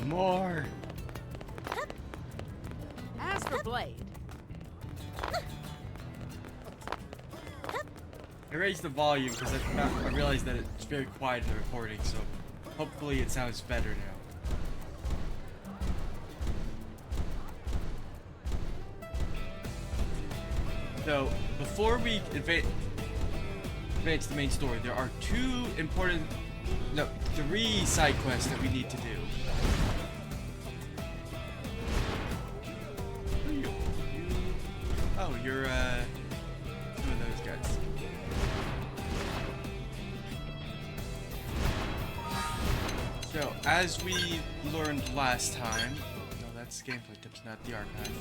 More. As for Blade, I raised the volume because I realized that it's very quiet in the recording, so hopefully it sounds better now. So, before we advance the main story, there are three side quests that we need to do. Who are you? Oh, you're, some of those guys. So, as we learned last time... No, that's gameplay tips, not the archive.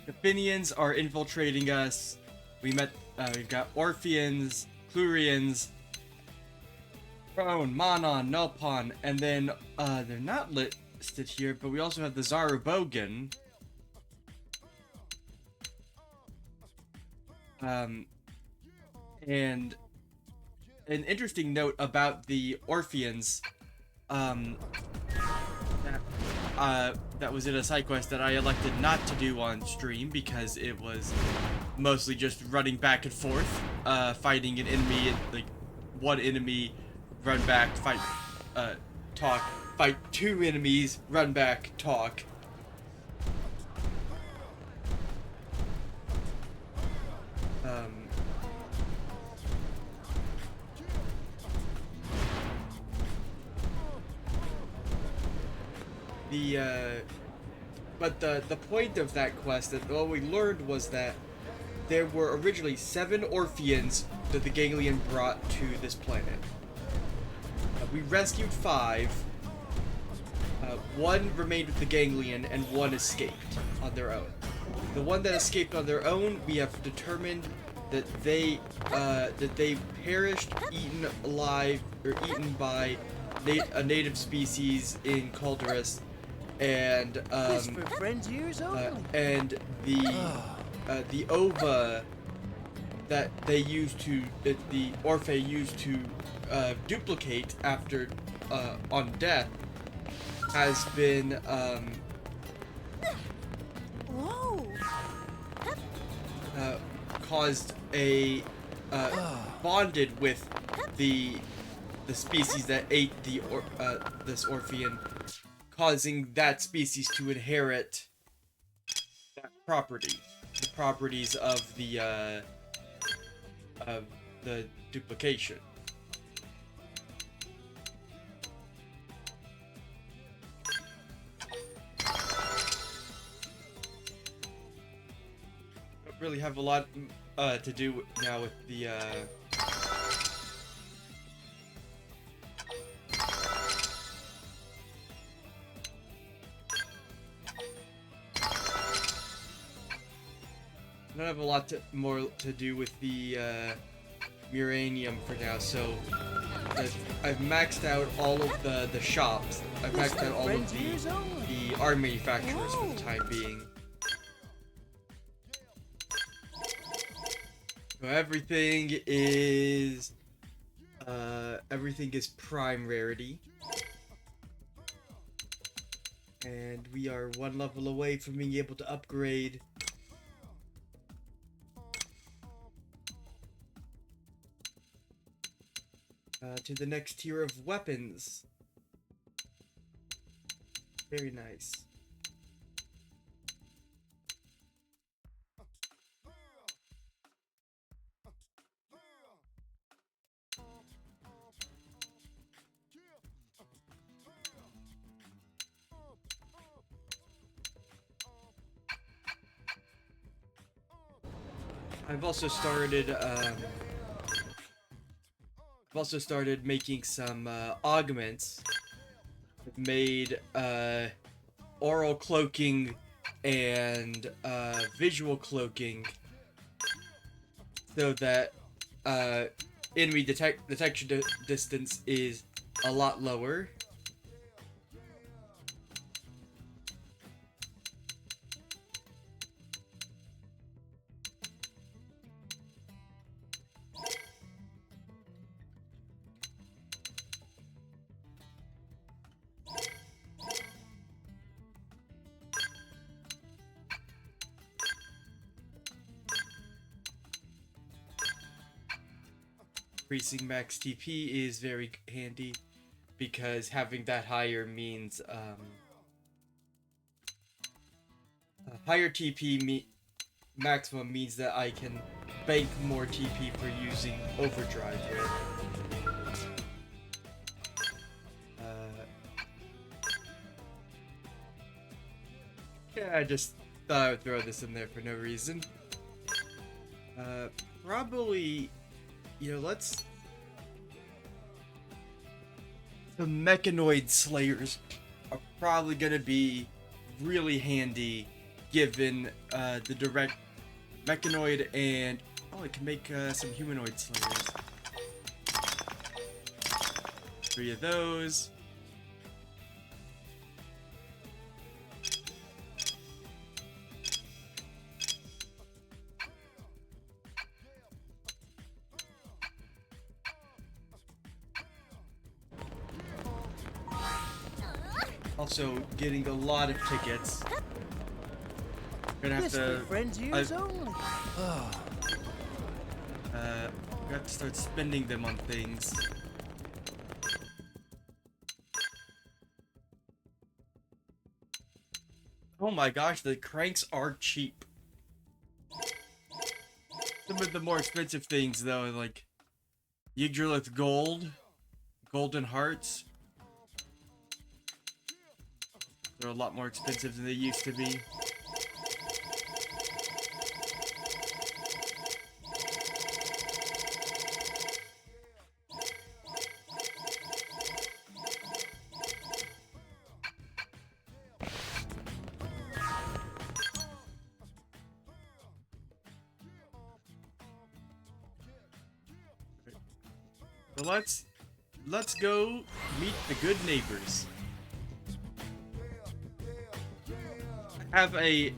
The Finians are infiltrating us. We've got Orpheans, Clurians, Crone, Manon, Nulpon, and then, they're not listed here, but we also have the Zarubogan. And an interesting note about the Orpheans, that was in a side quest that I elected not to do on stream because it was mostly just running back and forth, fighting an enemy, like one enemy, run back, fight, talk, fight two enemies, run back, talk. But the point of that quest, that what we learned was that there were originally 7 Orpheans that the Ganglion brought to this planet. We rescued 5. 1 remained with the Ganglion, and 1 escaped on their own. The one that escaped on their own, we have determined that they perished, eaten alive, or eaten by a native species in Calderas, and the ova that they used to the Orphe used to duplicate after on death has been caused a bonded with the species that ate this Orphean, causing that species to inherit that property, the properties of the duplication. Don't really have a lot to do now with the I don't have a lot more to do with the Uranium for now, so I've maxed out all of the shops. I've maxed out all of the arm manufacturers for the time being. So everything is prime rarity. And we are 1 level away from being able to upgrade to the next tier of weapons. Very nice. I've also started making some augments. I've made oral cloaking and visual cloaking, so that enemy detection distance is a lot lower. Increasing max TP is very handy because having that higher means higher TP maximum means that I can bank more TP for using overdrive, right? Yeah, I just thought I would throw this in there for no reason. Probably, let's... The Mechanoid Slayers are probably gonna be really handy given the direct Mechanoid and... Oh, I can make some Humanoid Slayers. 3 of those. Also, getting a lot of tickets. Gonna have to. We have to start spending them on things. Oh my gosh, the cranks are cheap. Some of the more expensive things, though, like Yggdrasil's Gold, Golden Hearts. They're a lot more expensive than they used to be. So let's go meet the good neighbors. I have a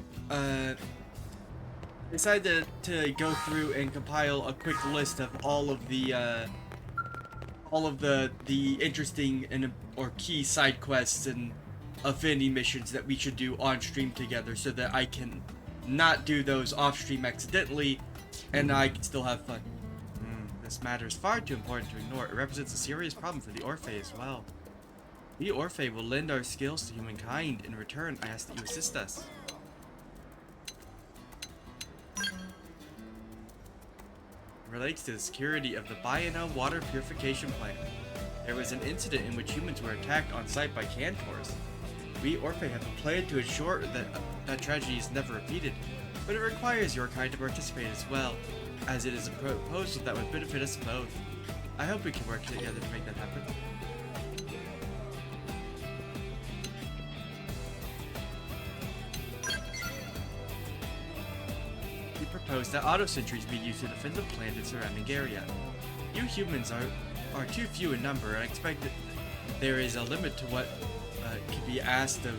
decided to go through and compile a quick list of all of the interesting and or key side quests and affinity missions that we should do on stream together, so that I can not do those off stream accidentally and I can still have fun. This matter is far too important to ignore. It represents a serious problem for the Orphe as well. We Orphe will lend our skills to humankind. In return, I ask that you assist us. It relates to the security of the Bayana water purification plant. There was an incident in which humans were attacked on site by Cantors. We Orphe have a plan to ensure that that tragedy is never repeated, but it requires your kind to participate as well, as it is a proposal that would benefit us both. I hope we can work together to make that happen. We propose that auto sentries be used to defend the plant and surrounding area. You humans are too few in number, and I expect that there is a limit to what can be asked of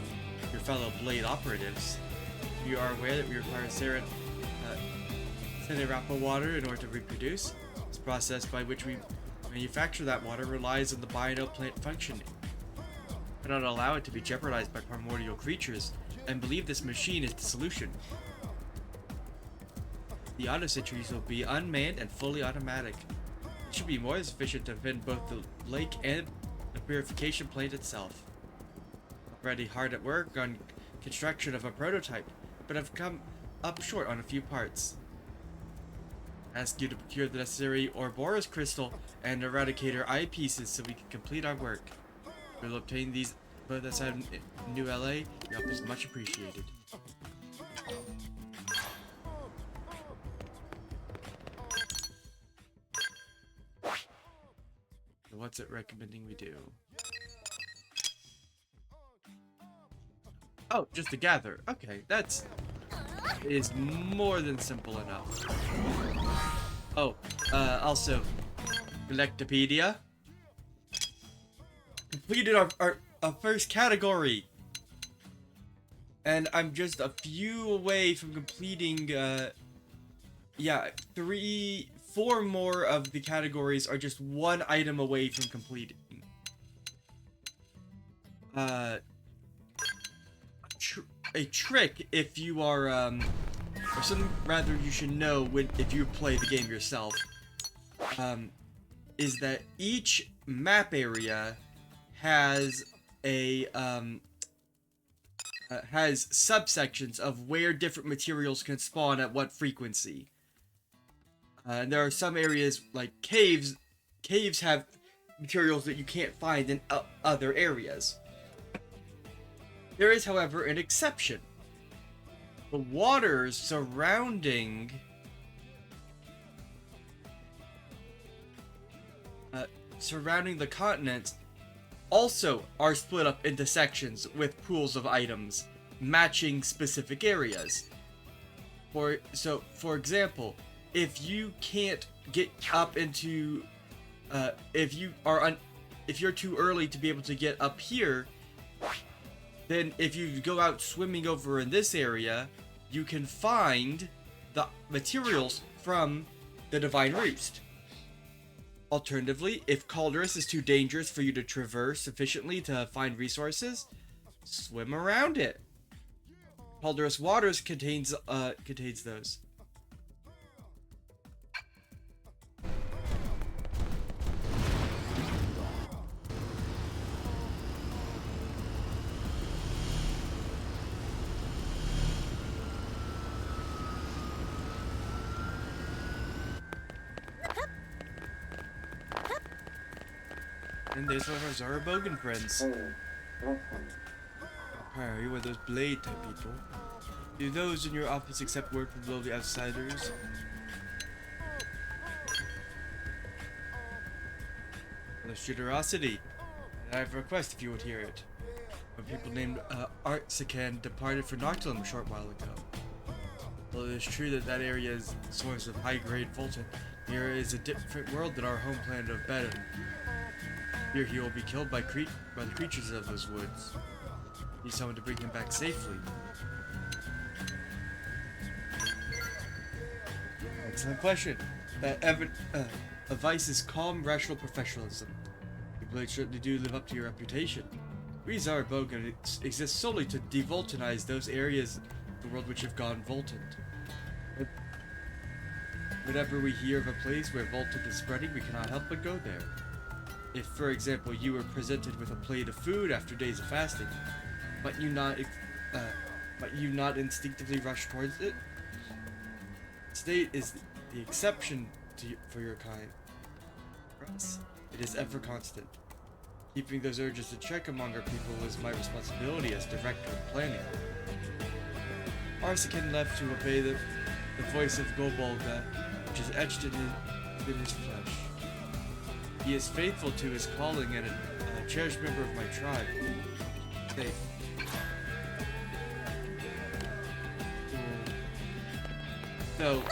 your fellow Blade operatives. You are aware that we require Cenerapa water in order to reproduce. This process by which we manufacture that water relies on the Bayano plant functioning. We cannot allow it to be jeopardized by primordial creatures, and believe this machine is the solution. The auto sentries will be unmanned and fully automatic. It should be more than sufficient to defend both the lake and the purification plant itself. Already hard at work on construction of a prototype, but have come up short on a few parts. Ask you to procure the necessary Ouroboros crystal and eradicator eyepieces so we can complete our work. We'll obtain these both outside of New LA. Your help is much appreciated. So what's it recommending we do? Oh, just to gather. Okay, that's is more than simple enough. Oh, also, Electopedia. Completed our first category. And I'm just a few away from completing, yeah, 4 more of the categories are just 1 item away from completing. A trick if you are, or something rather you should know if you play the game yourself. is that each map area has a has subsections of where different materials can spawn at what frequency. And there are some areas like caves. Caves have materials that you can't find in other areas. There is, however, an exception. The waters surrounding the continents also are split up into sections with pools of items matching specific areas. For example, if you can't get up into if you're too early to be able to get up here, then if you go out swimming over in this area, you can find the materials from the Divine Roost. Alternatively, if Calderis is too dangerous for you to traverse sufficiently to find resources, swim around it. Calderis Waters contains those. And there's one of our Zara Bogan friends. Are you one of those blade type people? Do those in your office accept work from lowly outsiders? There's generosity. And I have a request if you would hear it. A people named Artsakan departed for Noctilum a short while ago. Well, it is true that area is the source of high-grade Volton. The area is a different world than our home planet of Bedon. Here he will be killed by the creatures of those woods. Need someone to bring him back safely. Excellent question. Advice is calm, rational professionalism. You blades certainly do live up to your reputation. We Zara Bogan exist solely to devoltanize those areas of the world which have gone voltant. Whenever we hear of a place where voltant is spreading, we cannot help but go there. If, for example, you were presented with a plate of food after days of fasting, might you not instinctively rush towards it? State is the exception for your kind. For us, it is ever constant. Keeping those urges in check among our people is my responsibility as director of planning. Arsakan left to obey the voice of Gobolga, which is etched in his flesh. He is faithful to his calling and a cherished member of my tribe. So,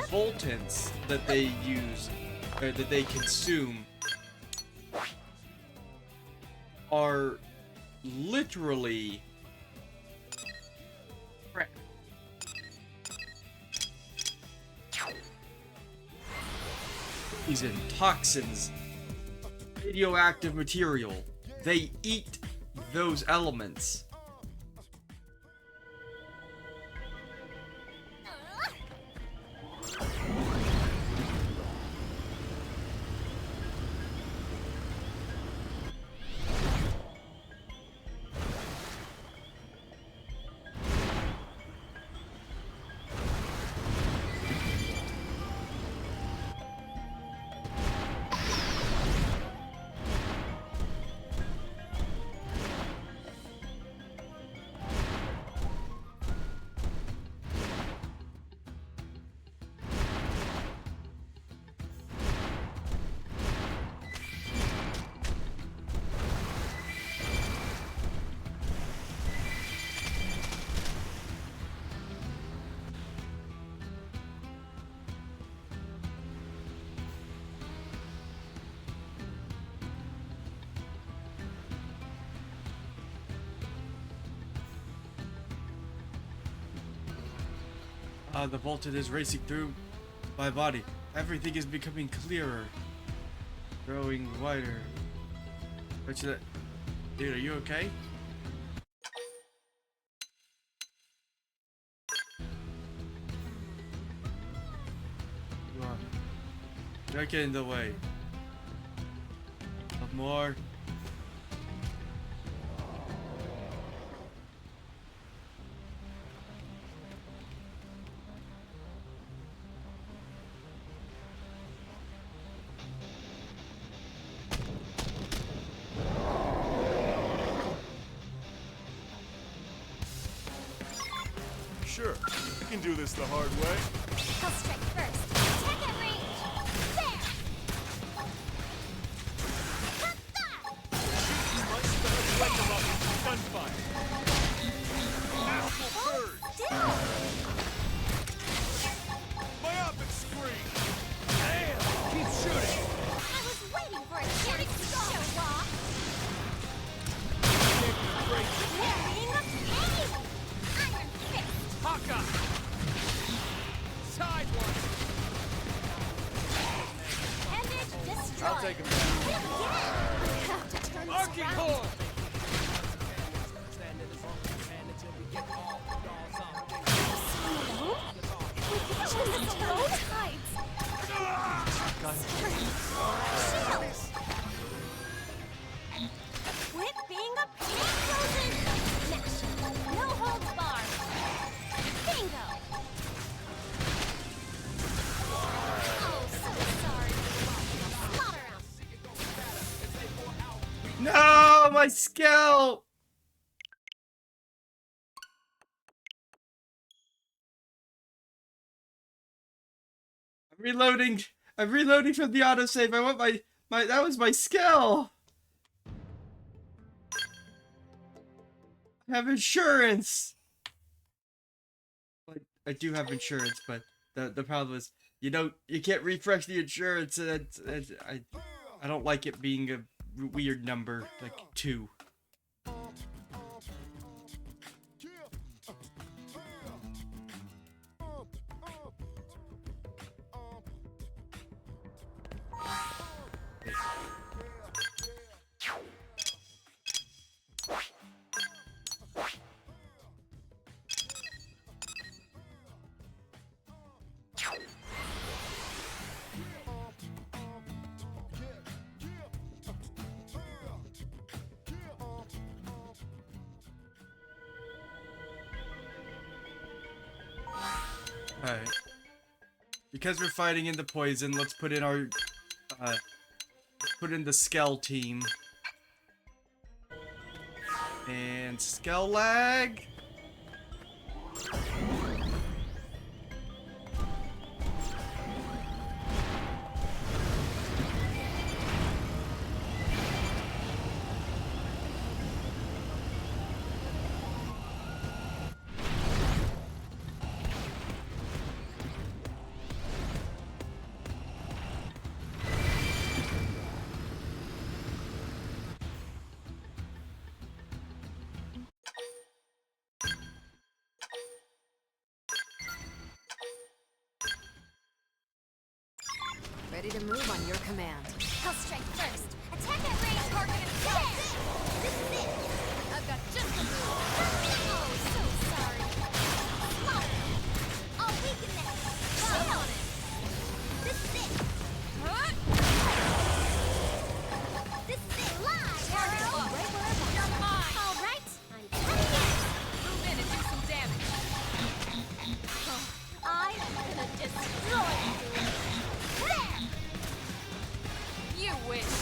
voltants that they use, or that they consume, are literally crap. These are toxins, radioactive material. They eat those elements. The voltage is racing through my body. Everything is becoming clearer, growing wider. Dude, are you okay? You are. Don't get in the way. Up more. Sure, we can do this the hard way. I'll strike first. Attack at range. There. Much better wet them up with gunfire. Astral Purge! Still. Myopic Scream! Damn! Keep shooting! I was waiting for a chance to show off. Carrying a pain. Iron Fist. Haka! Side one! Appendage destroyed. I'll take him down. Get it. I have to turn this Arcing around. Core! Just toe tights. Shields. Quit being a pig frozen. Smash. No holds barred. Bingo. Oh, so sorry. Slaughter 'em. No, my scalp. I'm reloading. I'm reloading from the autosave. I want my that was my skill. I have insurance. I do have insurance, but the problem is you can't refresh the insurance, and I don't like it being a weird number like 2. Alright. Because we're fighting in the poison, let's put in our put in the Skell team. And Skell lag. Ready to move on your command. I'll strike first. Attack at range. Target is there. This is it. I've got just the move. Oh, so sorry. Slaughter 'em. I'll weaken them. Shut on it. This is it. Huh? This is it. Live. Target locked. Right where I'm at. You're mine. All right. I'm cutting in. Move in and do some damage. I'm gonna destroy you. There. You wish.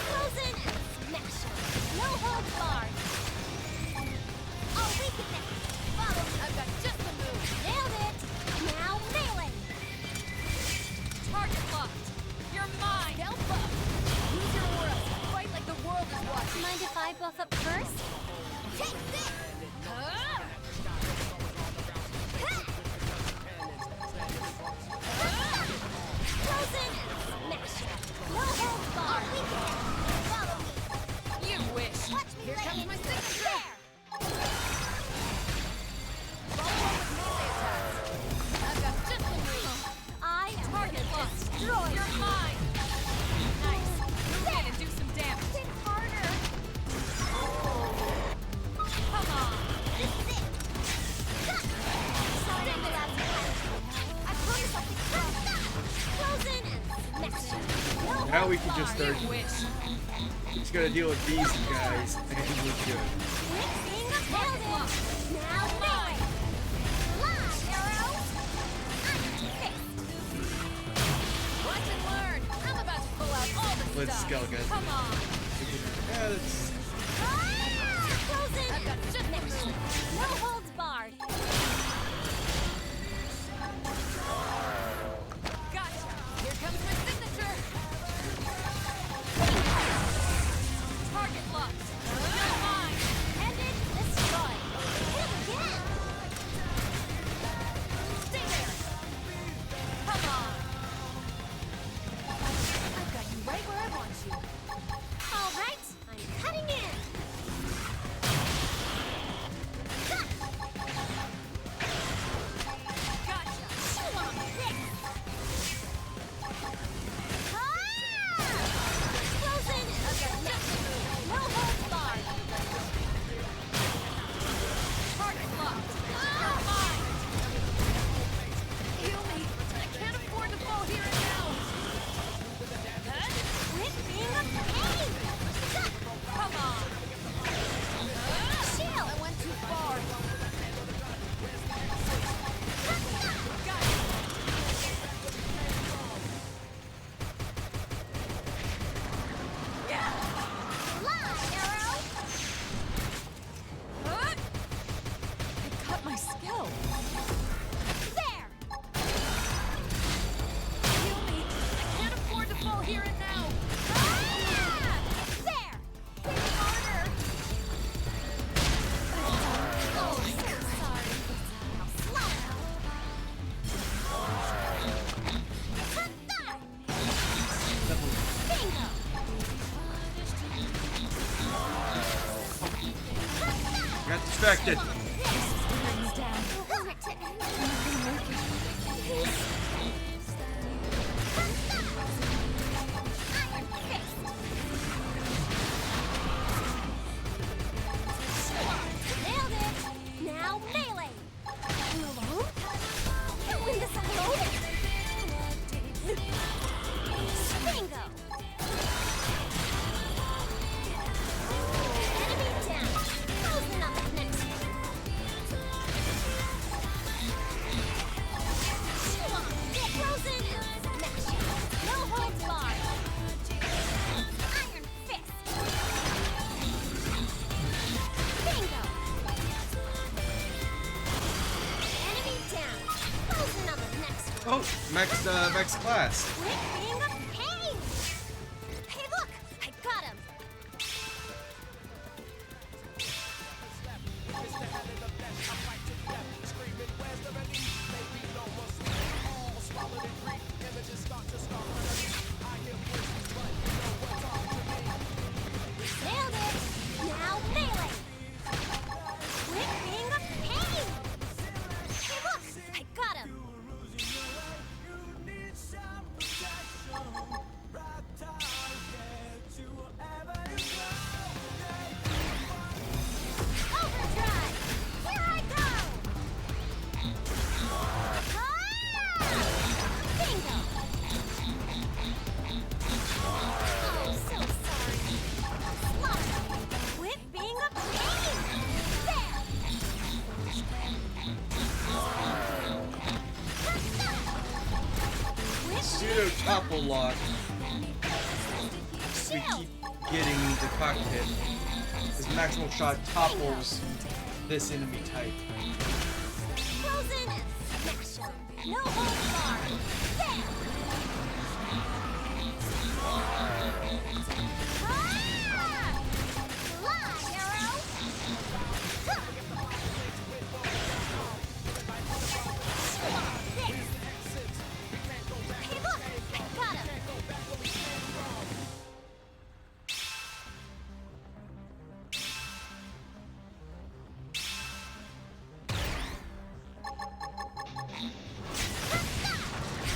Frozen and smash 'em. No holds barred. I'll weaken them. Follow me. I've got just the move. Nailed it. Now melee. Target locked. You're mine. Scalp up. Use your auras. Fight like the world is watching. Mind if I buff up first? Take this. Huh? Frozen and smash 'em. No holds barred. Follow me. You wish. Watch me Here lay comes in my there. signature. Follow up with melee attacks. I've got just the move. I am Target gonna locked. destroy you. You're mine. Nice. Move in and do some damage. Hit harder. Come on. This is it. Got it. Sorry, the last one. I promise I'll be cut. Frozen and smash. Now we can just start. You wish. Just gotta deal with these guys, and we're good. Whipping the building. Now mine. Fly, arrow. Iron fist. Watch and learn. I'm about to pull out all the Let's stuff. go, guys. Come on. Yeah, that's Frozen. I've got just the move. No holds barred. Gotcha. Here comes my signature. Target locked. You're mine. Ended. Destroy. Hit again. Stay there. Come on. I've got you right where I want you. All right. I'm cutting in. Gotcha. Chew on this. Frozen. I've got just the move. No holds barred. Target locked. You're mine. Heal me. I can't afford to fall here and now. Huh? Whipping the pain. Come on. Chill. I went too far. Got it. Yeah. Fly, arrow. Huh? I cut my skill. There. Heal me. I can't afford to fall here and now. There. Think harder. Oh, so sorry. Now slaughter. Bingo. got distracted. Brings down. Want it to end? Iron fist. Nailed it. Now melee. You alone? Can't win this alone. Bingo. Enemy down. Frozen on that next one. Chew on it. Frozen. Smash. No holds barred. Iron fist. Bingo. Enemy down. Frozen on the next one. Oh, Max class. Whipping of pain. Hey, look! I got him. Nailed it. Now melee. Whipping of pain. Hey, look! I got him. Overdrive. Here I go. Bingo. Oh, so sorry. Slaughter. Whipping of pain. There. Pseudo topple lock. We Chill. keep getting the cockpit. This maximal shot topples this enemy type. Frozen. Smash. No holds barred. There. Fly, arrow. This. Hey, look! I got him.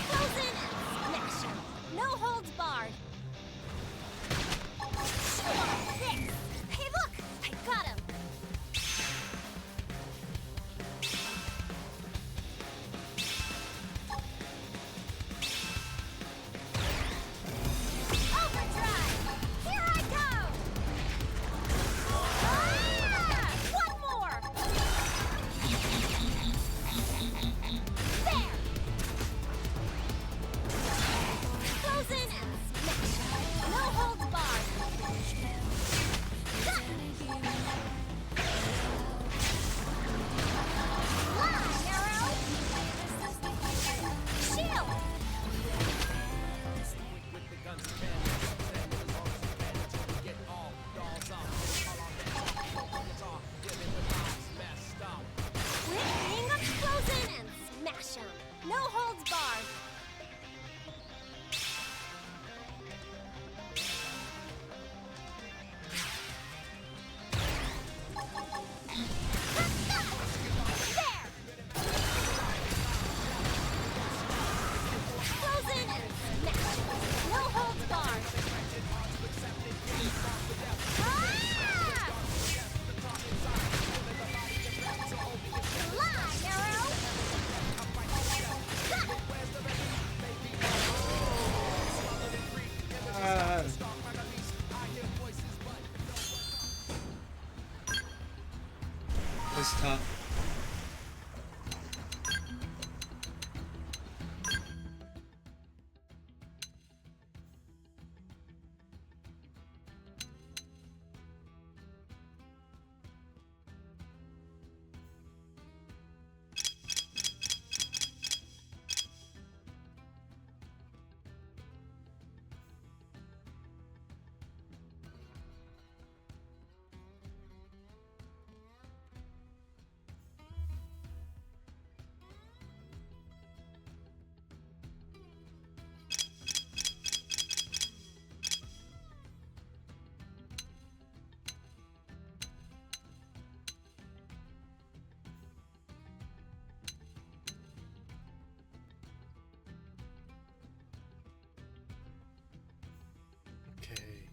Frozen. is tough. Okay.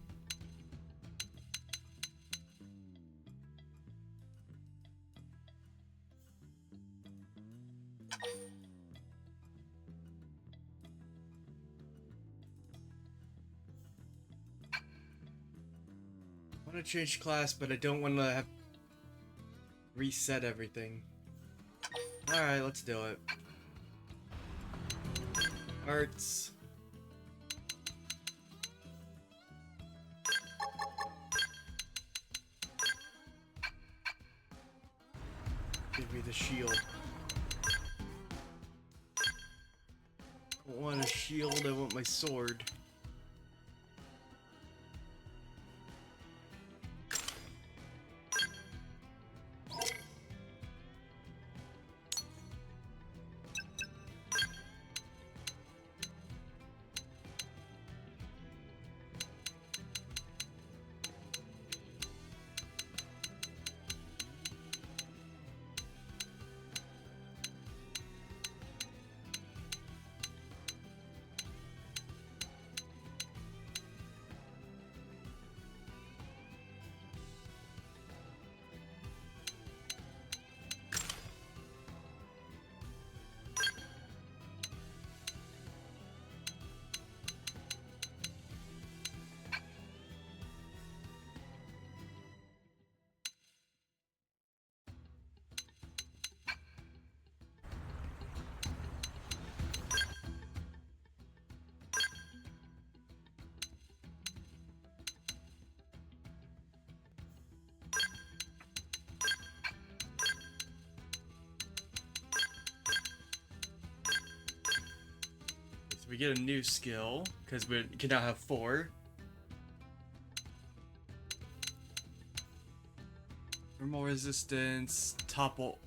I want to change class, but I don't want to have reset everything. Alright, let's do it. Arts. Give me the shield. I don't want a shield, I want my sword. We get a new skill because we can now have 4. Thermal resistance, topple,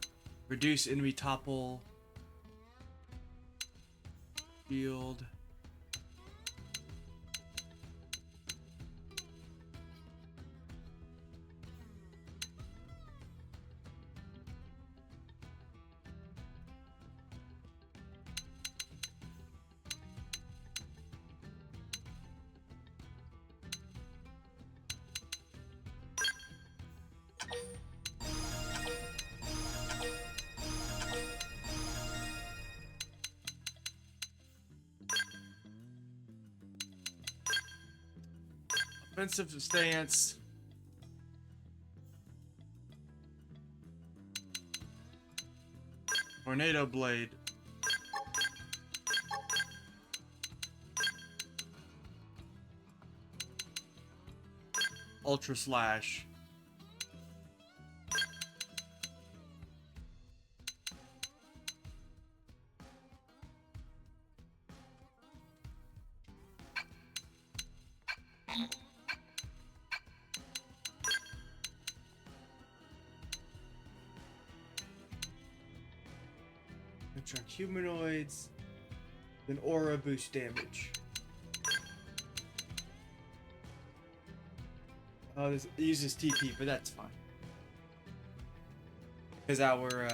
reduce enemy topple, shield. Offensive stance. Tornado blade. Ultra slash. Attract humanoids. Then aura boost damage. Oh, this uses TP, but that's fine. Because our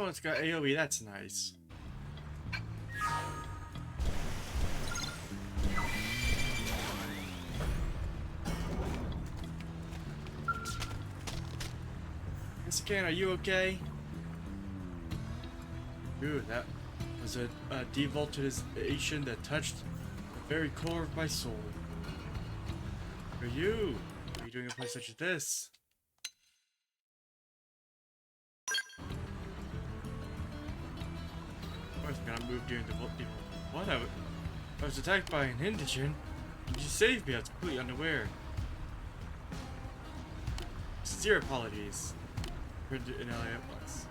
Oh, it's got AoE. That's nice. Miss Can, are you okay? Ooh, that was a devoltization that touched the very core of my soul. For you? What are you doing in a place such as this? Of course, I got moved during the what? I was attacked by an indigent. You saved me. I was completely unaware. Sincere apologies. Printed in LA at once.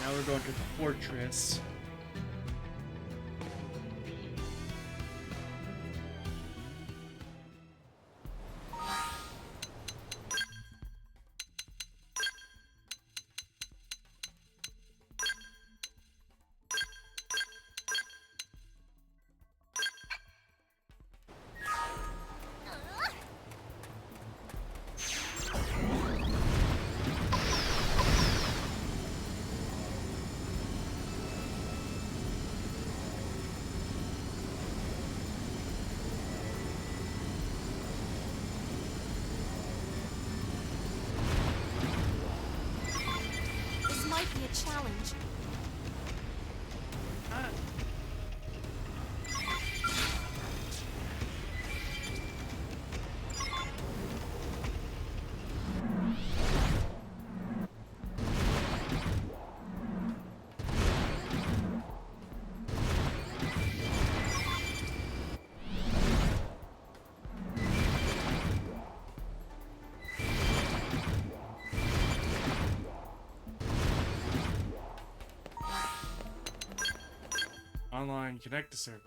Now we're going to the fortress. This might be a challenge. Online, connect the server.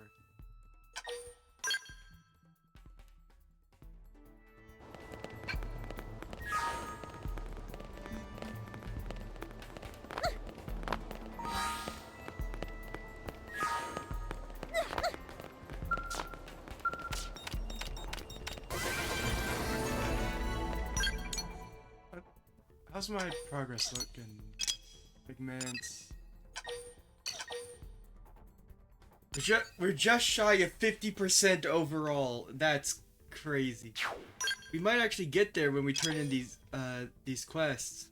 How's my progress looking? Pigments. We're just shy of 50% overall. That's crazy. We might actually get there when we turn in these quests.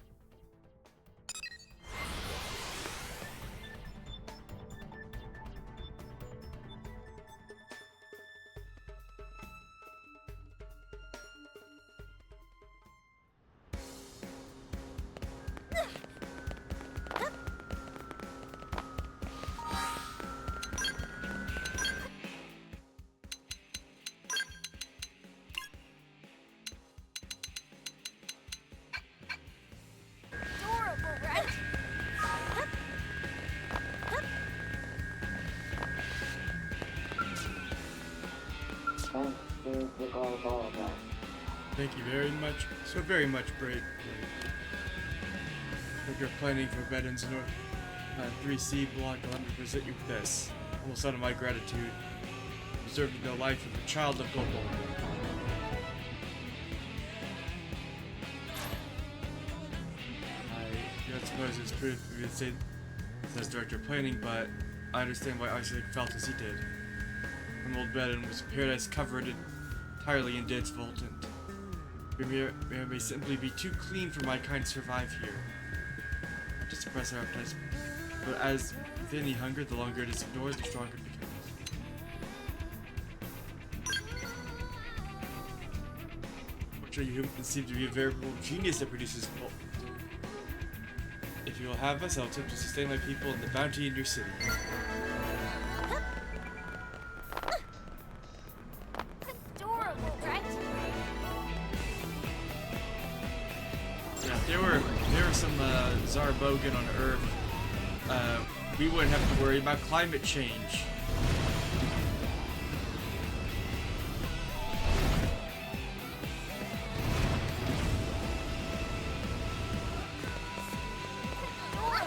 Adorable, right? Thank you very much, so very much, Brave. If you're planning for Veterans North 3C block, I'll present you with this. Almost out of my gratitude. Preserving the life of a child of Global. I don't suppose it's true if you say as director of planning, but I understand why Isaac felt as he did. An old veteran was a paradise covered entirely in dense voltant. Premier may simply be too clean for my kind to survive here. To suppress our appetites. But as with any hunger, the longer it is ignored, the stronger it becomes. Fortunately, humans seem to be a veritable genius that produces pulp. If you will have us, I'll attempt to sustain my people and the bounty in your city. Adorable, right? Yeah, if there were some Zarabogan on Earth, we wouldn't have to worry about climate change. Adorable.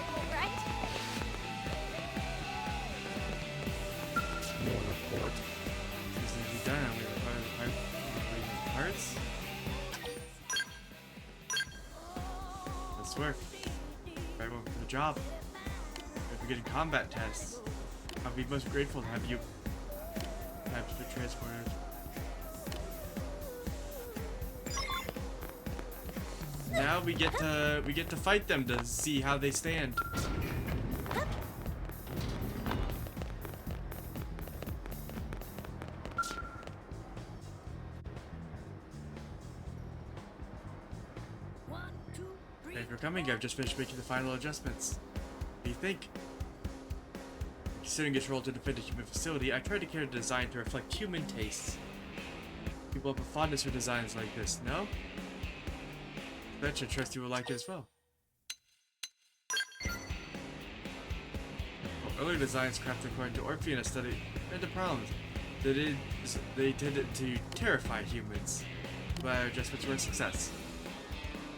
work. Very well for the job. If we're getting combat tests, I'll be most grateful to have you the transporter. Now we get to fight them to see how they stand. Thank you for coming. I've just finished making the final adjustments. What do you think? Considering its role to defend a human facility, I tried to create a design to reflect human tastes. People have a fondness for designs like this, no? I bet you trust you will like it as well. Earlier designs crafted according to Orphean aesthetic had the problems. They tended to terrify humans, but our adjustments were a success.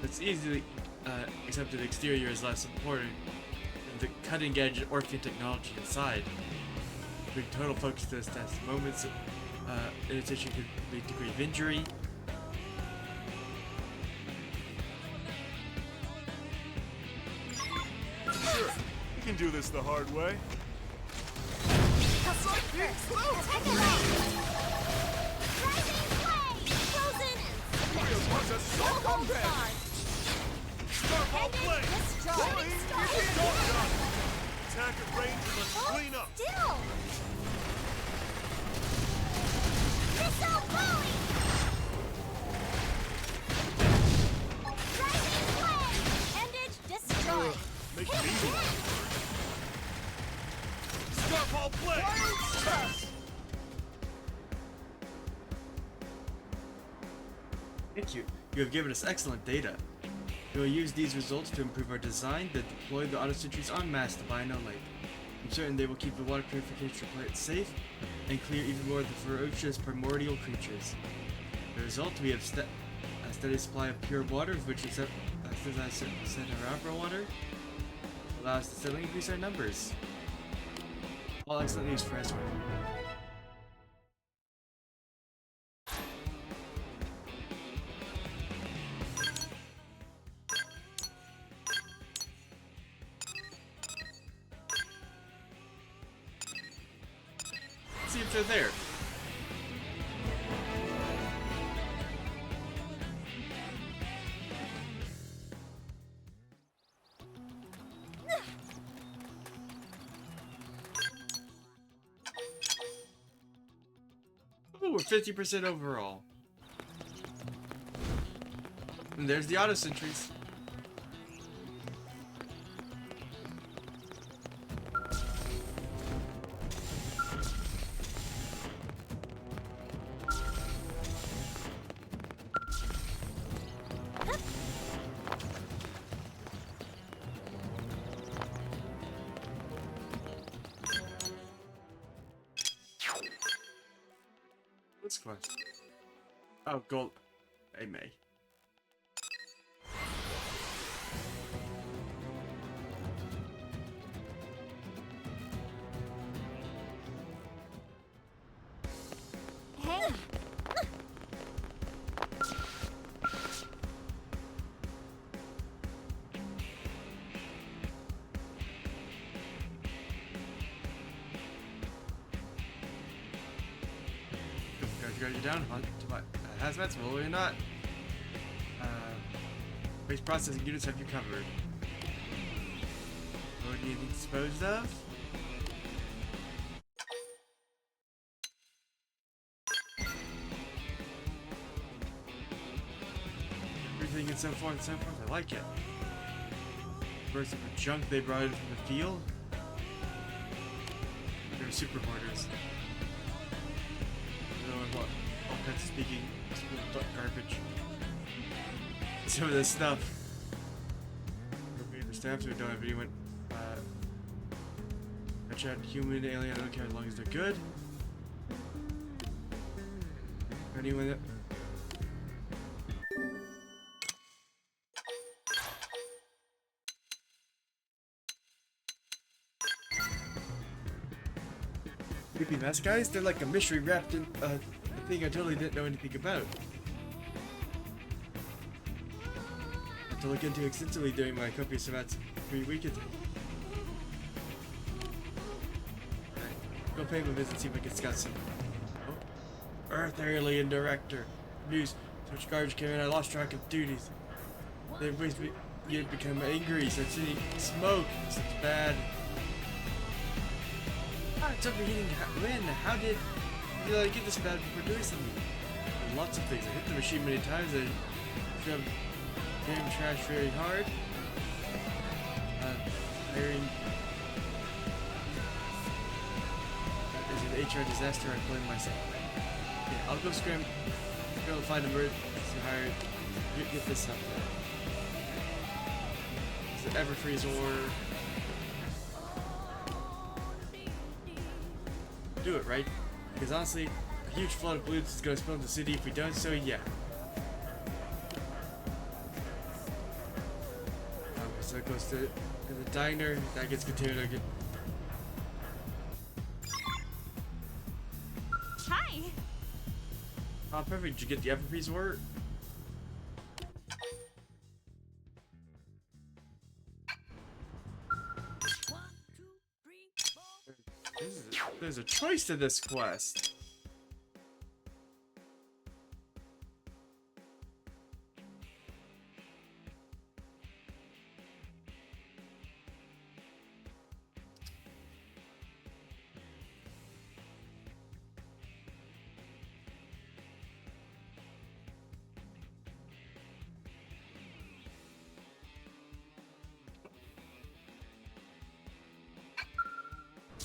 It's easily accepted the exterior is less important than the cutting-edge Orphean technology inside. Bring total focus to this test. Moments of irritation could lead to grave injury. Sure, we can do this the hard way. I'll strike first. Attack it out. Rising flame. Frozen and Watch us so Hold combat. star. Starfall Ending flame. discharge. Rolling, Start. get done. Attack at range and let's Hold clean up. still. Missile volley. Rising flame. Ended destroy. Make Hit me again. Starfall flame. Thank you. You have given us excellent data. We will use these results to improve our design that deploy the auto sentries en masse to Bino Lake. I'm certain they will keep the water purification plant safe and clear even more of the ferocious primordial creatures. The result, we have a steady supply of pure water, which is set our water, allow us to steadily increase our numbers. All excellent news for us. See if they're there. Oh, we're 50% overall. And there's the auto sentries. What's the quest? Oh, gold. I may. Hey. Guard you down, hunt to my hazmats, well or not. Waste processing units have you covered. What do you need disposed of? Everything and so forth and so forth. I like it. Versus the junk they brought in from the field. They're super hoarders. All kinds of speaking garbage. Some of this stuff. The staff who don't have anyone. I chat human, alien, I don't care as long as they're good. Anyone that. Creepy mask guys? They're like a mystery wrapped in a thing I totally didn't know anything about. to look into extensively during my copious amounts of free weekend. Alright, go pay him a visit, see if I can scout some. Oh. Earth Alien Director. News. Such garbage came in, I lost track of duties. They makes me become angry, start seeing smoke. Such bad. Ah, it's overheating. When? How did I get this bad before doing something? Lots of things. I hit the machine many times. I shoved game trash very hard. Hiring is an HR disaster. I blame myself. Okay, I'll go go find a emergency hire. Get this up there. It's the Everfreeze ore. Do it, right? Because honestly, a huge flood of balloons is going to spill into the city if we don't, so yeah. Okay, so it goes to the diner, that gets continued again. Hi. Oh, perfect. Did you get the Everfreeze ore? There's a choice to this quest.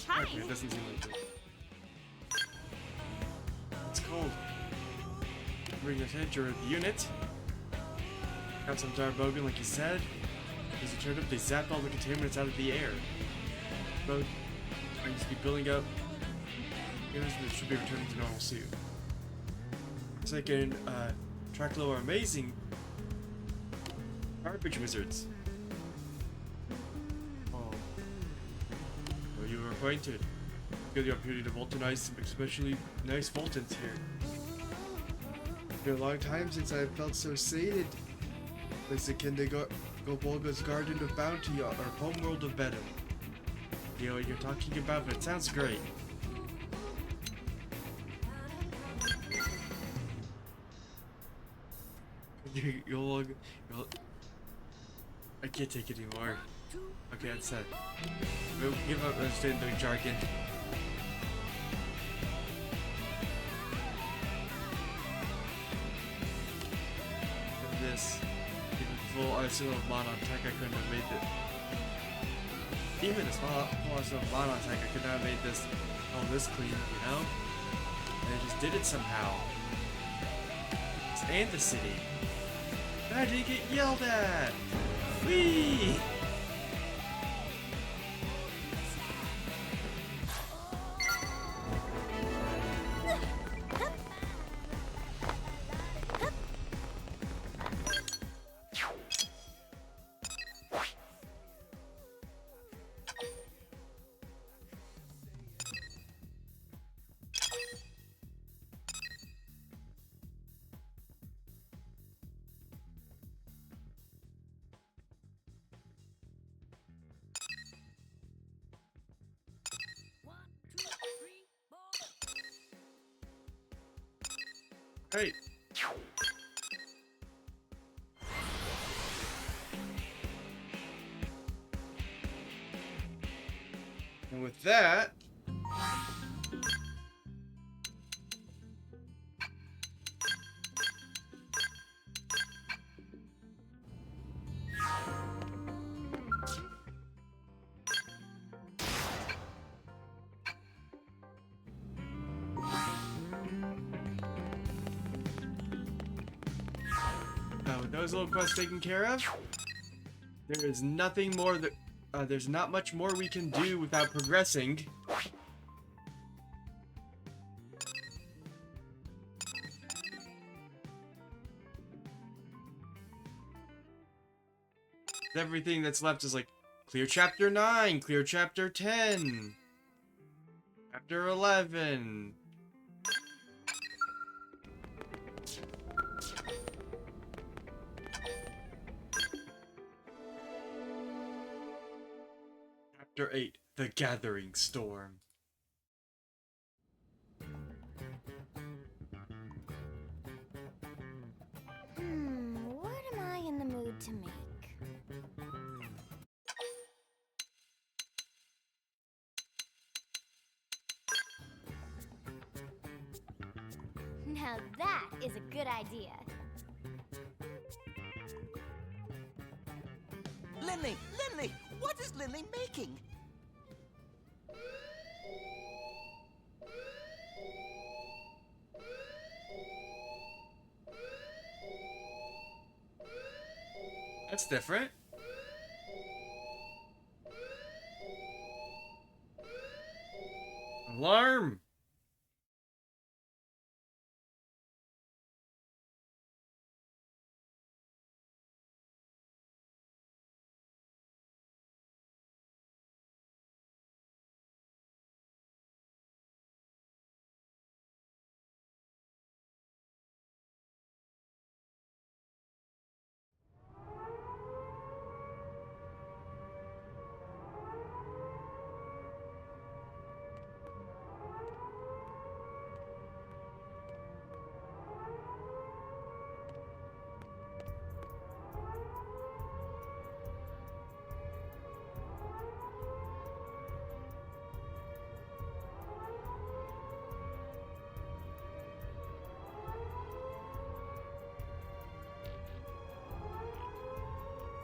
Hi. Okay, it doesn't seem like it. It's cold. Bring the temperature of the unit. Got some Darbogan like you said. As you turned up, they zapped all the contaminants out of the air. But I used to be building up units that should be returning to normal soon. Second, Tracklow are amazing garbage wizards. You were acquainted. Get the opportunity to Voltanize some especially nice Voltans here. It's been a long time since I felt so sated. It's akin to Gobolga's Garden of Bounty or Homeworld of Bedlam. You know what you're talking about, but it sounds great. you'll I can't take it anymore. Okay, that's it. We'll give up understanding the jargon. And this, even full arsenal of Monon Tech, I couldn't have made it. Even a small full arsenal of Monon Tech, I could not have made this all this clean, you know? And I just did it somehow. And the city. I didn't get yelled at! Whee! Hey. And with that, with those little quests taken care of, there is nothing more that there's not much more we can do without progressing. Everything that's left is like clear chapter 9, clear chapter 10, chapter 11. Chapter 8, The Gathering Storm. What am I in the mood to make? Now that is a good idea. Lindley! Lindley! What is Lindley making? That's different. Alarm!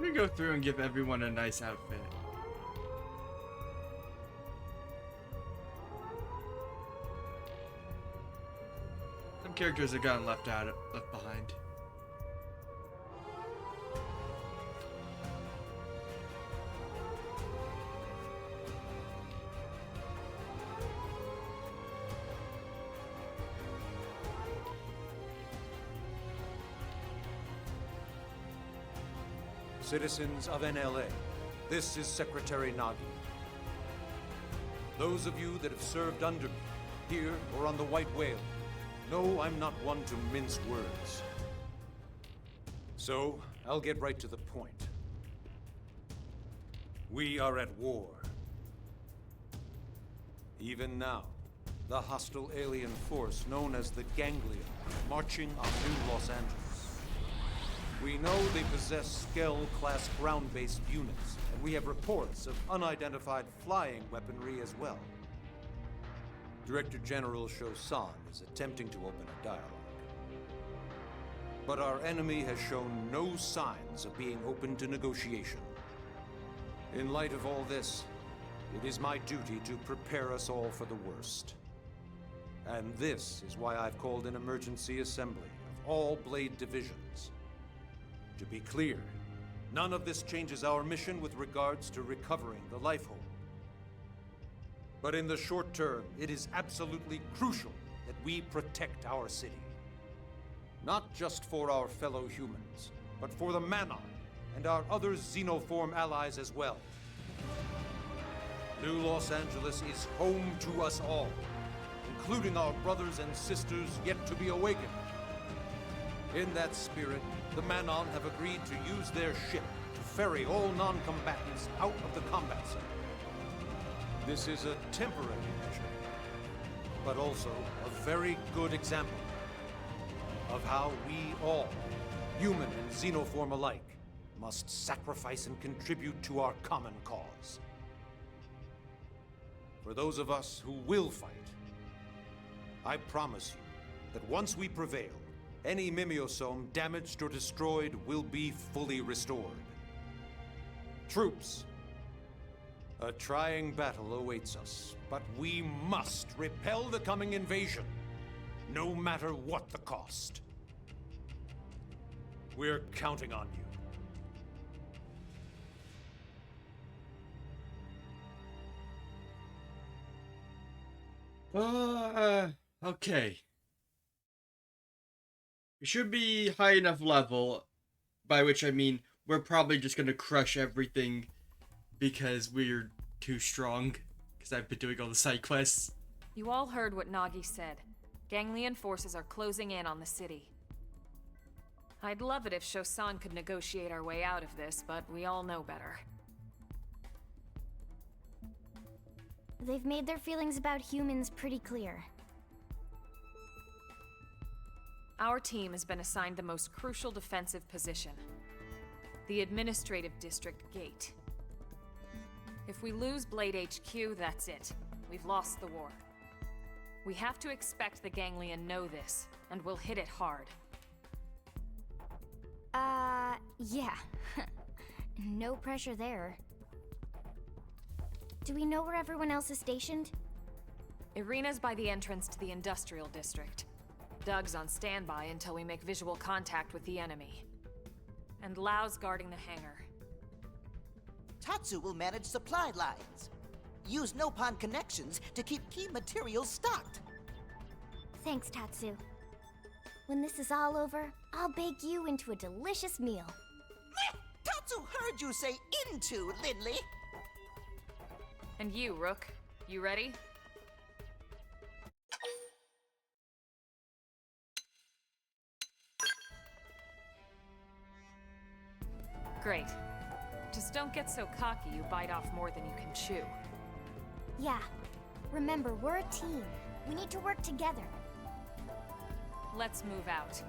Let me go through and give everyone a nice outfit. Some characters have gotten left behind. Citizens of NLA, this is Secretary Nagi. Those of you that have served under me, here or on the White Whale, know I'm not one to mince words. So, I'll get right to the point. We are at war. Even now, the hostile alien force known as the Ganglion, marching on New Los Angeles. We know they possess Skell-class ground-based units, and we have reports of unidentified flying weaponry as well. Director General Chosan is attempting to open a dialogue. But our enemy has shown no signs of being open to negotiation. In light of all this, it is my duty to prepare us all for the worst. And this is why I've called an emergency assembly of all Blade divisions. To be clear, none of this changes our mission with regards to recovering the Lifehold. But in the short term, it is absolutely crucial that we protect our city. Not just for our fellow humans, but for the Manon and our other xenoform allies as well. New Los Angeles is home to us all, including our brothers and sisters yet to be awakened. In that spirit, the Manon have agreed to use their ship to ferry all non-combatants out of the combat zone. This is a temporary measure, but also a very good example of how we all, human and xenoform alike, must sacrifice and contribute to our common cause. For those of us who will fight, I promise you that once we prevail, any Mimiosome damaged or destroyed will be fully restored. Troops, a trying battle awaits us, but we must repel the coming invasion, no matter what the cost. We're counting on you. Okay. We should be high enough level, by which I mean we're probably just gonna crush everything because we're too strong, because I've been doing all the side quests. You all heard what Nagi said. Ganglion forces are closing in on the city. I'd love it if Chosan could negotiate our way out of this, but we all know better. They've made their feelings about humans pretty clear. Our team has been assigned the most crucial defensive position, the Administrative District Gate. If we lose Blade HQ, that's it. We've lost the war. We have to expect the Ganglion know this, and we'll hit it hard. Yeah. No pressure there. Do we know where everyone else is stationed? Irina's by the entrance to the Industrial District. Doug's on standby until we make visual contact with the enemy. And Lau's guarding the hangar. Tatsu will manage supply lines. Use Nopon connections to keep key materials stocked. Thanks, Tatsu. When this is all over, I'll bake you into a delicious meal. Meh! Tatsu heard you say into, Lindley. And you, Rook, you ready? Great. Just don't get so cocky you bite off more than you can chew. Yeah. Remember, we're a team. We need to work together. Let's move out.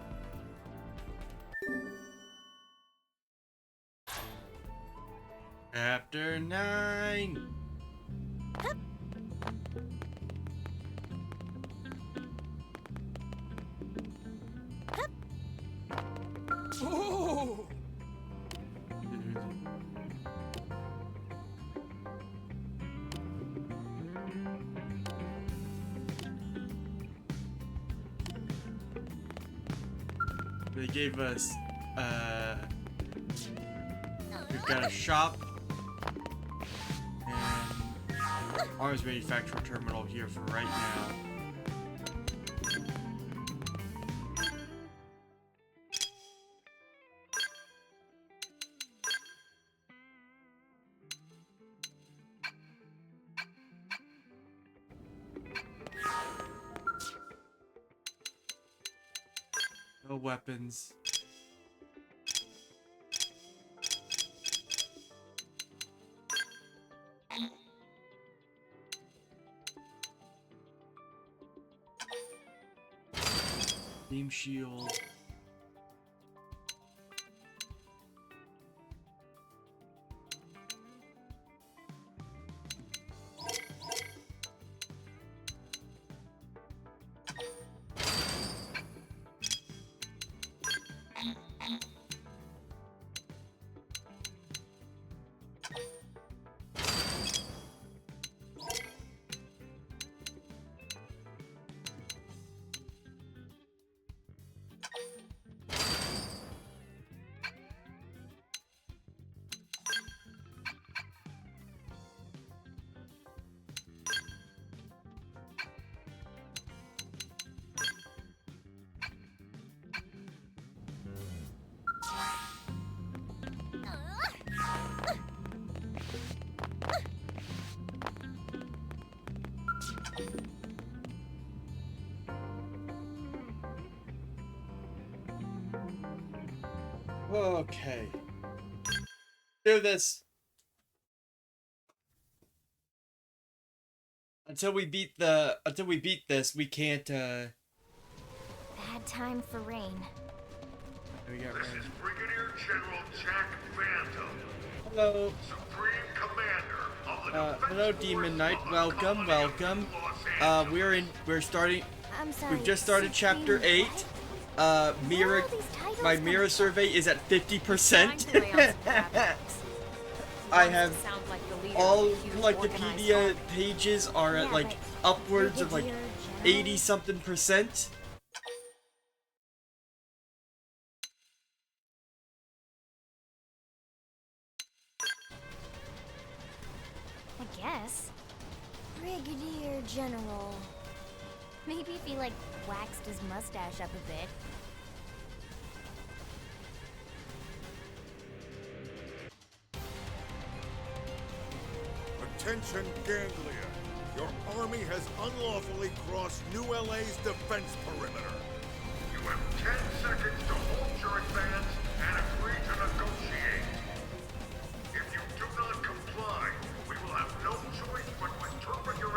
Chapter 9. Oh! They gave us, we've got a shop and arms manufacturer terminal here for right now. No weapons. Beam shield. Okay. Do this. Until we beat this, we can't Bad time for rain. we got This rain. is Brigadier General Jack Phantom, Hello. Supreme Commander of the Defense Hello Force Demon Knight. of the Welcome, Colony welcome. of Los Angeles. We're starting I'm sorry. we've just started chapter 8. Mira my Mira survey is at 50%. I have all Collectopedia pages are at like upwards of like 80 something percent. I guess. Brigadier General. Maybe if he, like, waxed his mustache up a bit. Attention, Ganglia. Your army has unlawfully crossed New LA's defense perimeter. You have 10 seconds to hold your advance and agree to negotiate. If you do not comply, we will have no choice but to interpret your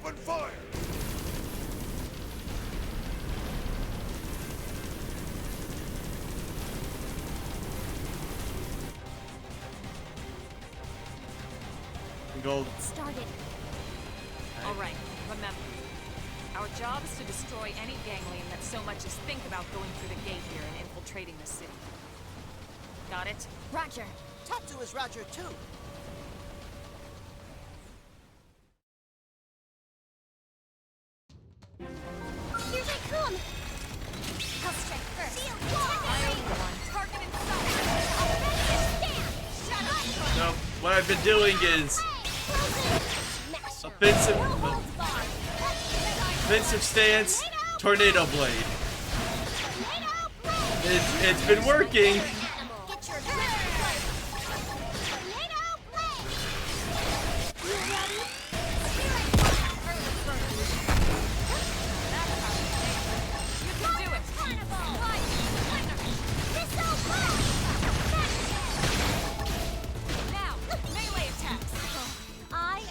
Open fire! Gold. Started. Alright, remember. Our job is to destroy any ganglion that so much as think about going through the gate here and infiltrating the city. Got it? Roger. Tatsu is Roger too. Here they come! I'll strike first. Shield Target in sight. Offensive stand! Shut up! No, what I've been doing is Smash 'em. offensive, No holds barred. offensive stance, tornado blade. Tornado blade. It's been working. Get your tornado blade. You ready? Spirit fire. You can do it! Carnival. Missile blast. Now, melee attacks! I am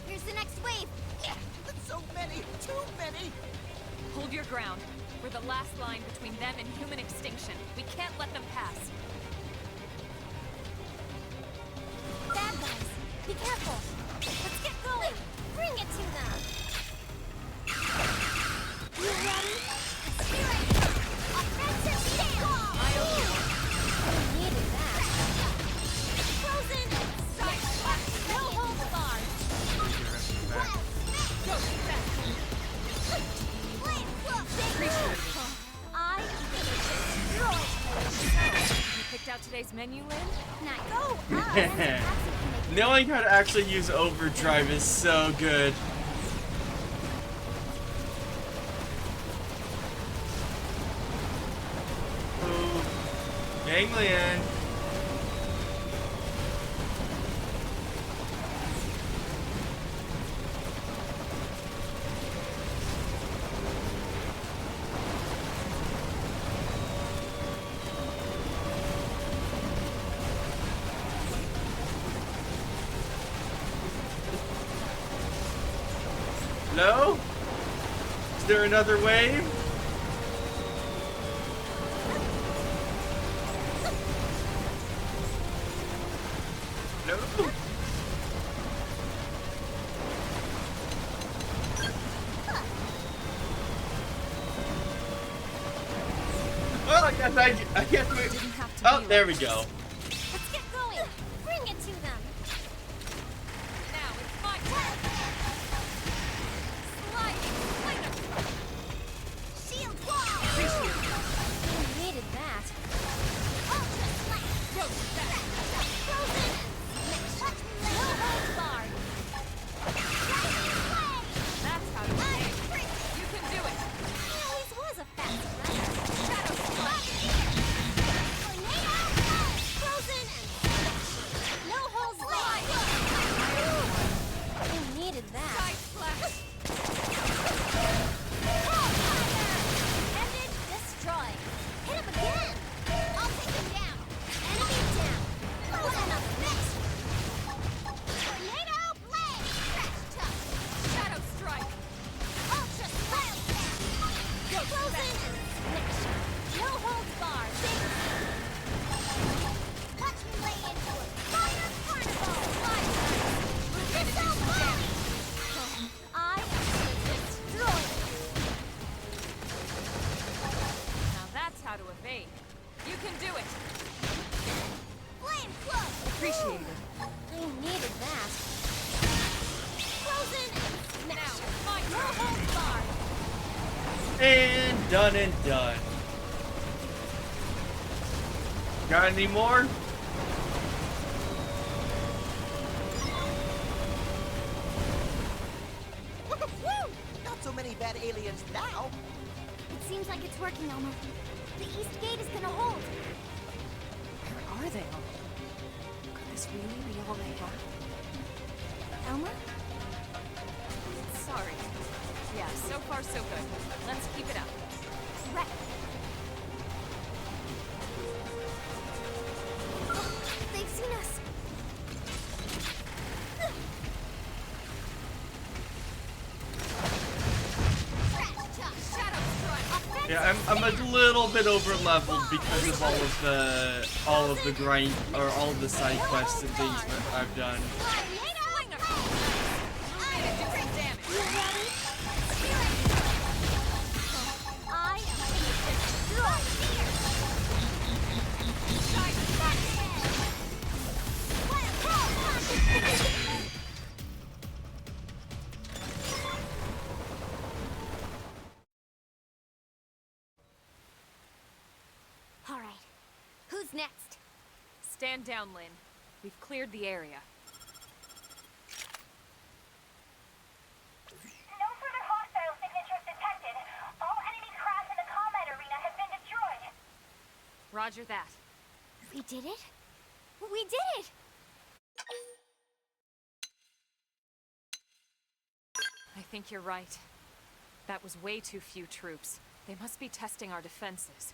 Here's the next wave. So many, too many. Hold your ground. We're the last line between them and human extinction. We can't let them pass. Bad guys. Be careful. Let's get going. Bring it to them. You ready? Spirit. Offensive stand. We needed that. Frozen. Side slash. No holds barred. Go, keep that! Flame whoop. I You picked out today's menu, Lynn? Not go us. Knowing how to actually use overdrive is so good. Ooh, ganglion. Hello? Is there another wave? No? Well, I guess we... Didn't have to Oh, be there like we go. Let's get going. Bring it to them. Now it's my turn! Sliding splinter! Shield wall. We needed that. Ultra slash. Go, back! Frozen. Touch me later. No holds barred. Lightning blade. That's how to play. Unfreeze. You can do it! I always was a fast runner. Shadow Slash! Tornado blade. Frozen and smash. No holds barred. We needed that. Side Slash! Ended, destroyed. Hit him again. I'll take him down. Enemy down. Frozen up next. Tornado blade. Crash touch. Shadow Strike! Ultra slash. Go, Frozen and smash. No holds barred. Watch me lay into a fire carnival. Missile blade. I am destroyed. Now that's how to evade. You can do it! Flame flow. Appreciate it. I needed that. Frozen and Now smash. it's my No turn! holds barred. And done and done. Got any more? Woo! Not so many bad aliens now. It seems like it's working, Elmer. The east gate is gonna hold. Where are they all? Could this really be all they have? Elmer? Sorry. Yeah, so far so good. Let's keep it up. Right. seen us. Yeah, I'm a little bit over leveled because of all of the grind or all of the side quests and things that I've done. All right, who's next? Stand down, Lynn. We've cleared the area. No further hostile signatures detected. All enemy craft in the combat arena has been destroyed. Roger that. We did it? We did it! I think you're right. That was way too few troops. They must be testing our defenses.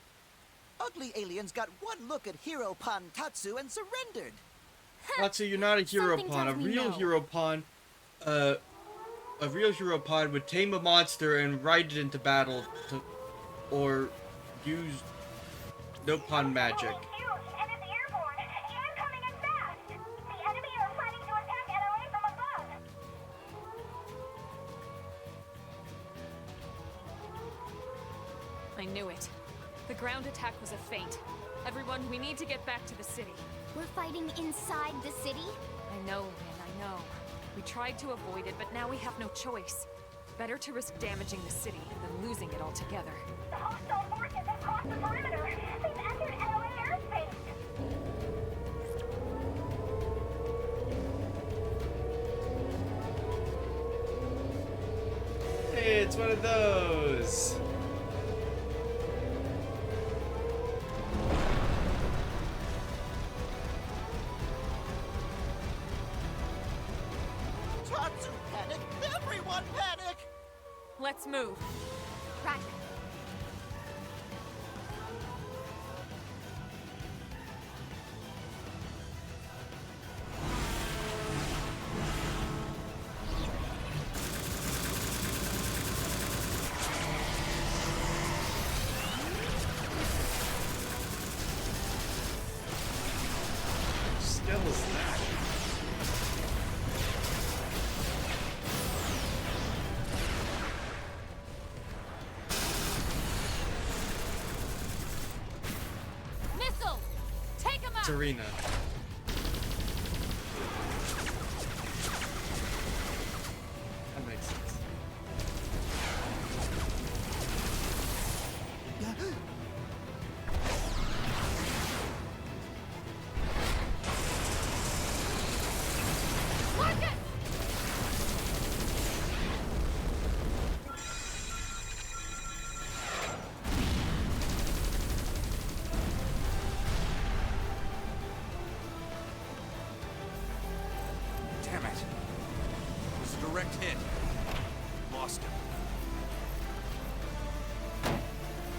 Ugly aliens got one look at Hero Pan Tatsu and surrendered. Tatsu, you're not a hero Something pawn. A tells me real no. hero pawn, a real hero pawn would tame a monster and ride it into battle or use no pawn magic. Huge and is airborne and coming in fast. The enemy are planning to attack LOA from above. I knew it. The ground attack was a feint. Everyone, we need to get back to the city. We're fighting inside the city? I know, Lynn, I know. We tried to avoid it, but now we have no choice. Better to risk damaging the city than losing it altogether. The hostile forces have crossed the perimeter. They've entered LOA airspace. Hey, it's one of those. Tatsu panic! Everyone panic! Let's move. Roger. Still is that? Missiles! Take them out! Serena. That makes sense. Marcus! Damn it. It was a direct hit. Lost him.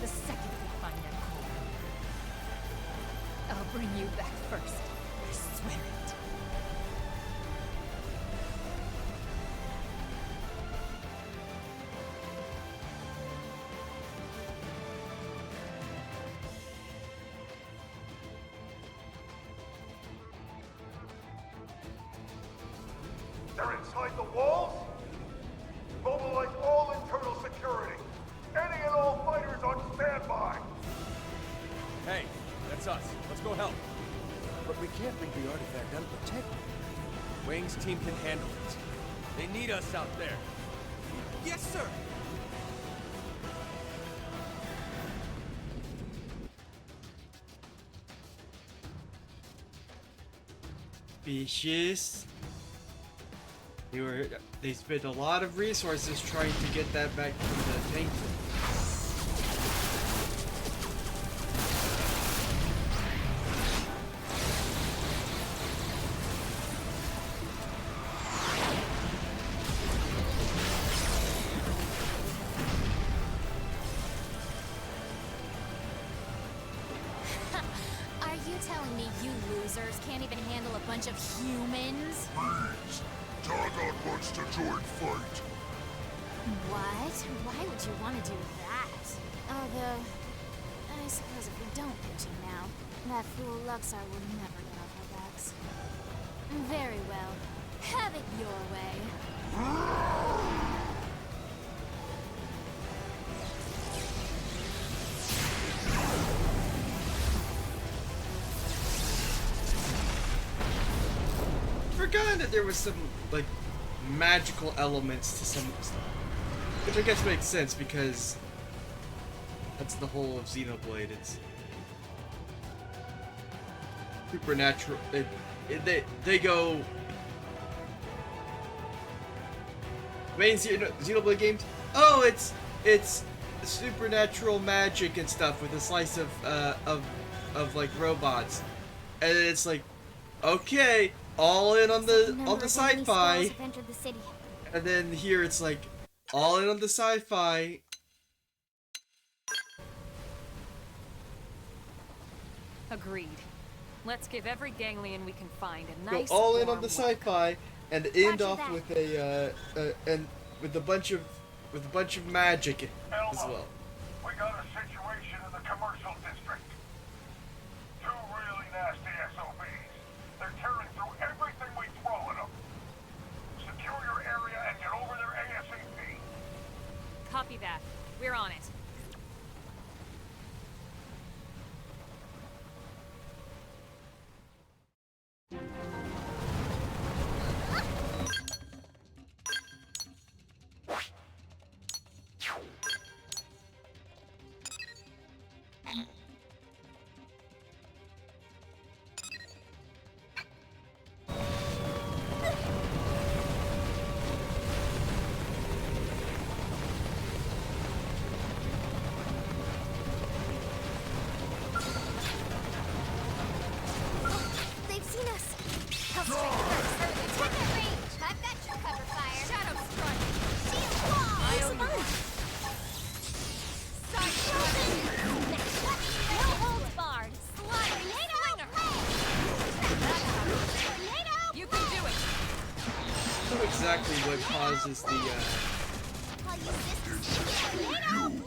The second we find that core, I'll bring you back first. I swear it. They're inside the walls? Mobilize all internal security. Any and all fighters on standby. Hey, that's us. Let's go help. But we can't bring the artifact unprotected. Wang's team can handle it. They need us out there. Yes, sir. Vicious. They spent a lot of resources trying to get that back from the tank. Are you telling me you lose? losers can't even handle a bunch of humans? Please, Targon wants to join fight. What? Why would you want to do that? Although, I suppose if we don't pitch him now, that fool Luxar will never get off our backs. Very well. Have it your way. Forgotten that there was some like magical elements to some of the stuff, which I guess makes sense because that's the whole of Xenoblade. It's supernatural. They go. Main Xenoblade games. Oh, it's supernatural magic and stuff with a slice of like robots, and it's like, okay, all in on the sci-fi, and then here it's like all in on the sci-fi. Agreed. Let's give every ganglion we can find a nice Go all in warm on the welcome. sci-fi and end Roger off that. with a bunch of magic as well. We got a situation in the commercial district. Two really nasty SOBs. They're tearing through everything we throw at them. Secure your area and get over there ASAP. Copy that. We're on it. They've seen us. Hell strike first. Attack at range. I've got your cover fire. Shadow strike. Shield wall. Side no holds barred. Slide. Tornado. Tornado. You can do it. I don't know exactly what causes the I'll use this to tornado.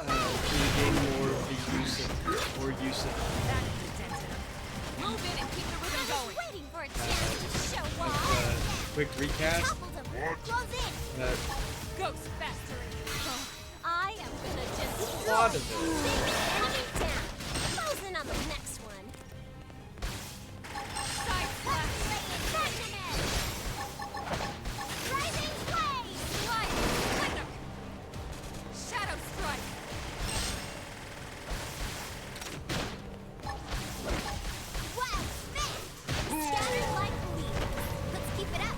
to gain more of the use of That is a detonator. Move in and keep the rhythm going. Waiting for a chance to show off. quick recast. Toppled him. Close in. Ghost factory. Oh, I am gonna just A lot of it. coming down. Close in on the next one. Side slash. Rising flame. Slide. Cleanup. Shadow strike. Wild spin. Scattered like leaves. Let's keep it up.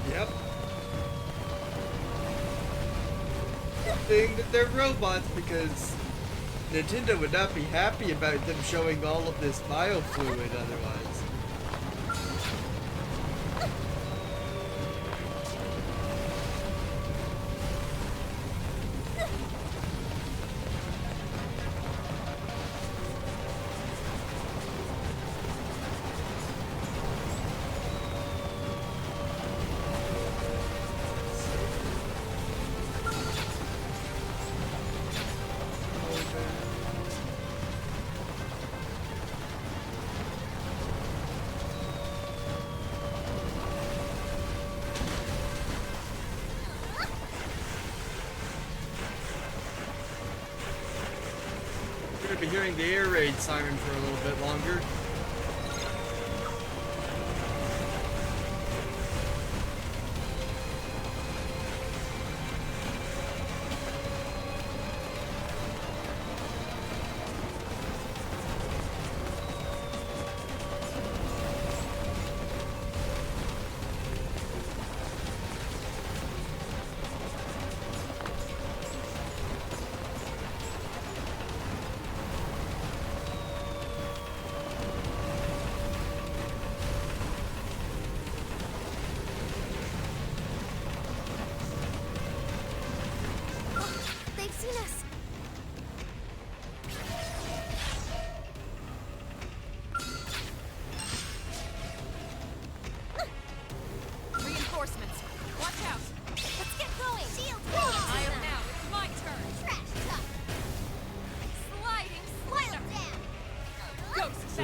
Yep. Good thing that they're robots because Nintendo would not be happy about them showing all of this biofluid otherwise. We're gonna be hearing the air raid siren for a little bit longer.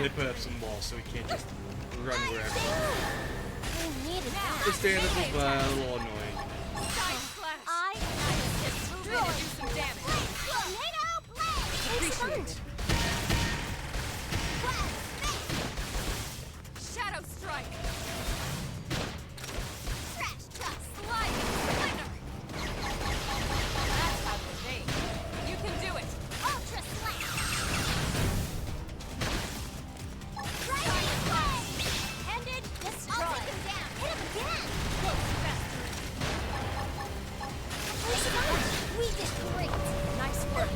they put up some walls so he can't just run wherever. Who needed that? Understandable, but a little annoying. Side splash! I Move in and do some damage. Tornado blade! Appreciate it. Shadow strike! Trash truck! Sliding slinger! That's how you think. You can do it! Ultra slash! Dragon blade! Ended destroy! I'll take him down! Hit him again! Ghost mastery! We did great! Nice work.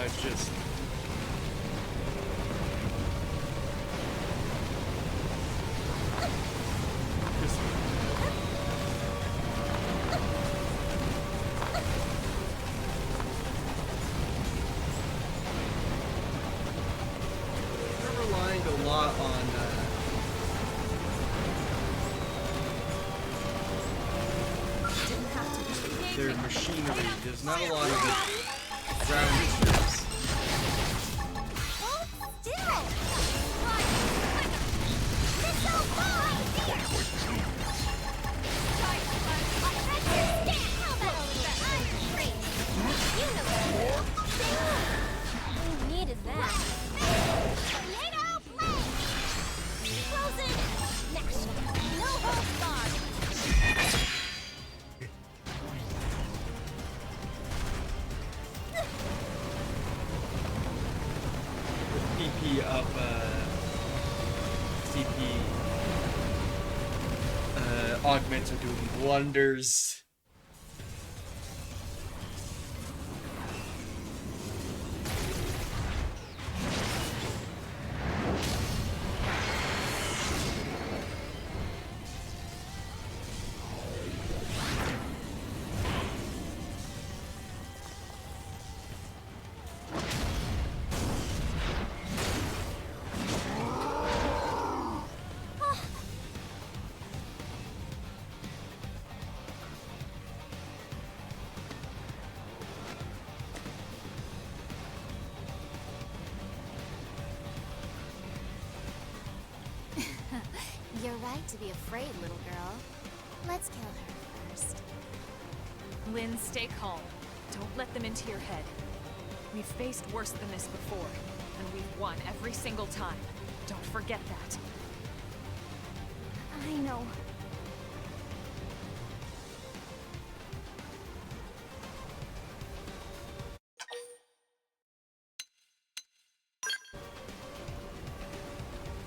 It's just they're relying a lot on Didn't have to. their machinery. There's not a lot of it ground troops. Hold still! Missile ball! Side splash! Offensive stand! How about a little iron training? You know what to do. Who needed that? Tornado blade! Frozen! Smash! No holds barred! PP up CP augments are doing wonders. You're right to be afraid, little girl. Let's kill her first. Lynn, stay calm. Don't let them into your head. We've faced worse than this before, and we've won every single time. Don't forget that. I know.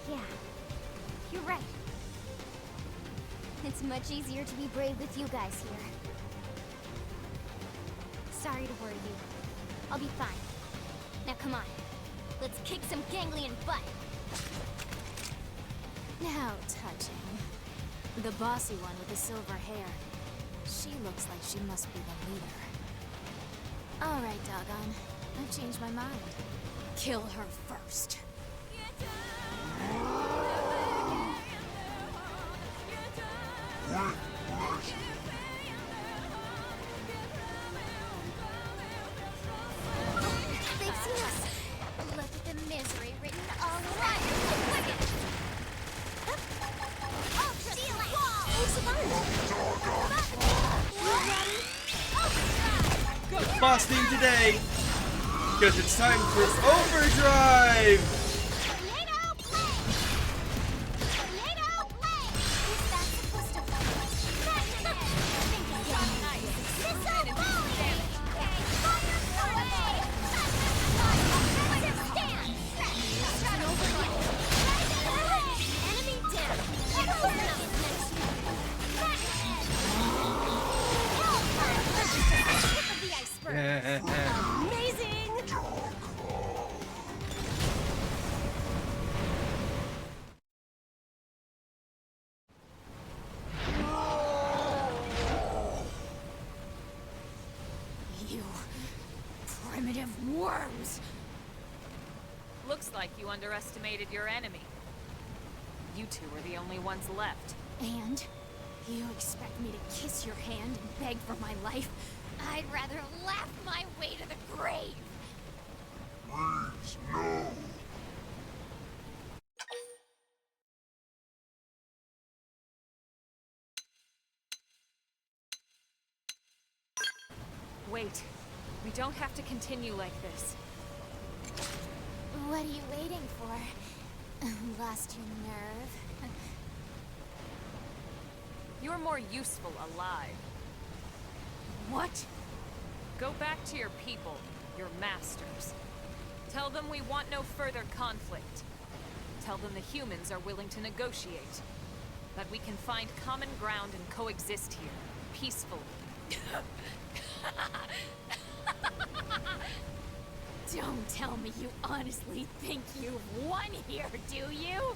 Yeah, you're right. It's much easier to be brave with you guys here. Sorry to worry you. I'll be fine. Now come on. Let's kick some ganglion butt. How touching. The bossy one with the silver hair. She looks like she must be the leader. Alright, doggone. I've changed my mind. Kill her first. They've seen us. Look at the misery written all over it. Ultra wall. Boss theme today, because it's time for overdrive. Tornado blade. Tornado blade. Who's that supposed to be? Think again. Missile volley. Fire away. Offensive stand. Shadow blade. Enemy down. Tip of the iceberg. Amazing. You primitive worms! Looks like you underestimated your enemy. You two are the only ones left. And? You expect me to kiss your hand and beg for my life? I'd rather laugh my way to the grave! Please, no. Wait. We don't have to continue like this. What are you waiting for? Lost your nerve? You're more useful alive. What? Go back to your people, your masters. Tell them we want no further conflict. Tell them the humans are willing to negotiate. That we can find common ground and coexist here, peacefully. Don't tell me you honestly think you've won here, do you?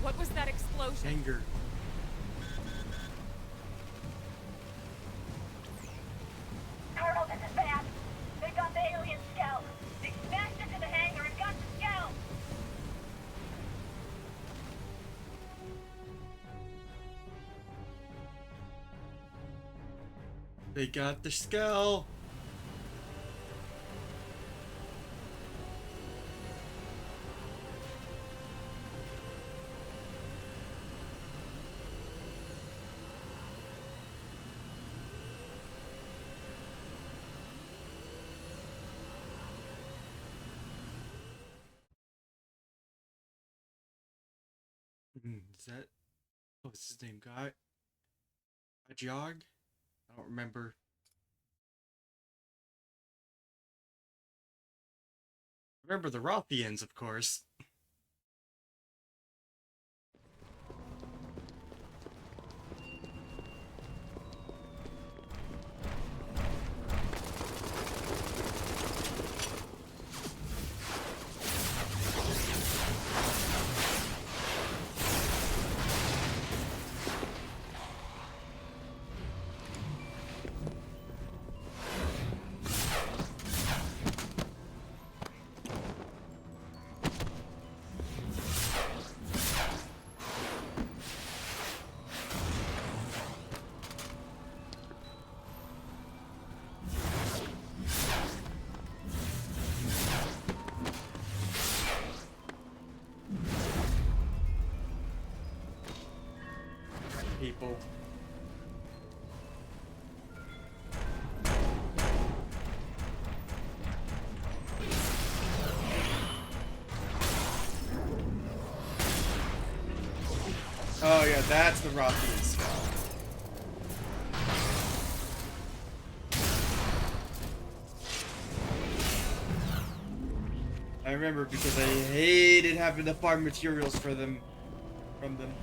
What was that explosion? Anger. Colonel, this is bad. They got the alien scout. They smashed into the hangar and got the scout. They got the skull. Is that... What's his name? Guy? A jog? I don't remember. Remember the Rothians, of course. People. Oh yeah, that's the Rothians. I remember because I hated having to farm materials for them, from them.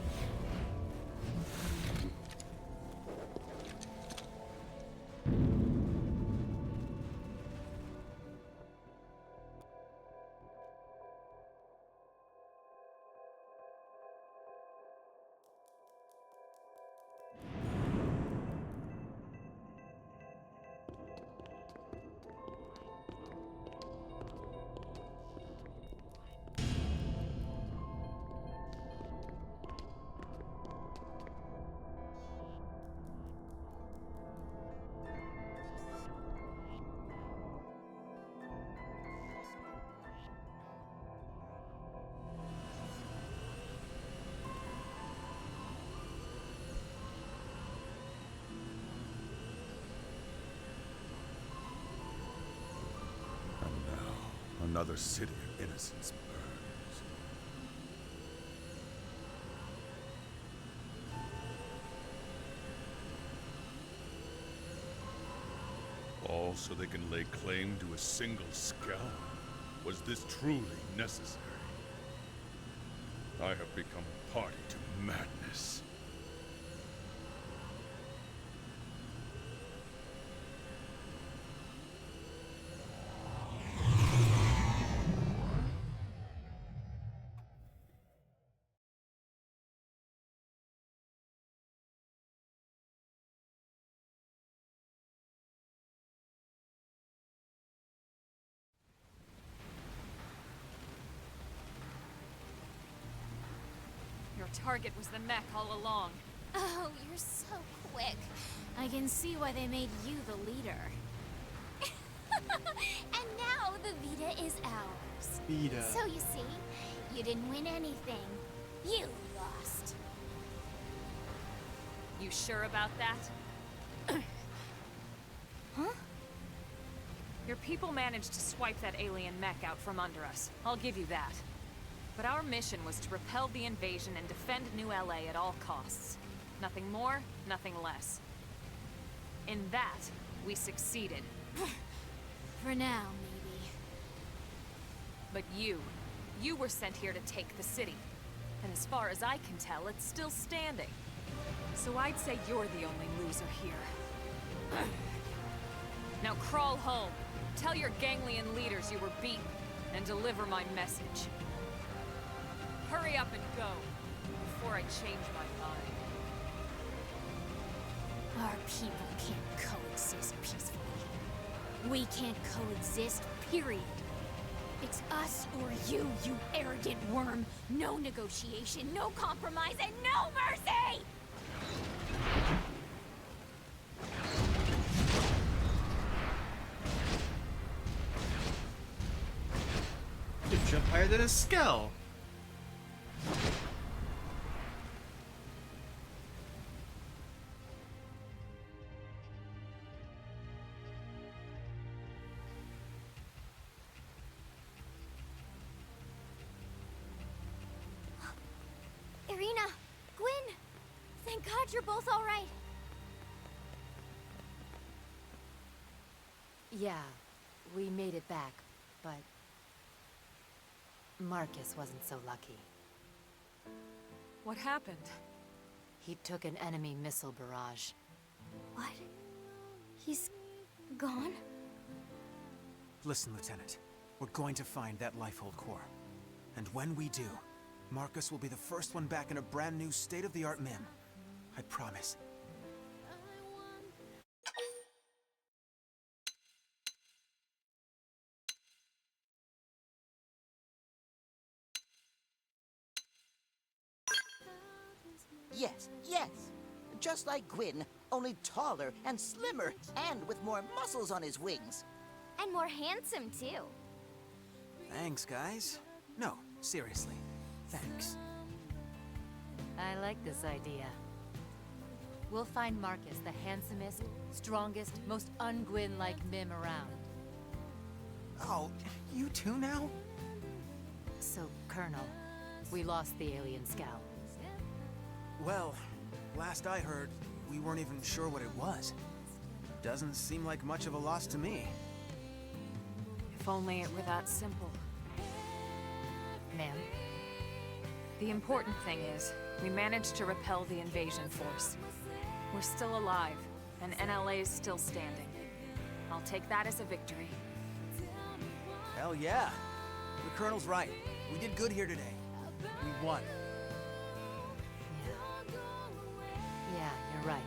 Another city of innocence burns. All so they can lay claim to a single scout? Was this truly necessary? I have become party to madness. target was the mech all along. Oh, you're so quick. I can see why they made you the leader. And now the Vita is ours. Vita. So you see, you didn't win anything. You lost. You sure about that? Huh? Your people managed to swipe that alien mech out from under us. I'll give you that. But our mission was to repel the invasion and defend New LA at all costs. Nothing more, nothing less. In that, we succeeded. For now, maybe. But you were sent here to take the city. And as far as I can tell, it's still standing. So I'd say you're the only loser here. Now crawl home. Tell your ganglion leaders you were beaten, and deliver my message. Hurry up and go, before I change my mind. Our people can't coexist peacefully. We can't coexist, period. It's us or you, you arrogant worm. No negotiation, no compromise, and no mercy! You jump higher than a skull. Irina! Gwyn! Thank God you're both alright. Yeah, we made it back, but Marcus wasn't so lucky. What happened? He took an enemy missile barrage. What? He's gone? Listen, Lieutenant. We're going to find that Lifehold core. And when we do, Marcus will be the first one back in a brand new state-of-the-art MIM. I promise. Yes, yes. Just like Gwyn, only taller and slimmer, and with more muscles on his wings. And more handsome, too. Thanks, guys. No, seriously. Thanks. I like this idea. We'll find Marcus the handsomest, strongest, most un-Gwyn-like MIM around. Oh, you too now? So, Colonel, we lost the alien scout. Well, last I heard, we weren't even sure what it was. Doesn't seem like much of a loss to me. If only it were that simple. Ma'am? The important thing is, we managed to repel the invasion force. We're still alive, and NLA is still standing. I'll take that as a victory. Hell yeah. The Colonel's right. We did good here today. We won. Yeah, you're right.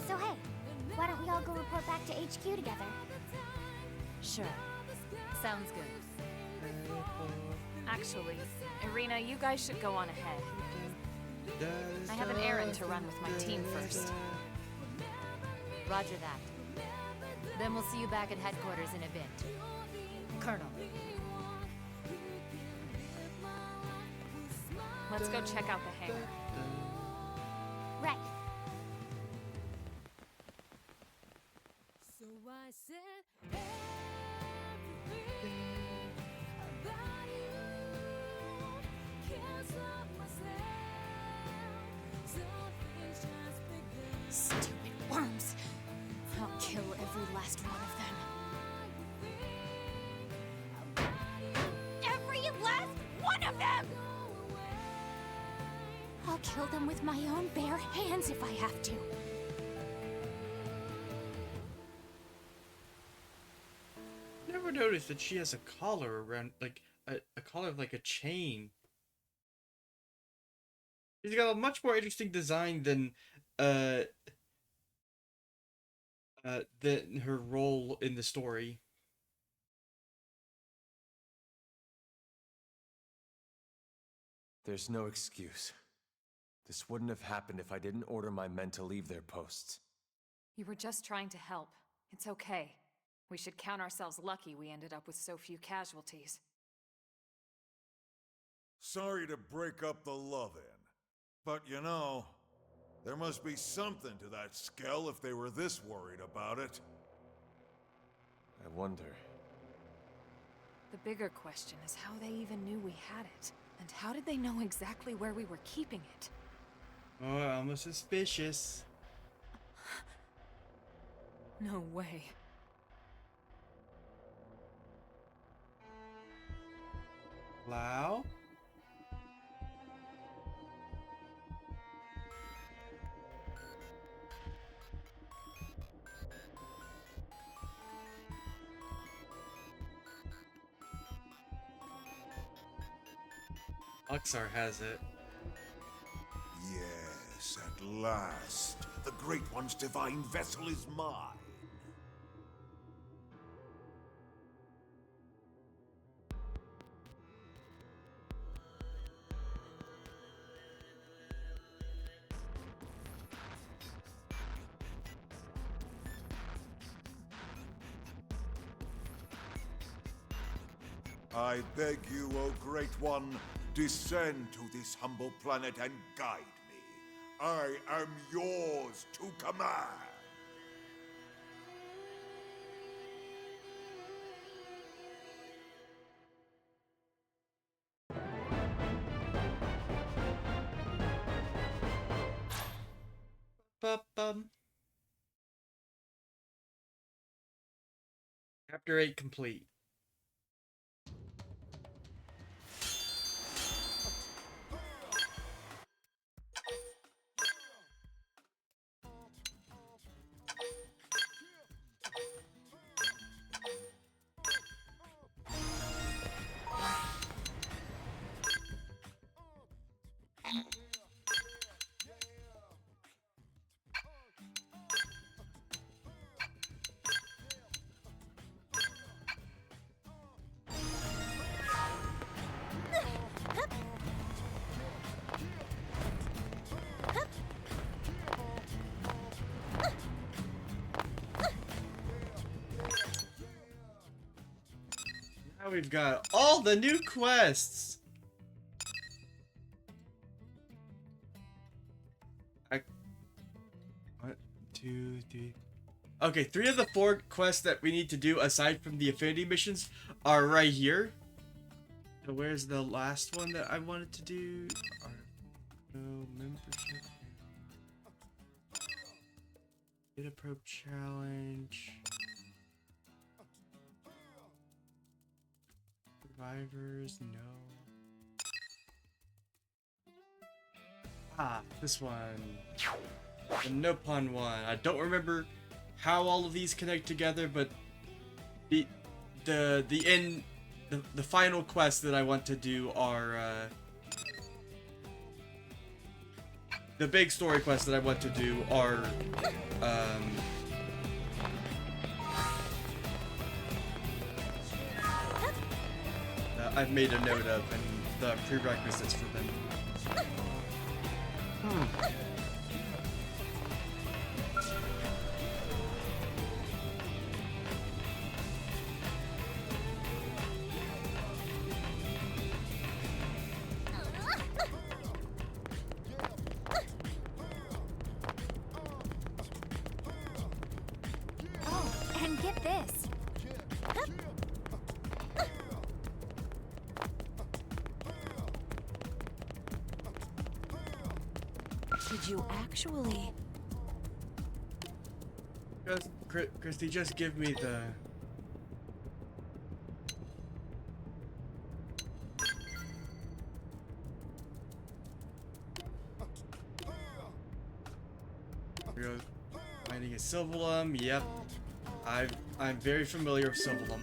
So hey, why don't we all go report back to HQ together? Sure. Sounds good. Actually, Irina, you guys should go on ahead. I have an errand to run with my team first. Roger that. Then we'll see you back at headquarters in a bit. Colonel. Let's go check out the hangar. Right. So I said everything about you. Can't stop myself. Something's just begun. Stupid worms. I'll kill every last one of them. Every last one of them! I'll kill them with my own bare hands if I have to. Never noticed that she has a collar around, like a collar of like a chain. She's got a much more interesting design than her role in the story. There's no excuse. This wouldn't have happened if I didn't order my men to leave their posts. You were just trying to help. It's okay. We should count ourselves lucky we ended up with so few casualties. Sorry to break up the love-in, but you know, there must be something to that Skell if they were this worried about it. I wonder. The bigger question is how they even knew we had it. And how did they know exactly where we were keeping it? Oh, almost suspicious. No way. Lao? Luxar has it. Yes, at last. The Great One's divine vessel is mine. I beg you, O Great One, descend to this humble planet and guide me. I am yours to command. Ba-bum. Chapter 8 complete. Now we've got all the new quests. One, two, three. Okay, 3 of the 4 quests that we need to do aside from the affinity missions are right here. So where's the last one that I wanted to do? No membership. Get a probe challenge. Survivors, no. Ah, this one. The Nopon one. I don't remember how all of these connect together, but the final quests that I want to do are the big story quests that I want to do are I've made a note of, and the prerequisites for them. Oh, and get this. Did you actually? Christy, just give me the... Here we go. Finding a Sylvalum, yep. I'm very familiar with Sylvalum.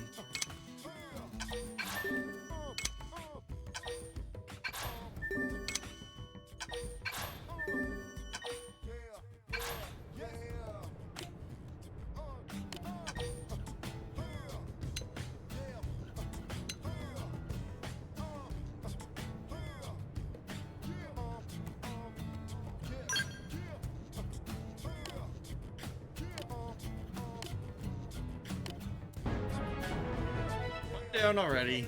down already.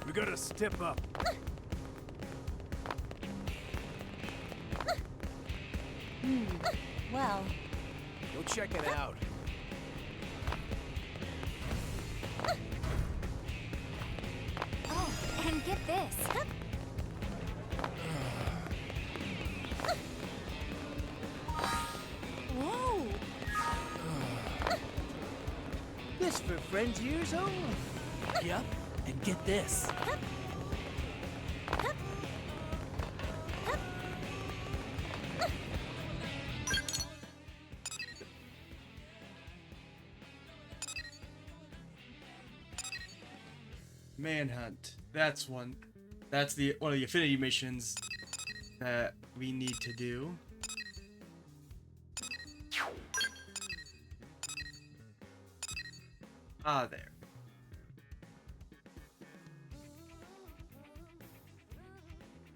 We gotta step up. Well, Go check it out. Oh, and get this. Whoa! This for friends years old. Yep, and get this. Manhunt. That's one. That's the one of the affinity missions that we need to do. Ah, there.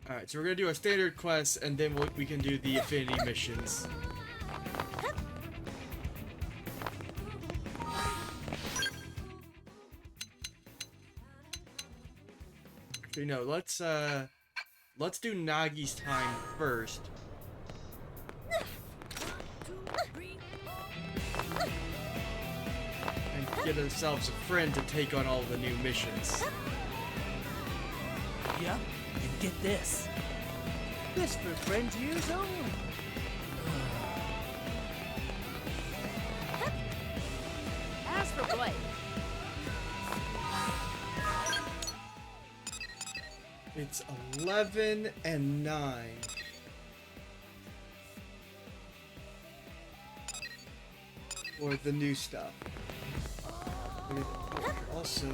Alright, so we're gonna do our standard quests, and then we can do the affinity missions. Actually, no, let's do Nagi's time first. And get ourselves a friend to take on all the new missions. Yep, and get this. This for friends years old. as for Blake, It's 11 and 9. For the new stuff. Also,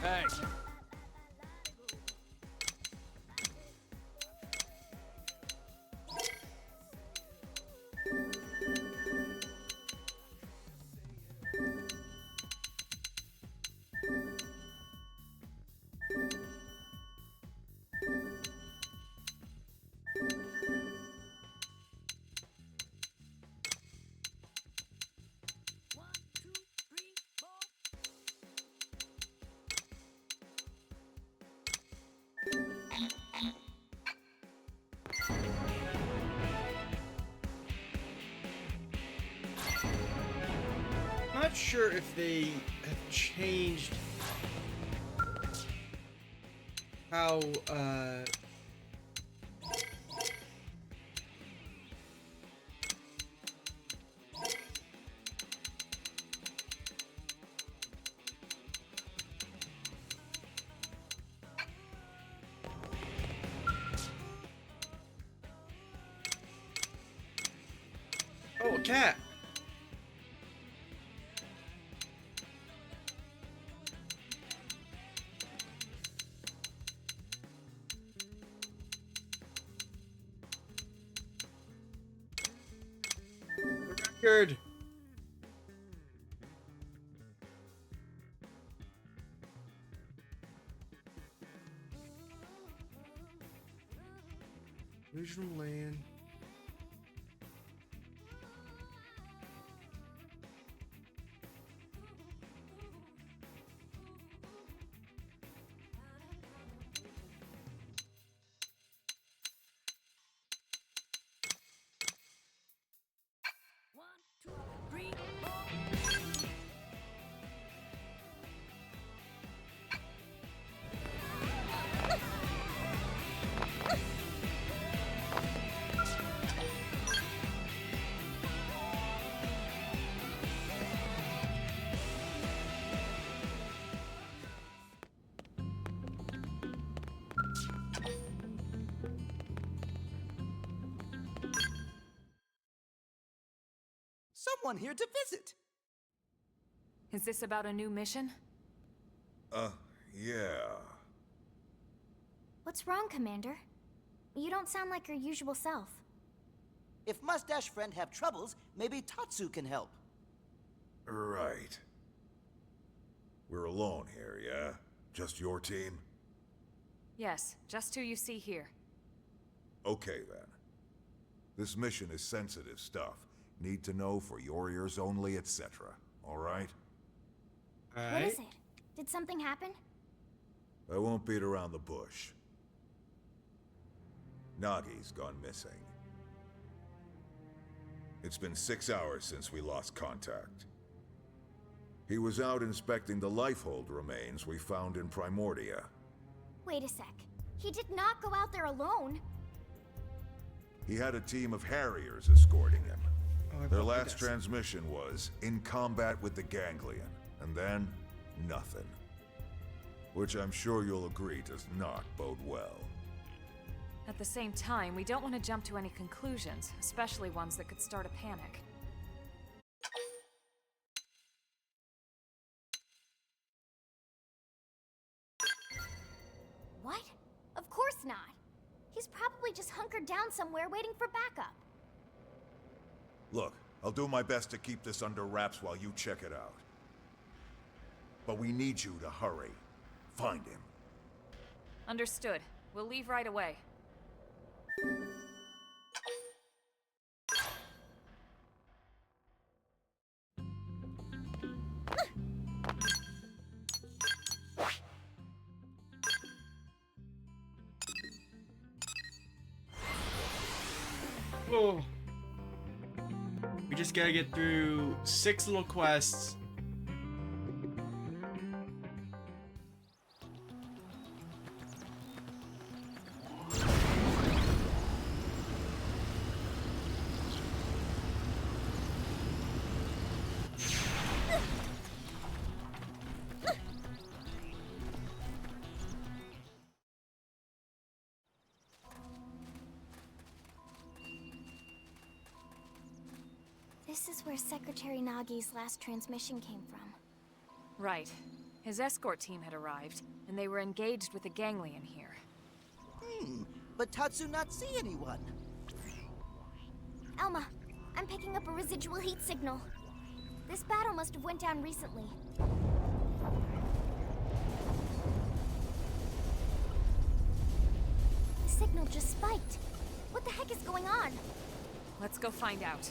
Hey. not sure if they have changed how, Oh, a cat! The record! Original land. Someone here to visit. Is this about a new mission? Yeah. What's wrong, Commander? You don't sound like your usual self. If Mustache Friend have troubles, maybe Tatsu can help. Right. We're alone here, yeah? Just your team? Yes, just who you see here. Okay then. This mission is sensitive stuff. Need to know for your ears only, etc. Alright? What is it? Did something happen? I won't beat around the bush. Nagi's gone missing. It's been 6 hours since we lost contact. He was out inspecting the Lifehold remains we found in Primordia. Wait a sec. He did not go out there alone. He had a team of Harriers escorting him. Oh, I Their probably last guessed. transmission was in combat with the Ganglion, and then nothing. Which I'm sure you'll agree does not bode well. At the same time, we don't want to jump to any conclusions, especially ones that could start a panic. What? Of course not. He's probably just hunkered down somewhere waiting for backup. Look, I'll do my best to keep this under wraps while you check it out. But we need you to hurry. Find him. Understood. We'll leave right away. Whoa. We just gotta get through 6 little quests. This is where Secretary Nagi's last transmission came from. Right. His escort team had arrived, and they were engaged with the Ganglion here. But Tatsu not see anyone. Elma, I'm picking up a residual heat signal. This battle must have went down recently. The signal just spiked. What the heck is going on? Let's go find out.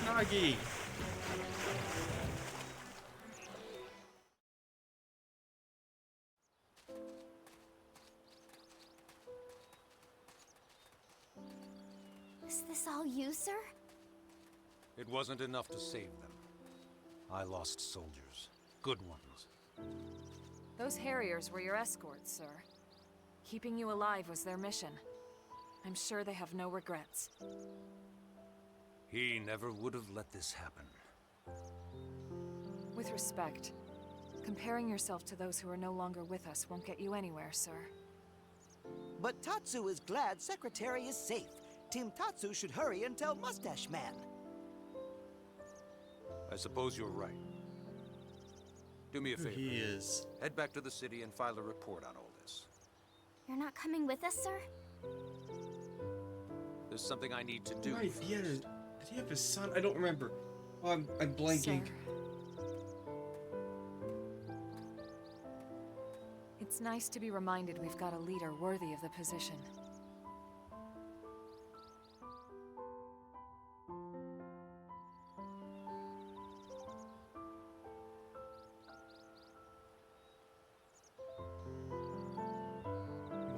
Nagi. Is this all you, sir? It wasn't enough to save them. I lost soldiers. Good ones. Those Harriers were your escorts, sir. Keeping you alive was their mission. I'm sure they have no regrets. He never would have let this happen. With respect, comparing yourself to those who are no longer with us won't get you anywhere, sir. But Tatsu is glad Secretary is safe. Team Tatsu should hurry and tell Mustache Man. I suppose you're right. Do me a favor. He is. Head back to the city and file a report on all this. You're not coming with us, sir? There's something I need to do. Right, he had did he have his son? I don't remember. Oh, I'm blanking. Sir. It's nice to be reminded we've got a leader worthy of the position.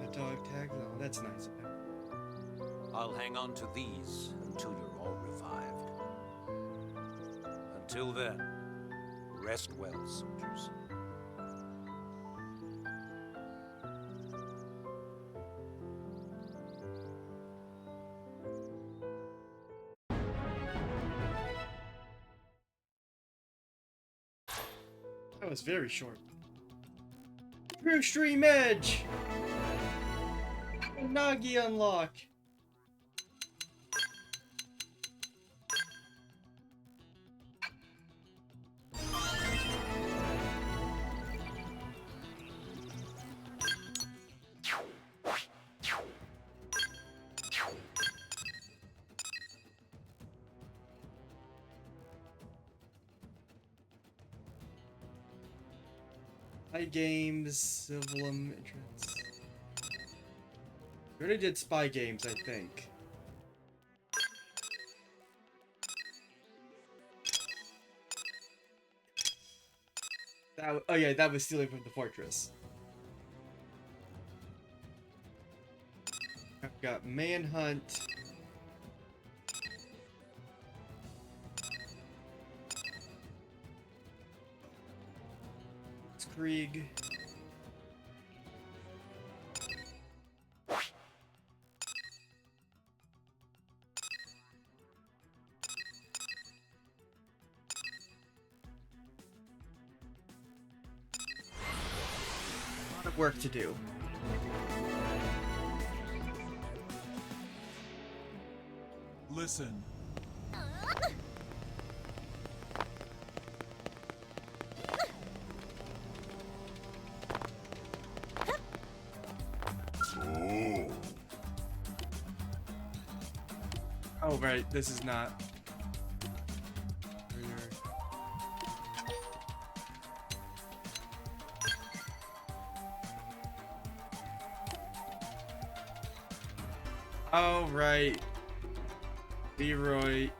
The dog tags? Oh, that's nice of him. I'll hang on to these until you're all revived. Until then, rest well, soldiers. That was very short. True Stream Edge! Nagi unlock! Spy Games, Civilum entrance. We already did Spy Games, I think. Oh yeah, that was stealing from the fortress. I've got Manhunt. Krieg. A lot of work to do. Listen. Oh, right, this is not. Oh, right. Leroy.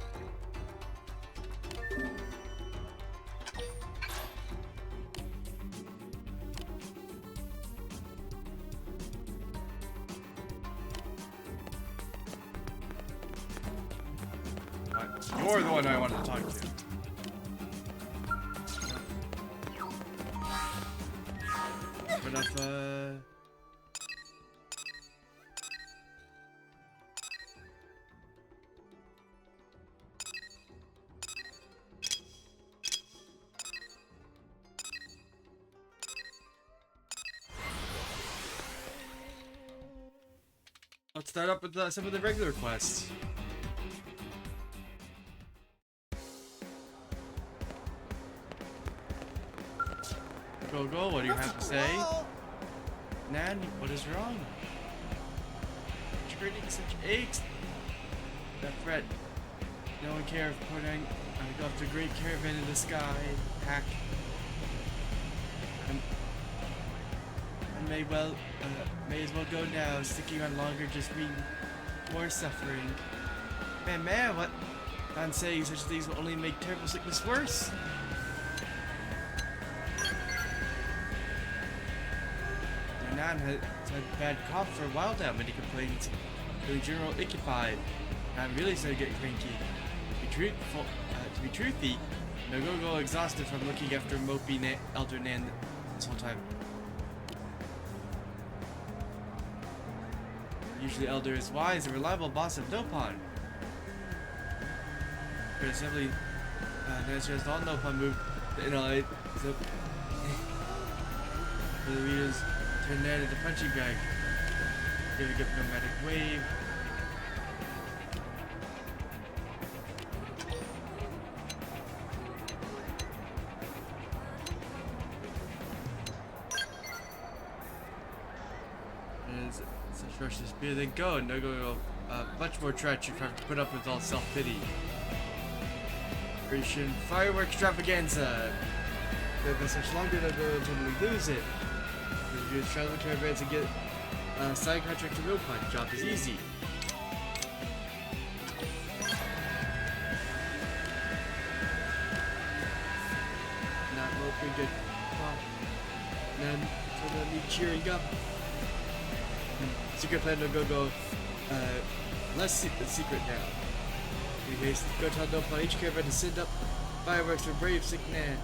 You're the one I wanted to talk to. But if, let's start up with some of the regular quests. Go, what do you have to say? Nan, what is wrong? Creating such aches. That threat. No one cares of putting off the great caravan in the sky. Hack. I may as well go now. Sticking on longer just means more suffering. Man, what? I'm saying such things will only make terrible sickness worse. Nan had a bad cough for a while now. Many complaints. The general occupied. I'm really starting to get cranky. To be truthy, Nagogo exhausted from looking after mopey Elder Nan this whole time. Usually Elder is wise and reliable boss of Nopon. But simply, Nan's just all Nopon moved, so the leaders turn Nan into punching bag. Gonna get nomadic wave. Such rush to spear, then go. No go. Much more treachery if I have to put up with all self-pity. Operation Firework Extravaganza. There's such longer to go until we lose it. You use traveling caravans and get a side contract to Nopon. Job is easy. Not moping good. Then for me cheering up. Secret plan to go. Less secret now. In case, go tell Nopon each caravan to send up fireworks for brave sick Nan.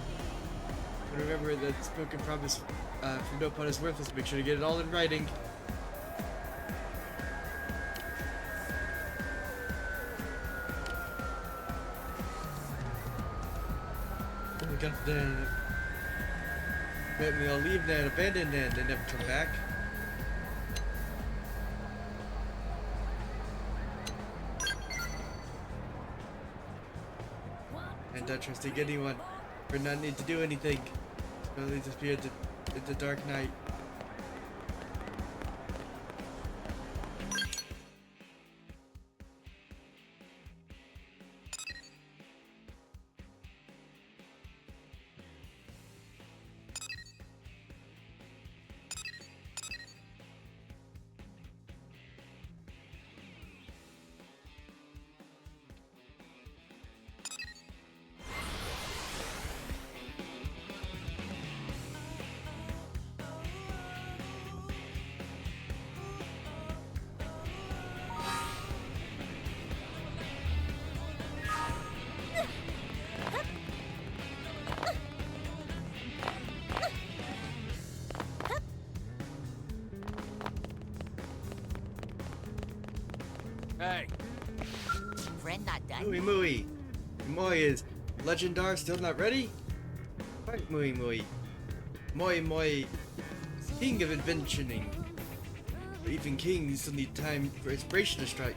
But remember that spoken promise from Nopon is worthless. Make sure to get it all in writing. We got the But we all leave and abandon and they never come back. And not trusting anyone. For not need to do anything. Really just be at the dark night. Hey, Friend not done? Mooey Mooey. Mooey, is Legendar still not ready? Right, Mooey Mooey. Mooey Mooey. King of inventioning. But even kings still need time for inspiration to strike.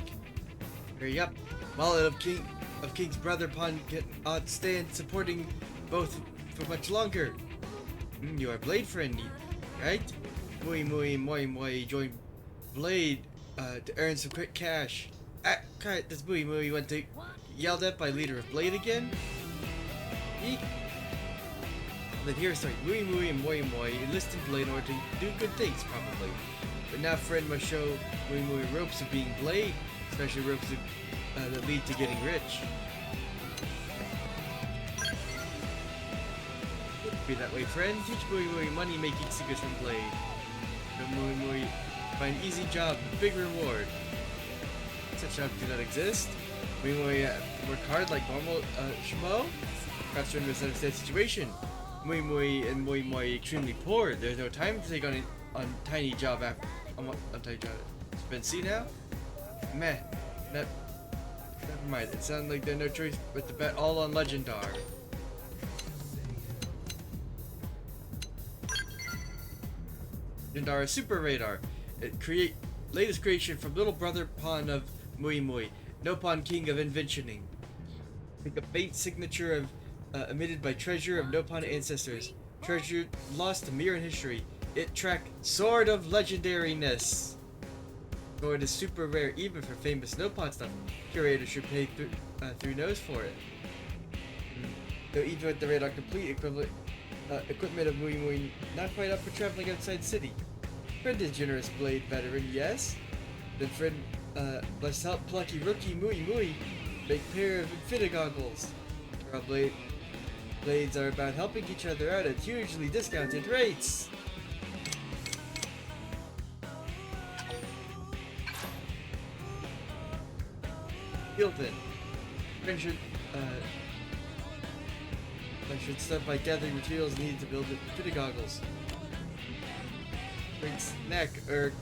Hurry up. Wallet of King's brother Pon cannot stand supporting both for much longer. You are Blade friend, right? Mooey Mooey Mooey Mooey join Blade to earn some quick cash. God, this Mooey Mooey went to yelled at by leader of Blade again? Eek. Then here's story. Mooey Mooey and Mooey Mooey enlisted Blade in order to do good things, probably. But now friend must show Mooey Mooey ropes of being Blade, especially ropes that lead to getting rich. Be that way, friend. Teach Mooey Mooey money-making secrets from Blade. No Mooey Mooey find easy job, big reward. Such jobs do not exist. Mooey Mooey work hard like normal Shmo. Perhaps to understand the situation. Mooey Mooey and Mooey Mooey extremely poor. There's no time to take on tiny job after on tiny job. Been see now? Meh. Never mind. It sounds like there's no choice but to bet all on Legendar. Legendar Super Radar. Latest creation from little brother Pon of Mooey Mooey. Nopon King of Inventioning. Make a faint signature of emitted by treasure of Nopon ancestors. Treasure lost to mirror in history. It track Sword of Legendariness. Sword is super rare even for famous Nopon stuff. Curator should pay through nose for it. Though even with the radar complete equivalent equipment of Mooey Mooey not quite up for traveling outside city. Friend is generous Blade veteran, yes. Then friend let's help plucky rookie Mooey Mooey make pair of Infinity goggles. Our blades are about helping each other out at hugely discounted rates. Hilton. Friend should start by gathering materials needed to build Infinity goggles. Bring snack or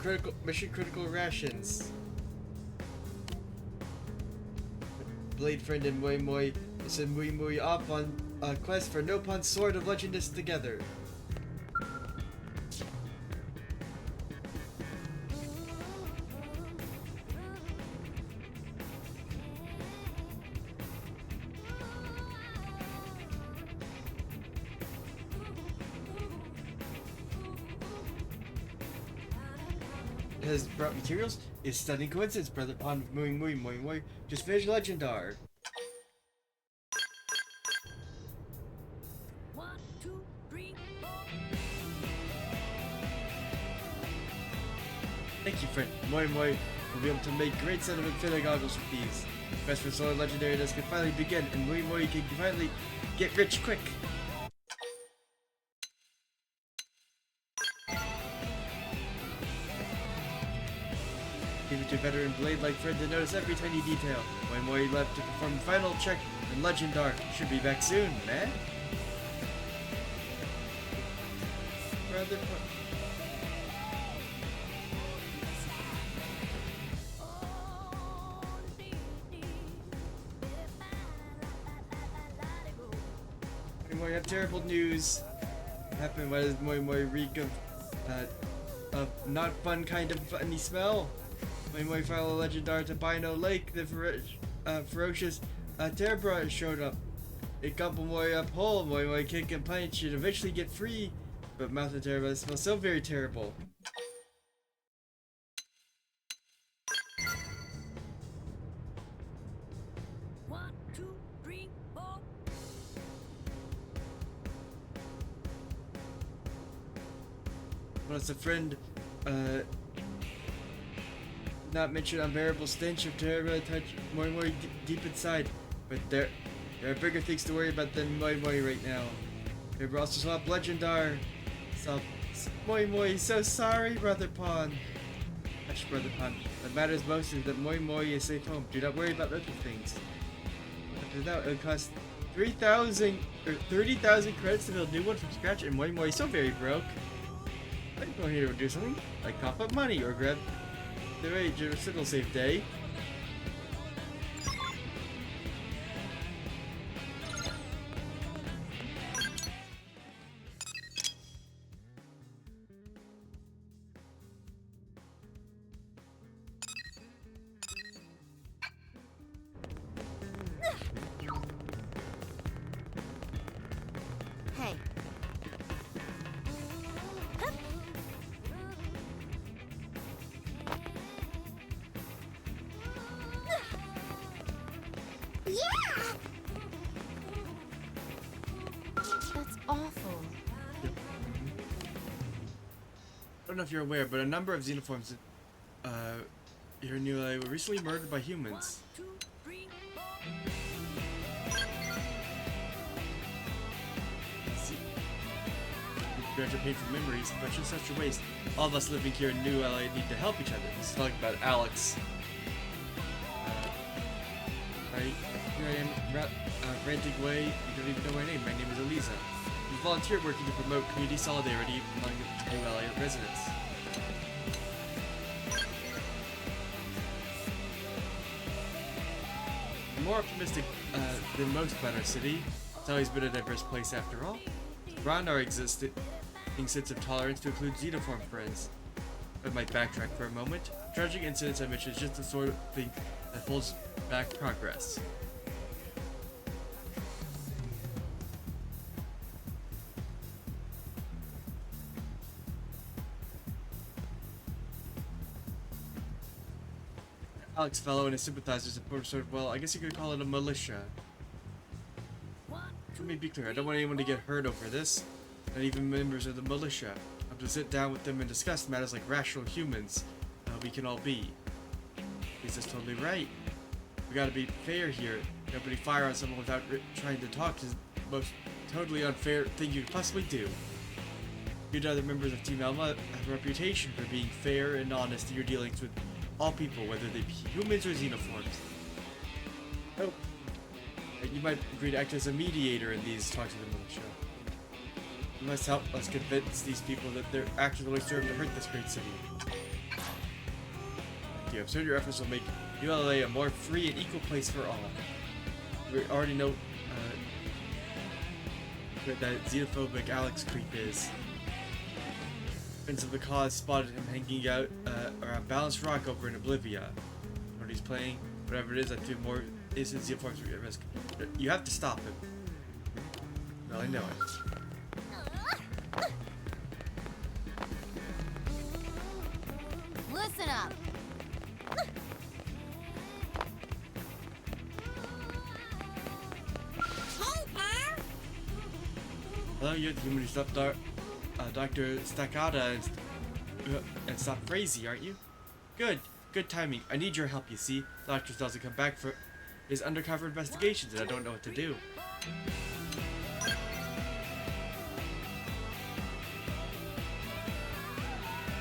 mission critical rations. Blade friend and Mooey Mooey will send Mooey Mooey off on a quest for Nopon Sword of Legendness together. Has brought materials? Is stunning coincidence, brother Pon of Mooey Mooey Mooey Mooey just finished Legendar. 1, 2, 3, 4. Thank you, friend. Mooey Mooey will be able to make great set of Infinity goggles with these. Quest for Sword of Legendariness can finally begin, and Mooey Mooey can finally get rich quick. Give it to a veteran Blade-like friend to notice every tiny detail. Mooey Mooey left to perform the final check, and Legendar should be back soon, man. Brother, Mooey, I have terrible news. happened? Why does Moi Moi reek of not fun kind of funny smell? Moi Moi follow Legendar to Bino Lake. The ferocious Terbra showed up. It gobbled Moi up whole. Moi Moi kick and punch should eventually get free. But mouth of Terbra smells so very terrible. One, two, three, four. Well, it's a friend, not mention unbearable stench of terror touch Moi Moi deep inside, but there are bigger things to worry about than Moi Moi right now. We also saw Legendar. So, Moi Moi, so sorry, Brother Pawn. Hush, Brother Pawn. What matters most is that Moi Moi is safe home. Do not worry about little things. After that, it would cost 3,000 or 30,000 credits to build a new one from scratch, and Moi Moi is so very broke. I can go here to do something, like cough up money or grab the rage or signal safe day. Hey. That's awful. I don't know if you're aware, but a number of xenoforms here in New LA were recently murdered by humans. Two, three, four. See, we are painful memories, but just such a waste. All of us living here in New LA need to help each other. This is talking about Alex. Here I am, ranting away. You don't even know my name. My name is Eliza. We volunteer working to promote community solidarity among New LA residents. I'm more optimistic than most about our city. It's always been a diverse place after all. Beyond our existing sense of tolerance to include xenoform friends. I might backtrack for a moment. Tragic incidents I mentioned is just the sort of thing that holds back progress. Alex Fellow and his sympathizers support sort of, well, I guess you could call it a militia. Let me be clear, I don't want anyone to get hurt over this, not even members of the militia. I'm to sit down with them and discuss matters like rational humans we can all be. He's just totally right. We gotta be fair here. Nobody fire on someone without trying to talk is the most totally unfair thing you could possibly do. You and other members of Team Alma have a reputation for being fair and honest in your dealings with all people, whether they be humans or xenoforms. Oh, and you might agree to act as a mediator in these talks with the militia. You must help us convince these people that their actions only serve to hurt this great city. Thank you. I'm certain your efforts will make ULA a more free and equal place for all. We already know what that xenophobic Alex creep is. Friends of the cause spotted him hanging out around Balanced Rock over in Oblivia. What he's playing, whatever it is, I feel more is his xenoforms at risk. You have to stop him. Well, I know it. Listen up. Hello, you're the human who stopped Dr. Staccata and stopped Frazee, aren't you? Good timing. I need your help, you see. The doctor doesn't come back for his undercover investigations and I don't know what to do.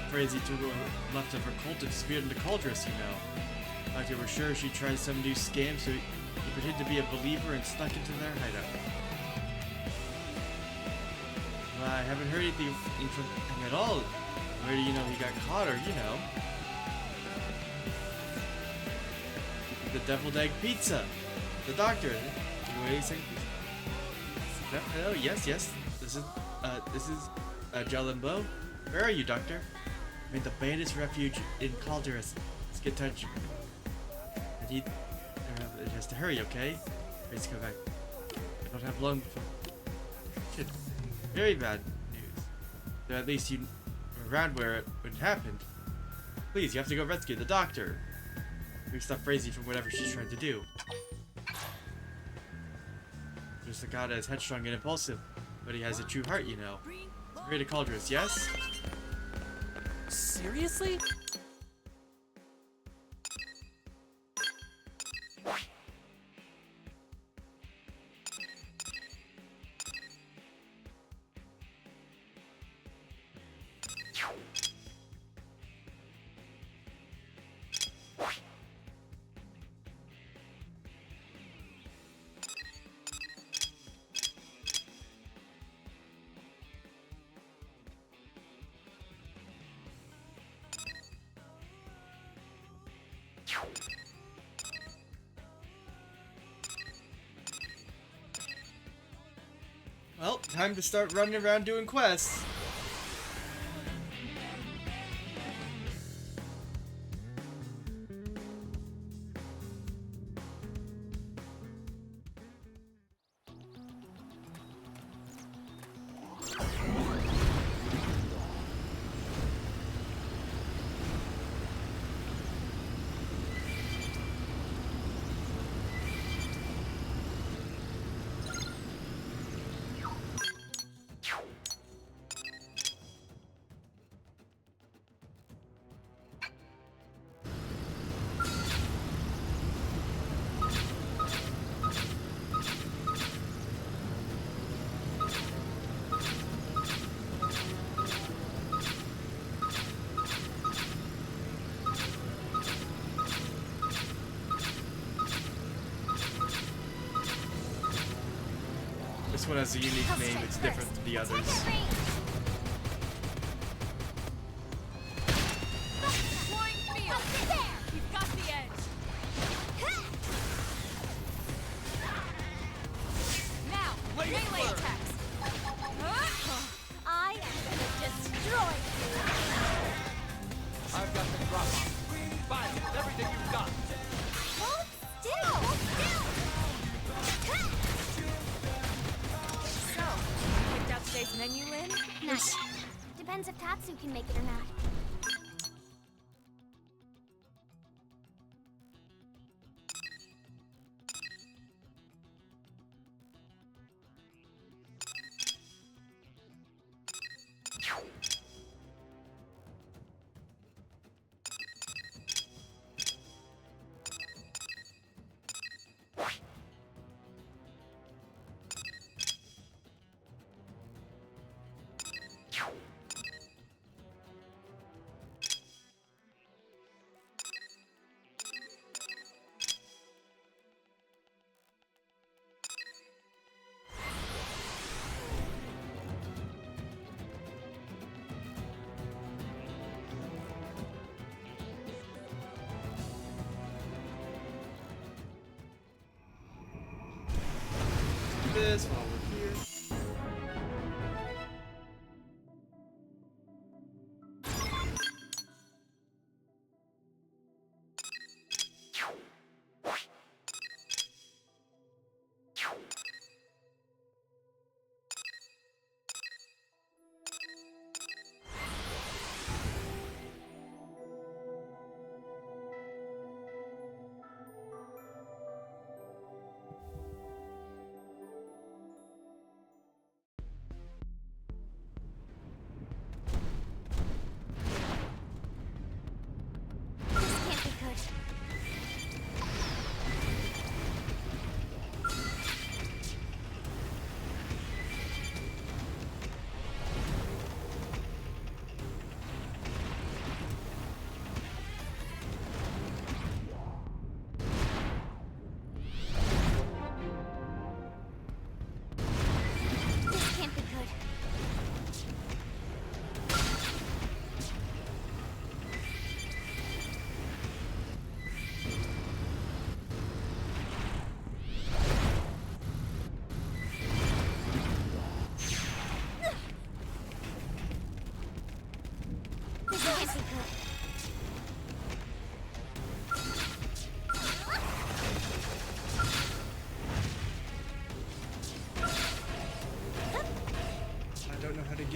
Frazee took a left of her cult and disappeared into Cauldrus, you know. Doctor was sure she tried some new scam, so he pretended to be a believer and snuck into their hideout. Well, I haven't heard anything from him at all. Where do you know he got caught, or you know? The deviled egg pizza. The doctor. Wait a second. Oh yes. This is this is Jelimbo. Where are you, Doctor? I'm in the bandits' refuge in Calderas. Let's get in touch. I need. It has to hurry, okay? Please come back. I don't have long. Shit. Very bad news. So at least you were around when it happened. Please, you have to go rescue the doctor. We stop Frazee from whatever she's trying to do. Just Sakata is headstrong and impulsive, but he has a true heart, you know. Ready to Calderas, yes? Seriously? Well, time to start running around doing quests. This one has a unique name, it's different than the others. Flying field! You've got the edge! Now, melee attacks! I am gonna destroy you! I've got the drop on. Fire with everything you've got. Hold still! Hold still! So, picked out today's menu, Lynn? Not yet. Depends if Tatsu can make it or not. This while we're here.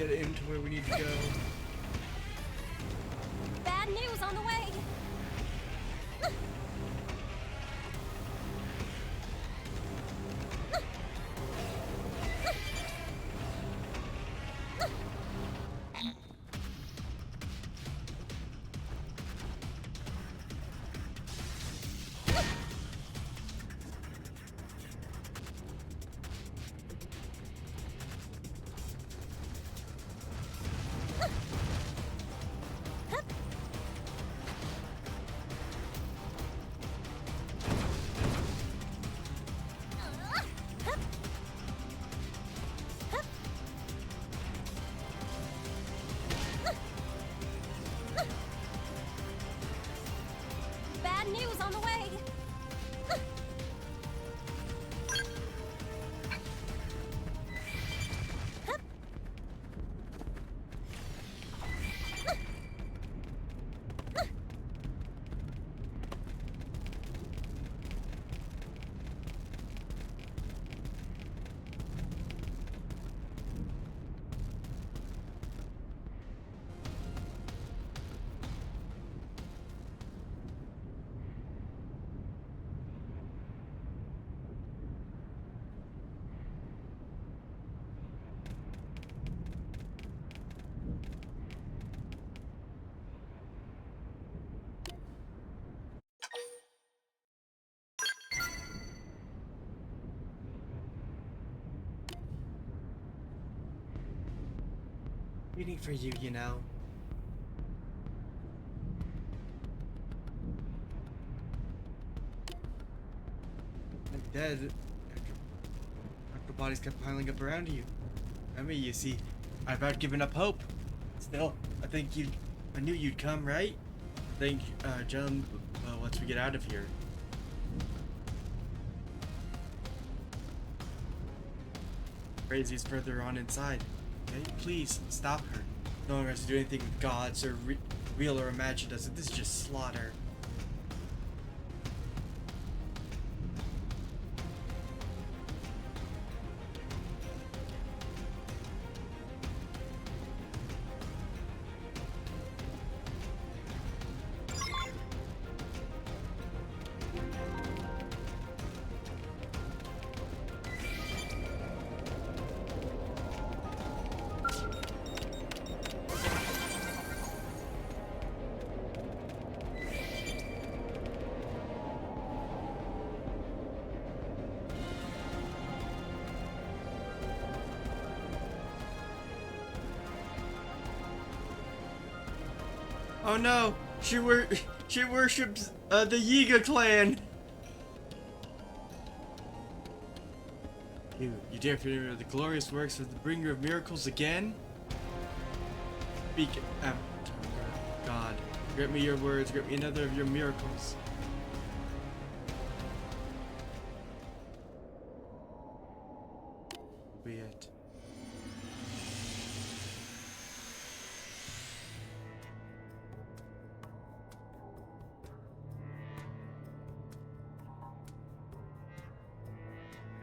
dead end to where we need to go. Bad news on the way. Bad news on the way. Waiting for you, you know. I'm dead. After bodies kept piling up around you. I mean, you see, I've about given up hope. Still, I knew you'd come, right? Thank John, once we get out of here. Crazy's further on inside. Okay, please stop her. No one has to do anything with gods or real or imagined, does it? This is just slaughter. Oh no, she worships the Yiga clan. You dare fear the glorious works of the bringer of miracles again? Speak, God, grant me your words, grant me another of your miracles. Be it.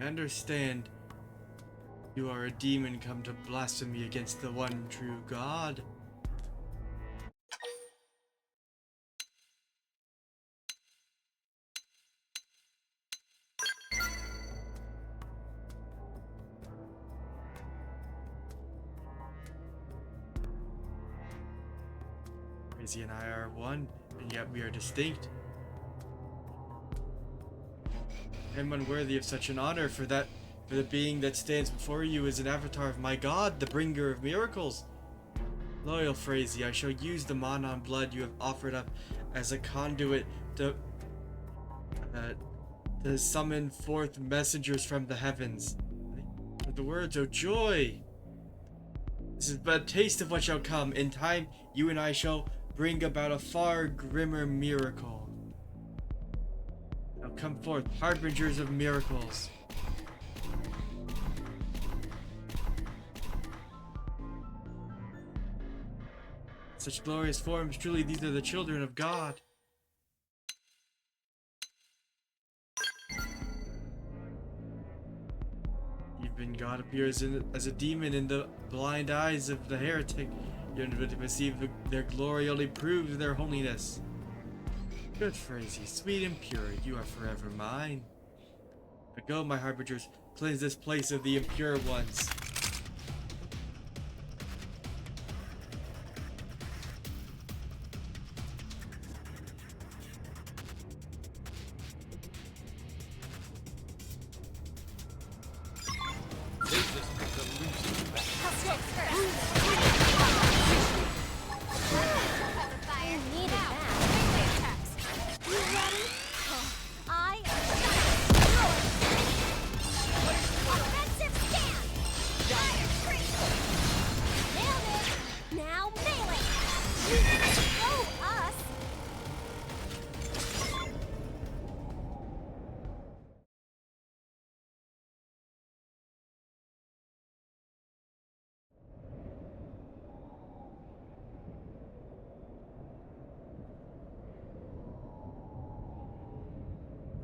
I understand you are a demon come to blasphemy against the one true God. Crazy and I are one, and yet we are distinct. I am unworthy of such an honor, for the being that stands before you is an avatar of my God, the bringer of miracles. Loyal Phrazy, I shall use the Manon blood you have offered up as a conduit to summon forth messengers from the heavens. With the words, oh joy! This is but a taste of what shall come. In time, you and I shall bring about a far grimmer miracle. Now come forth, harbingers of miracles. Such glorious forms, truly these are the children of God. You've When God appears as a demon in the blind eyes of the heretic, your ability to perceive their glory only proves their holiness. Good Phrasey, sweet and pure, you are forever mine. But go, my harbingers, cleanse this place of the impure ones.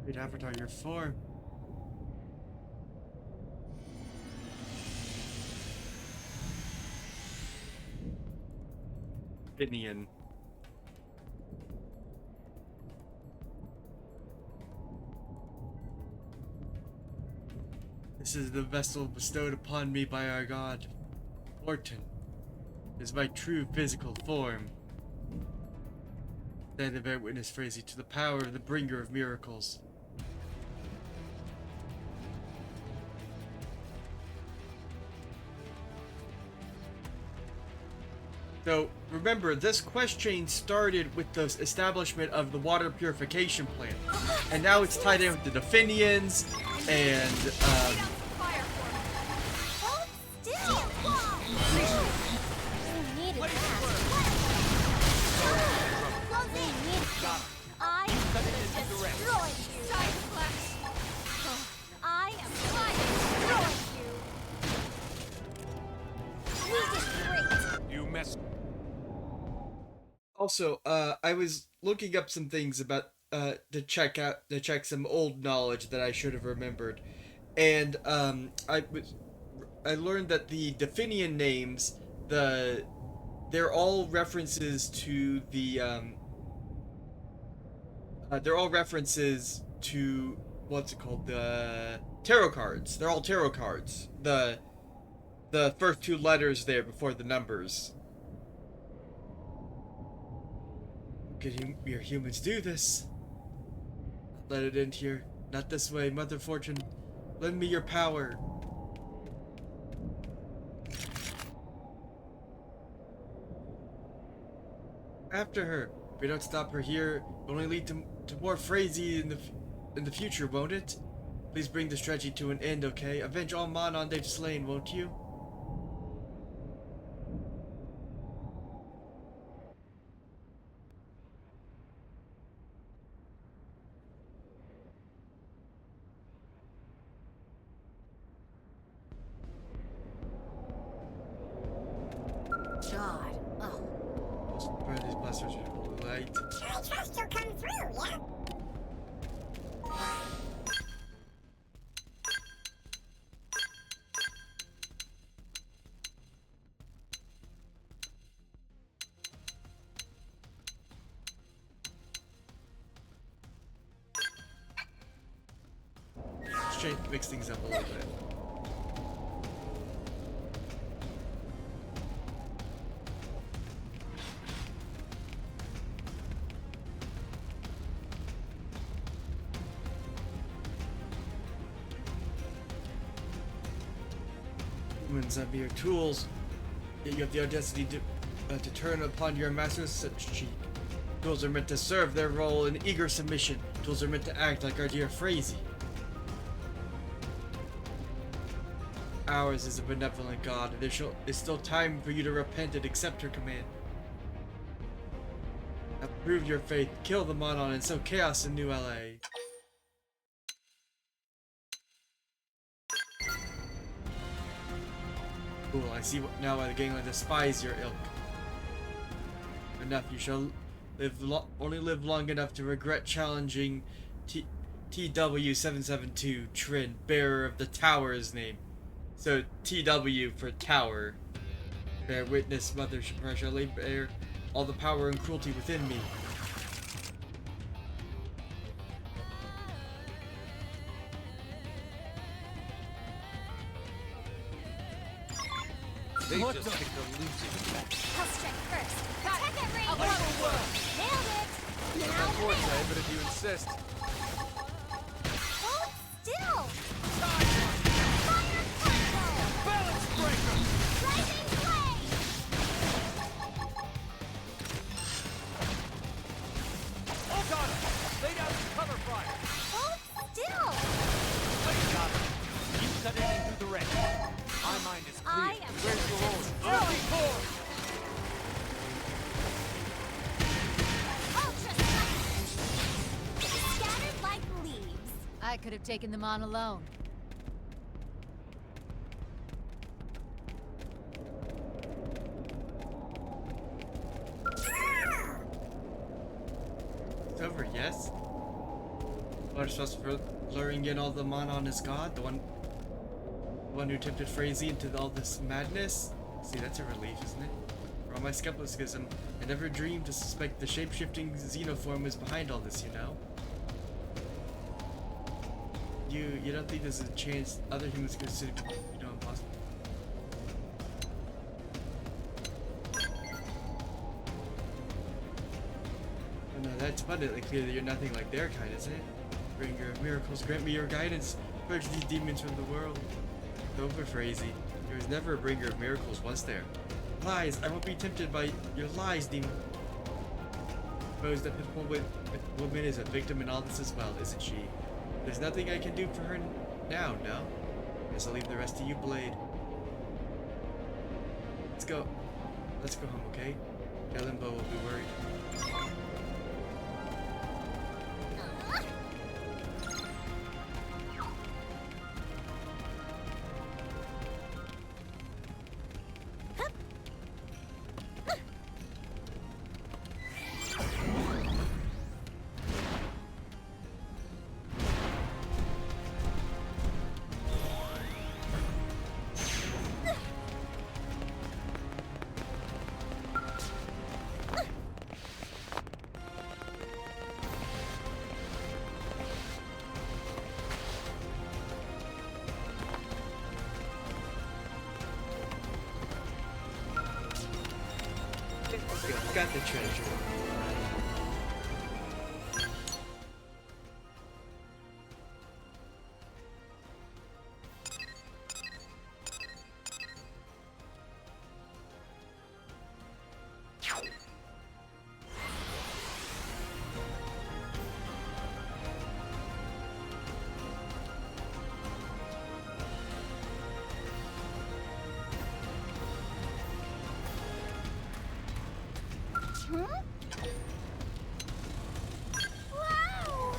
Great Avatar, you're 4. Finian. This is the vessel bestowed upon me by our god. Orton is my true physical form. Stand and bear witness, Phrasey, to the power of the bringer of miracles. So, remember, this quest chain started with the establishment of the water purification plant. And now it's tied in with the Definians and, Also, I was looking up some things about to check some old knowledge that I should have remembered, and I learned that the Definian names, they're all references to the they're all references to what's it called, the tarot cards. They're all tarot cards. The first 2 letters there before the numbers. Could your humans do this? Let it end here. Not this way, Mother Fortune. Lend me your power. After her. If we don't stop her here, it'll only lead to more Phrasey in the future, won't it? Please bring this tragedy to an end, okay? Avenge all Monon they've slain, won't you? God. Oh. Burn these blasters with light. I trust you'll come through, yeah? Let's mix things up a little bit. Humans are mere tools, yet you have the audacity to turn upon your masters such cheek. Tools are meant to serve their role in eager submission. Tools are meant to act like our dear Phrasey. Ours is a benevolent god, and there is still time for you to repent and accept her command. Now prove your faith, kill the Monon, and sow chaos in New LA. Cool, I see now why the gangland despise your ilk. Enough, you shall only live long enough to regret challenging TW772, Trin, bearer of the tower's name. So TW for tower. Bear witness, mother shall lay bare all the power and cruelty within me. They just picked a losing match. I'll strike first. Attack at range. Nailed it. Not Now my forte, nailed. but if you insist. Hold still. Fire combo. Balance breaker! Rising flame. Oh, got it! Lay down some cover fire! Hold still. Got it! You cut it into the wreck. My mind is clear. I am Where's your gonna order? destroy. Early core! Ultra slice. Scattered like leaves. I could have taken them on alone. It's over, yes? Lord Sus for luring in all the mana on his god, the one who tempted Phrazy into all this madness? See, that's a relief, isn't it? For all my skepticism, I never dreamed to suspect the shape-shifting xenoform was behind all this, you know? You don't think there's a chance other humans consider impossible? Oh no, that's abundantly clear that you're nothing like their kind, isn't it? Bringer of miracles, grant me your guidance. Purge these demons from the world. It's over, Phrazy. There was never a bringer of miracles, was there? Lies! I won't be tempted by your lies, demon. Suppose that pitiful woman is a victim in all this as well, isn't she? There's nothing I can do for her now, no? Guess I'll leave the rest to you, Blade. Let's go. Let's go home, okay? Limbo will be worried. Got the treasure. Huh? Wow!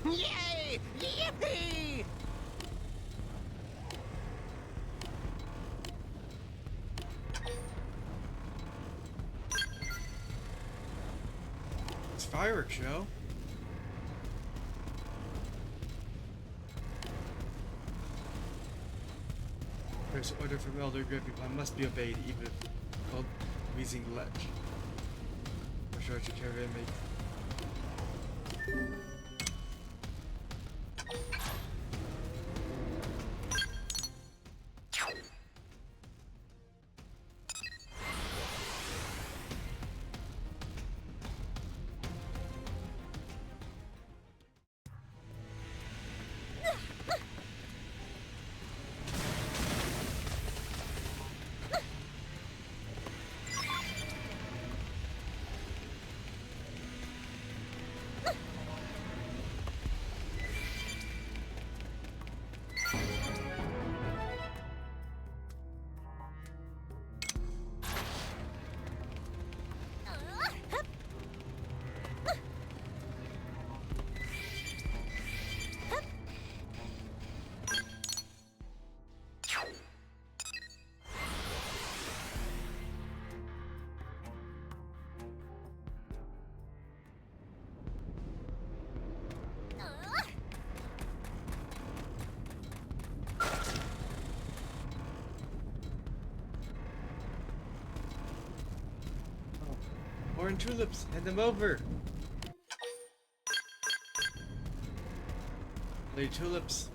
Yay! Yippee! It's fireworks show. There's order from Elder Gripping must be obeyed, even if called Wheezing Lech. For sure to carry and make. Orange tulips, hand them over. Lady tulips.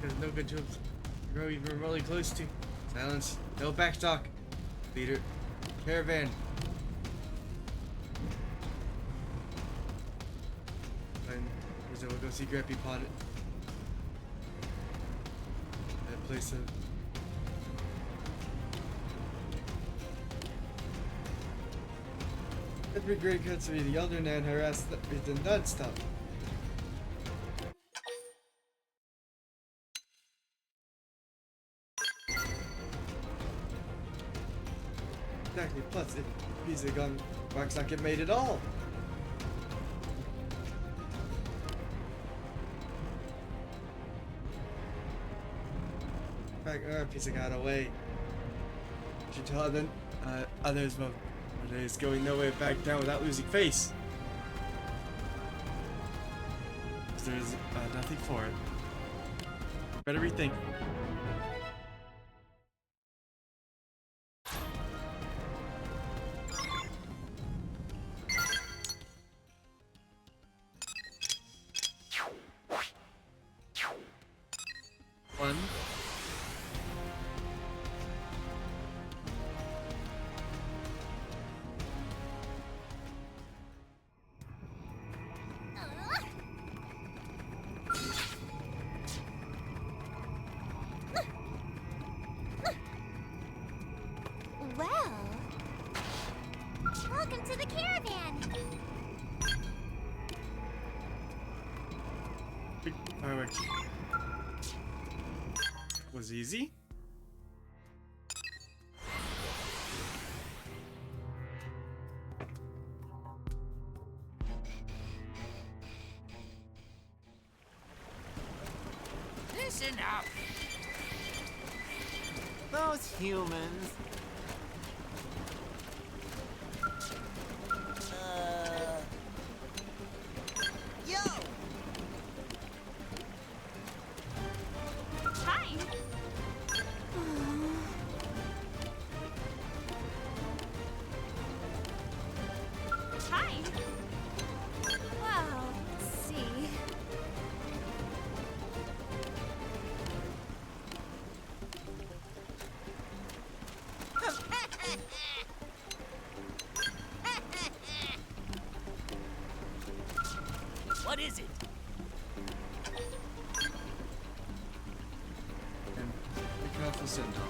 There's no good tulips. Grow even really close to. Silence. No backstock. Leader. Caravan. And we'll go see Grappy Pot. That place of. Every great country, the elder Nan harassed the non-stop. Exactly, plus if he's a gun, Mark's not get made at all. Piece of got away. Should tell them others but is going nowhere back down without losing face. There's nothing for it. Better rethink. One. Well, welcome to the caravan. Fireworks. Was easy. Listen up. Those humans. Yo! Hi. Hi. Well, let's see. What is it? And be careful, Sindel.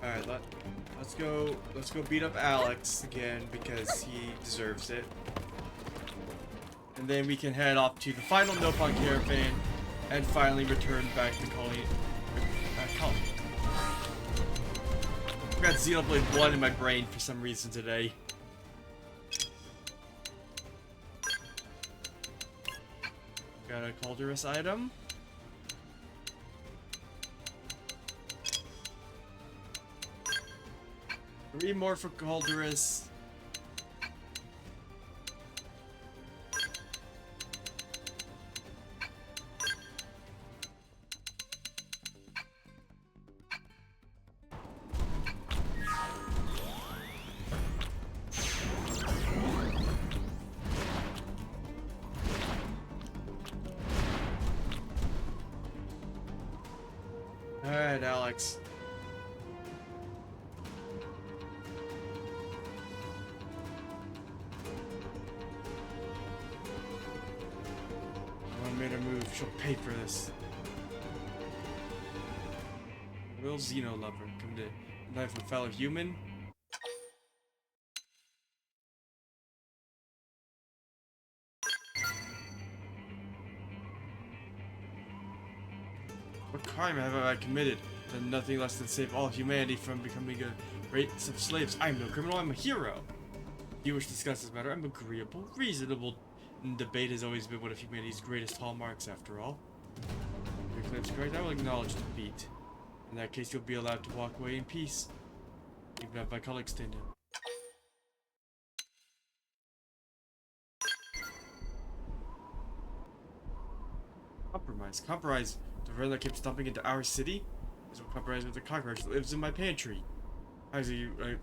Alright, let's go beat up Alex again because he deserves it. And then we can head off to the final Nopon caravan and finally return back to Colony. I've got Xenoblade 1 in my brain for some reason today. Got a Calderus item. 3 more for Calderus. Alright, Alex. Made a move, she'll pay for this. Real Xeno lover, come to knife a fellow human. What crime have I committed? Done nothing less than save all humanity from becoming a race of slaves. I'm no criminal, I'm a hero. you wish to discuss this matter, I'm agreeable. Reasonable debate has always been one of humanity's greatest hallmarks, after all. If your claim's correct, I will acknowledge defeat. In that case, you'll be allowed to walk away in peace. Even have my colleagues stand in. Compromise. Compromise. The friend that keeps stomping into our city? Is what compromise with the cockroach that lives in my pantry. How do you,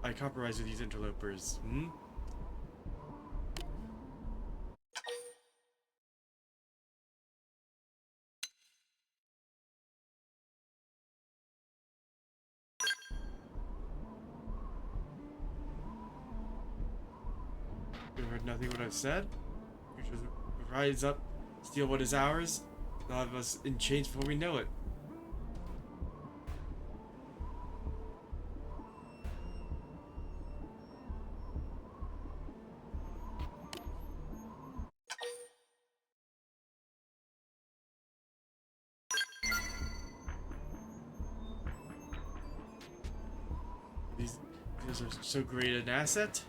I compromise with these interlopers, hmm? You heard nothing what I've said? You should rise up, steal what is ours. They'll have us in chains before we know it. These are so great an asset.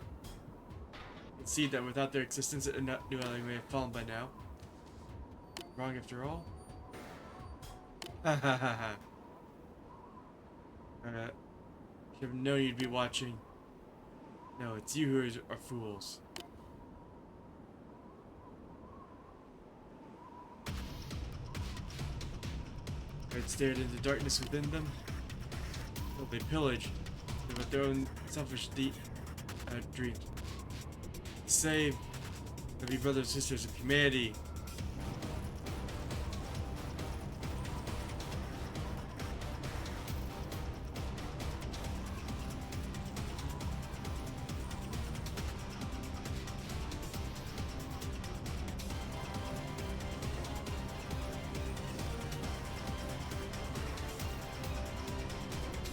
See that without their existence, New LA may have fallen by now. Wrong after all? Ha ha ha ha. Should have known you'd be watching. No, it's you who are fools. I stared into darkness within them. Well, they pillage. With their own selfish dreams. Save the brothers and sisters of humanity.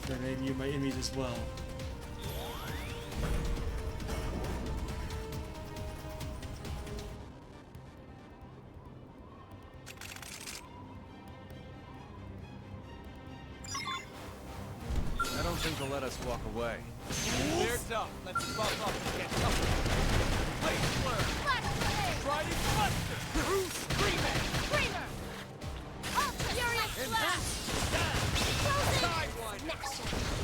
I name you my enemies as well. I don't think they'll let us walk away. They're tough. Let's buff up and get tougher. Blade Blur! Trident Buster! Screamer! Screamer! Ultra Furious Blast! Sidewinder! Smash!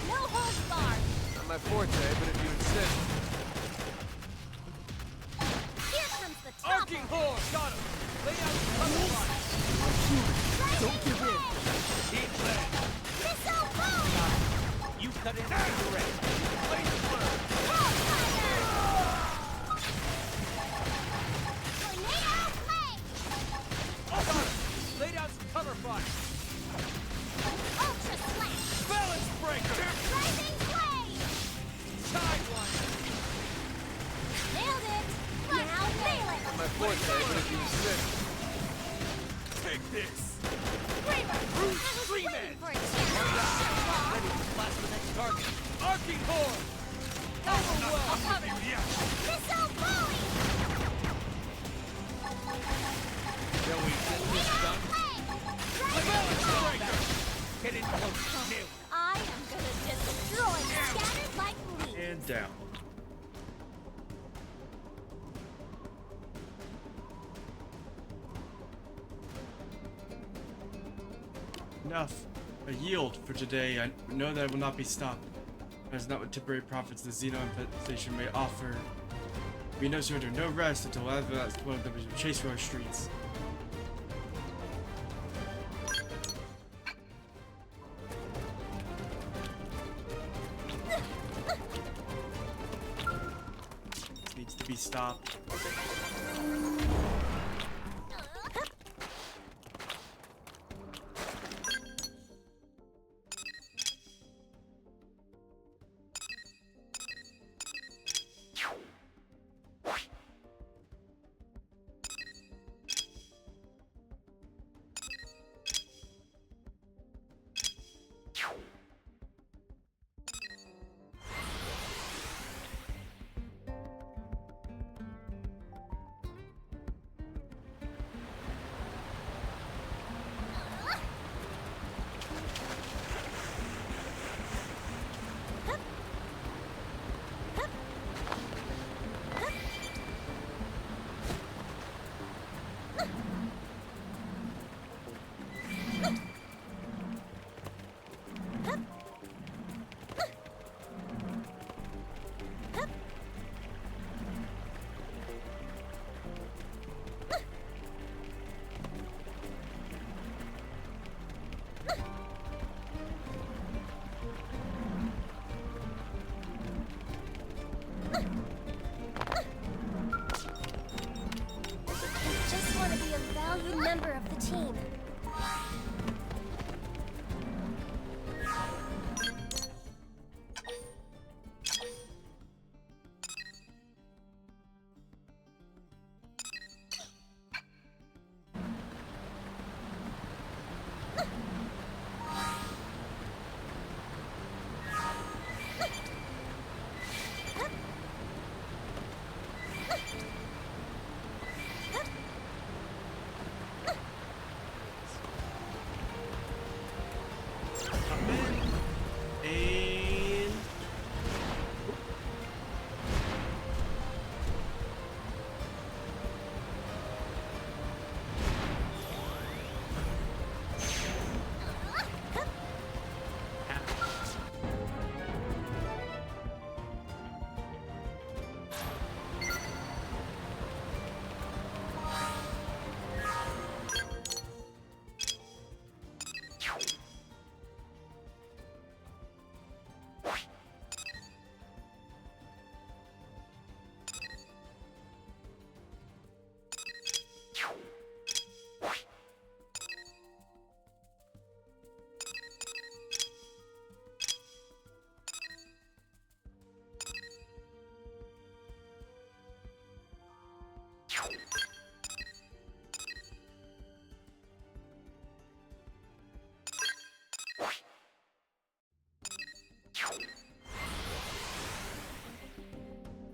No holds barred! Not my forte, but if you insist. Here comes the top! Arcing Horn! Got him! Lay out the cover fire! Don't give in! Heat lead! Missile Volley! You cut it out direct! Blade Blur! Tornado Blade! Got him! Lay down some cover fire! Ultra Slash! Balance Breaker! Rising Blade! Sidewinder! Nailed it! Now nail it! Not my forte, but if you insist. Take this! Screamer! I was Scream waiting it! for a chance to show off! Ready to blast the next target! Arcing Horn! I'll cover! Missile Volley! Shall we get this done? Balance Breaker! Get in close, nail it! I am gonna destroy scattered like leaves! And down. Enough. A yield for today. I know that I will not be stopped. That is not what temporary profits the Xeno infestation may offer. We no surrender, no rest until one of them is chased through our streets. This needs to be stopped.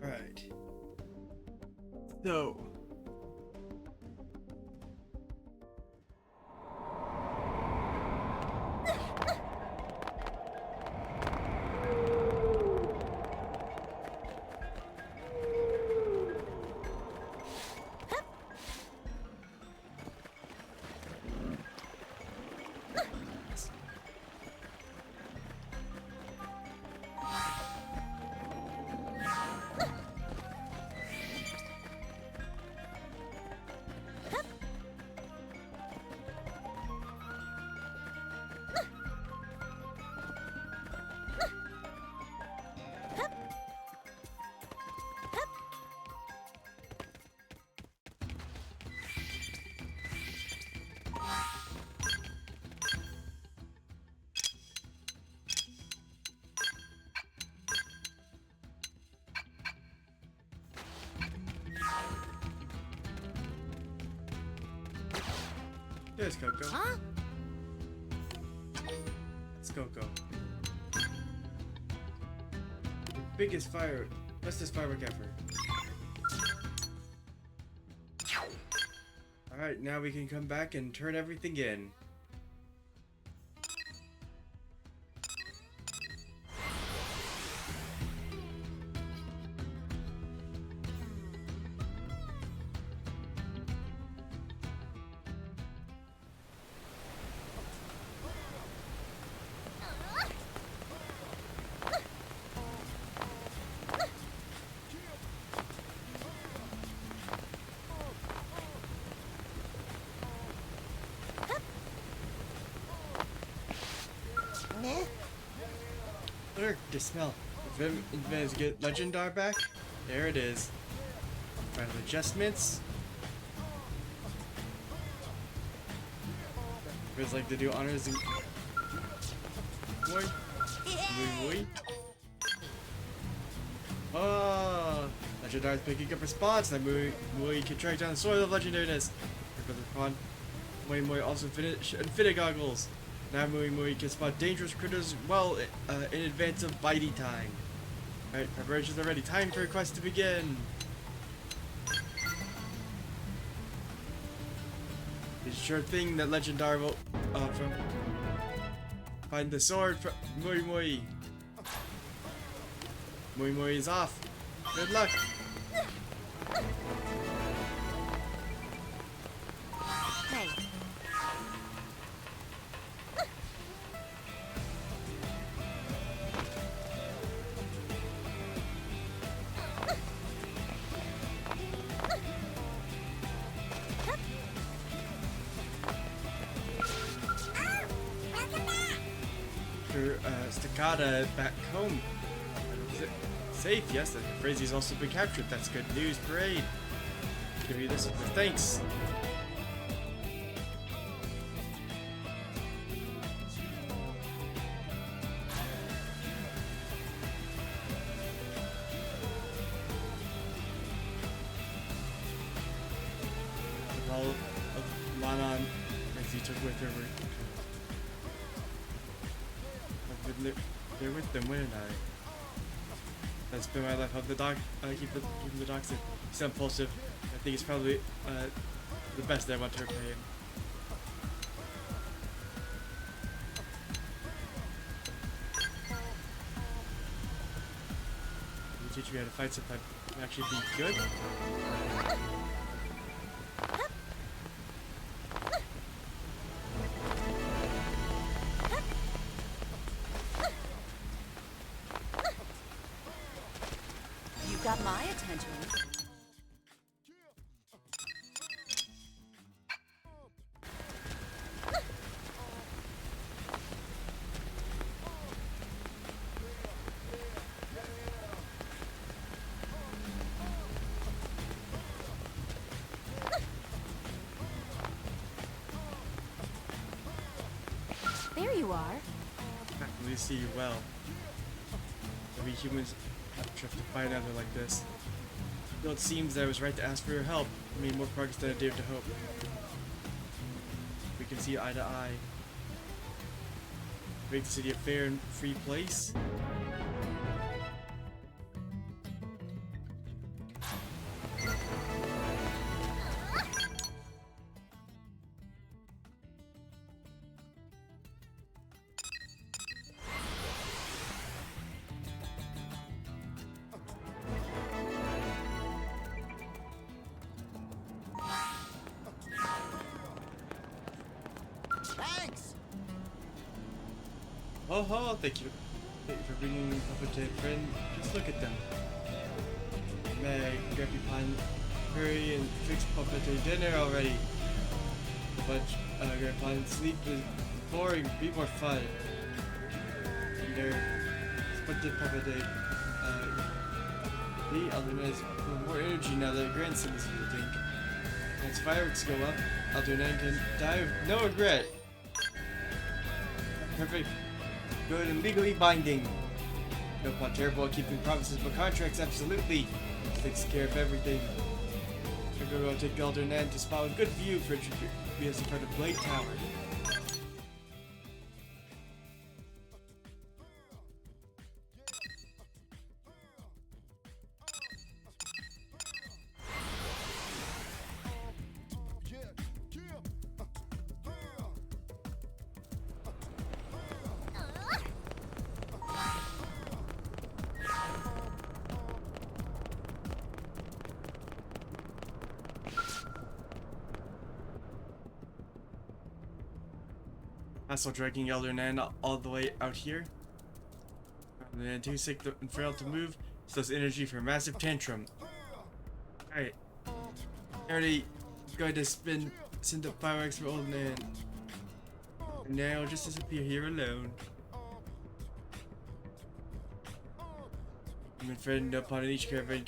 Alright. So. There's Coco. Huh? It's Coco. Biggest fire. Bestest firework ever. Alright, now we can come back and turn everything in. Look, the smell. Get Legendar back. There it is. Final adjustments. Feels like to do honors and boy. Boy. Oh, Legendar is picking up response. That Mui can track down the soil of legendariness. Mui also finish Infinite Goggles. Now Mui can spot dangerous critters well in advance of bitey time. Alright, preparations are ready. Time for quest to begin. It's a sure thing that Legendar will find the sword for Mui. Mui is off. Good luck. Hey. Stakata back home. Is it safe? Yes, the Frazy's also been captured. That's good news. Parade. Give you this with thanks. All of Lana and Frazy took with her. They're with them, wouldn't I? That's been my life. Hope the dog keeping the dog safe. He's impulsive. I think it's probably the best I want to repay him. You teach me how to fight so I can actually be good. You got my attention. There you are. At least see you well. We humans have to fight out there like this. Though it seems that I was right to ask for your help. I made more progress than I dared to hope. We can see eye to eye. Make the city a fair and free place. Thanks! Oh ho, thank you. Thank you for bringing Papa to a friend. Just look at them. Meg, Grappy Pine, hurry and fix Papa to dinner already. But Grappy Pine, sleep is boring, be more fun. What did Papa do? The Alderman has more energy now that grandson is visiting. As fireworks go up, Alderman can die with no regret. Perfect. Good and legally binding. No plot terrible at keeping promises, but contracts absolutely. Takes care of everything. We're going to take Elder Nan to spot with good view for be as in front of Blade Tower. Also dragging Elder Nan all the way out here. And then too sick and frail to move, so it's energy for a massive tantrum. Alright. Already going to send up fireworks for Old Nan. And now I'll just disappear here alone. I'm in friend upon each caravan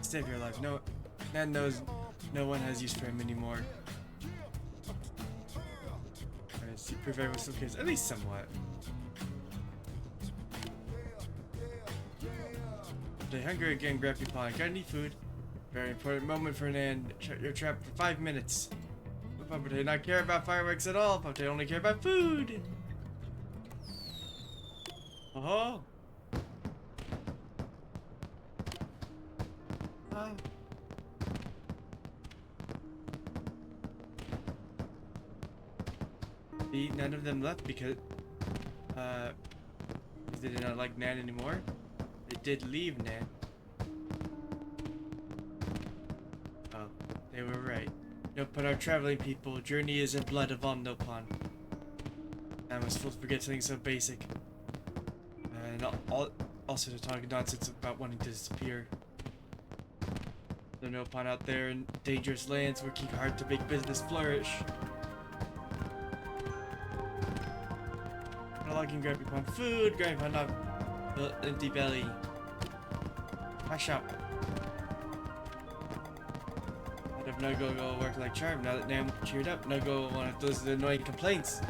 Save your life. No, Nan knows no one has use for him anymore. Alright, see, prove I was still kids, at least somewhat. Stay hungry again, Grappy Pond. Got any food? Very important moment for Nan. Shut your trap for 5 minutes. Papa did not care about fireworks at all. Papa only care about food. Oh. None of them left because they did not like Nan anymore. They did leave Nan. Oh, they were right. No, but our traveling people, journey is in blood of all Nopon. I was full to forget something so basic. And also to talk nonsense about wanting to disappear. The Nopon out there in dangerous lands working hard to make business flourish. Logging Grappy Pond food, Grappy Pond up, empty belly. Hush up. I'd have no go work like charm now that Nan cheered up. No go want to listen to annoying complaints.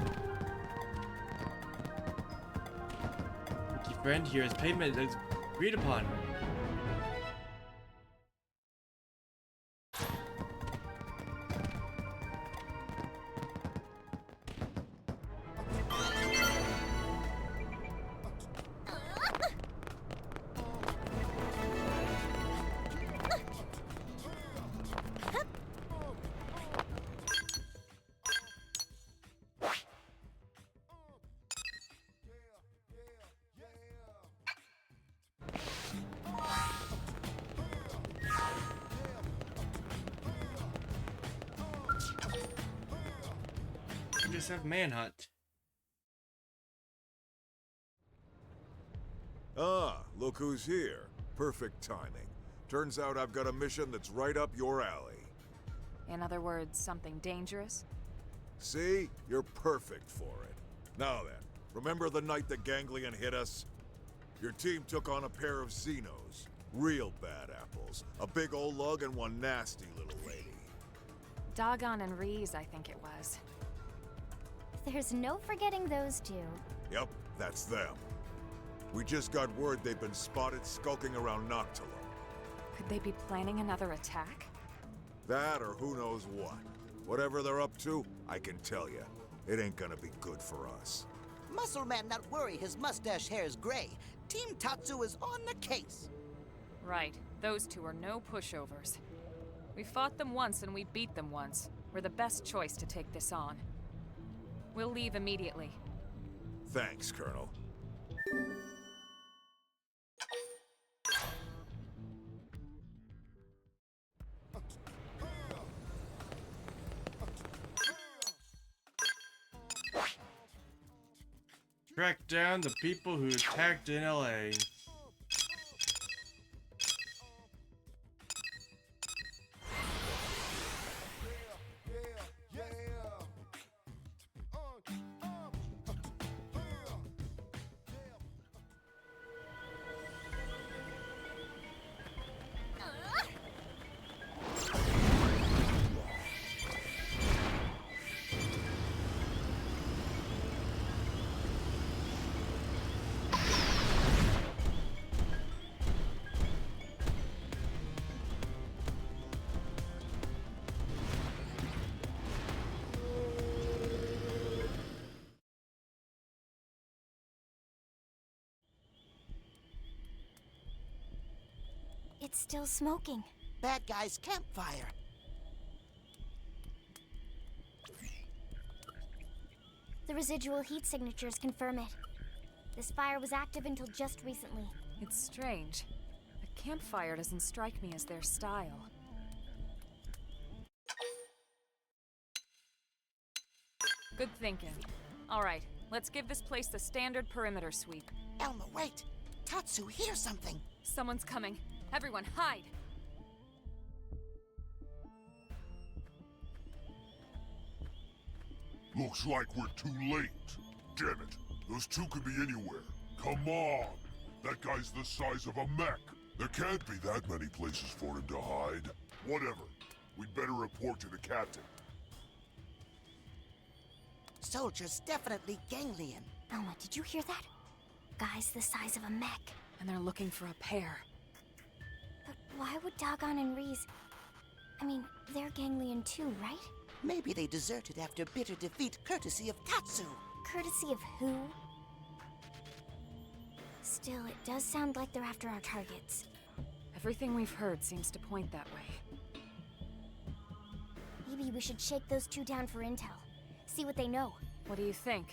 Thank you, friend. Here is payment as agreed upon. just have Manhunt. Ah, look who's here. Perfect timing. Turns out I've got a mission that's right up your alley. In other words, something dangerous? See? You're perfect for it. Now then, remember the night the Ganglion hit us? Your team took on a pair of Xenos. Real bad apples. A big old lug and one nasty little lady. Dogon and Reese, I think it was. There's no forgetting those two. Yep, that's them. We just got word they've been spotted skulking around Noctilum. Could they be planning another attack? That or who knows what. Whatever they're up to, I can tell you, it ain't gonna be good for us. Muscle Man not worry his mustache hair is gray. Team Tatsu is on the case. Right. Those two are no pushovers. We fought them once and we beat them once. We're the best choice to take this on. We'll leave immediately. Thanks, Colonel. Track down the people who attacked in LA. It's still smoking. Bad guy's campfire. The residual heat signatures confirm it. This fire was active until just recently. It's strange. A campfire doesn't strike me as their style. Good thinking. All right, let's give this place the standard perimeter sweep. Elma, wait! Tatsu, hear something! Someone's coming. Everyone, hide! Looks like we're too late. Damn it. Those two could be anywhere. Come on. That guy's the size of a mech. There can't be that many places for him to hide. Whatever. We'd better report to the captain. Soldier's definitely Ganglion. Elma, did you hear that? Guy's the size of a mech. And they're looking for a pair. But why would Dogon and Reese... I mean, they're Ganglion too, right? Maybe they deserted after bitter defeat courtesy of Tatsu. Courtesy of who? Still, it does sound like they're after our targets. Everything we've heard seems to point that way. Maybe we should shake those two down for intel. See what they know. What do you think?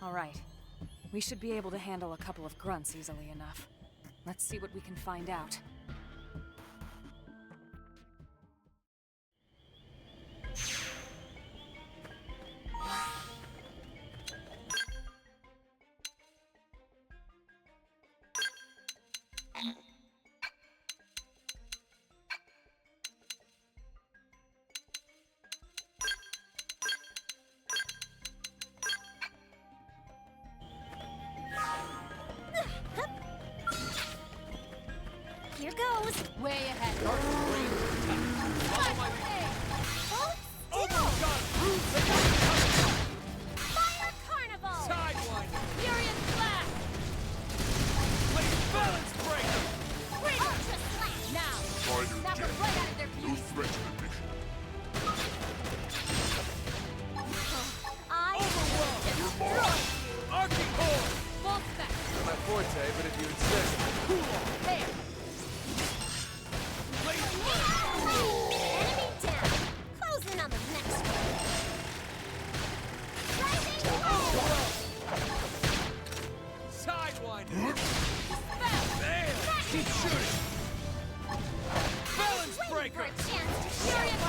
All right. We should be able to handle a couple of grunts easily enough. Let's see what we can find out. Here goes! Way ahead. Fire Carnival! Sidewinder! Furious Blast! Blade balance breaker! Ultra Slash! Now! Spider Snap Jet. them right out of their No view. threat to the mission. I destroy you! Arctic Core! Full spec. Not my forte, but if you insist. There. Enemy down! Close in on the next one! Rising Hole! Sidewinder! There! Keep shooting! Balance Waiting for breaker! a chance to share it!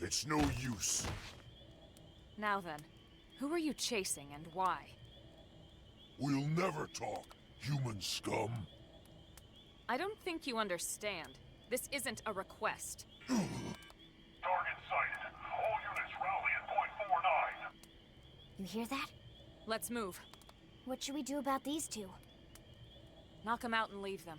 It's no use. Now then, who are you chasing and why? We'll never talk, human scum. I don't think you understand. This isn't a request. Target sighted. All units rally at point 49. You hear that? Let's move. What should we do about these two? Knock them out and leave them.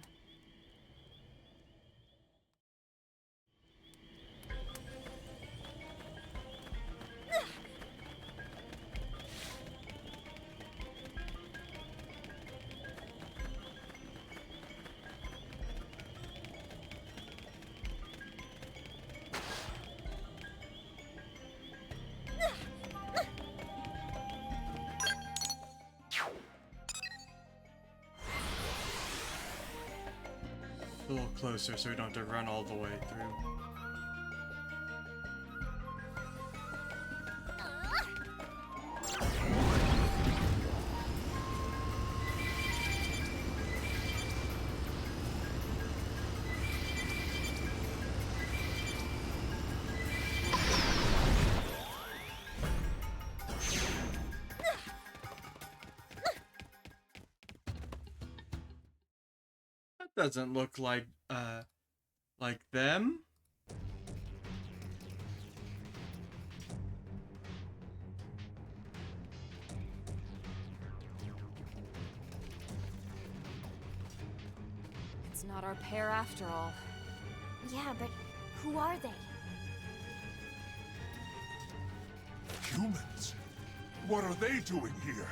A little closer so we don't have to run all the way through. Doesn't look like them. It's not our pair after all. Yeah, but who are they? Humans? What are they doing here?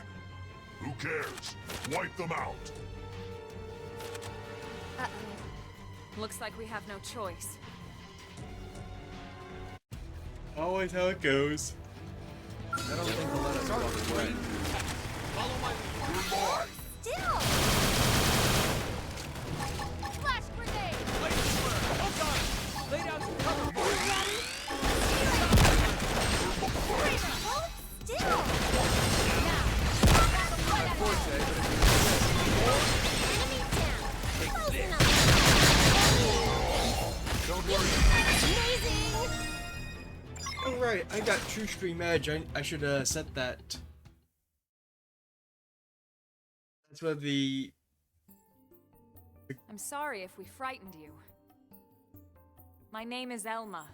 Who cares? Wipe them out. Uh-oh. Looks like we have no choice. Always how it goes. I don't think they'll let us walk away. Follow my lead. Still! Flash grenade! Oh god! Lay down some cover for it. Hold still! Forte, but Enemy down! Close enough! don't worry. Amazing! Oh right, I got True Stream Edge. I should set that. That's what the. I'm sorry if we frightened you. My name is Elma.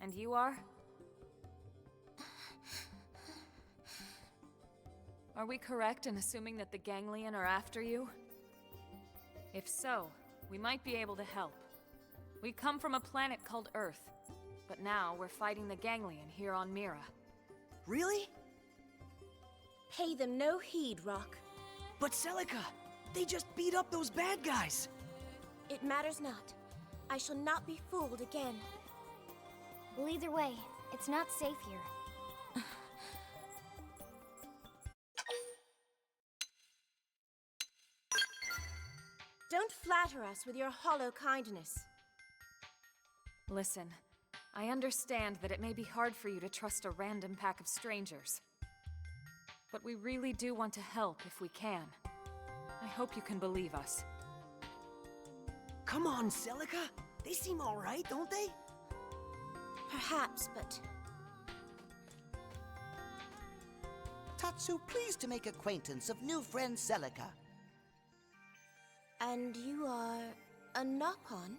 And you are? Are we correct in assuming that the Ganglion are after you? If so, we might be able to help. We come from a planet called Earth, but now we're fighting the Ganglion here on Mira. Really? Pay them no heed, Rock. But Celica, they just beat up those bad guys. It matters not. I shall not be fooled again. Well, either way, it's not safe here. Don't flatter us with your hollow kindness. Listen, I understand that it may be hard for you to trust a random pack of strangers. But we really do want to help if we can. I hope you can believe us. Come on, Celica. They seem all right, don't they? Perhaps, but Tatsu, pleased to make acquaintance of new friend Celica. And you are a Nopon?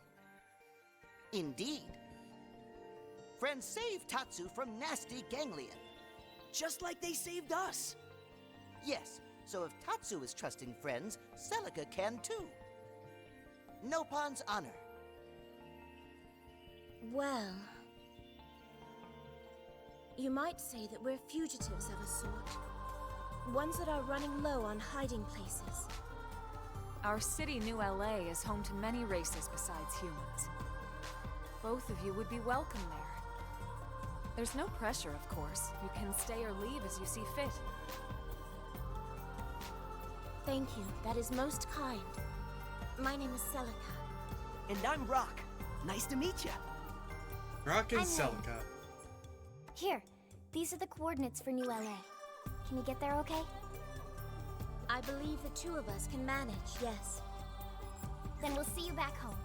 Indeed. Friends saved Tatsu from nasty Ganglion. Just like they saved us. Yes, so if Tatsu is trusting friends, Celica can too. Nopon's honor. Well, you might say that we're fugitives of a sort. Ones that are running low on hiding places. Our city, New LA, is home to many races besides humans. Both of you would be welcome there. There's no pressure, of course. You can stay or leave as you see fit. Thank you, that is most kind. My name is Celica. And I'm Rock. Nice to meet you. Rock and I'm Celica. Here, these are the coordinates for New LA. Can you get there okay? I believe the two of us can manage, yes. Then we'll see you back home.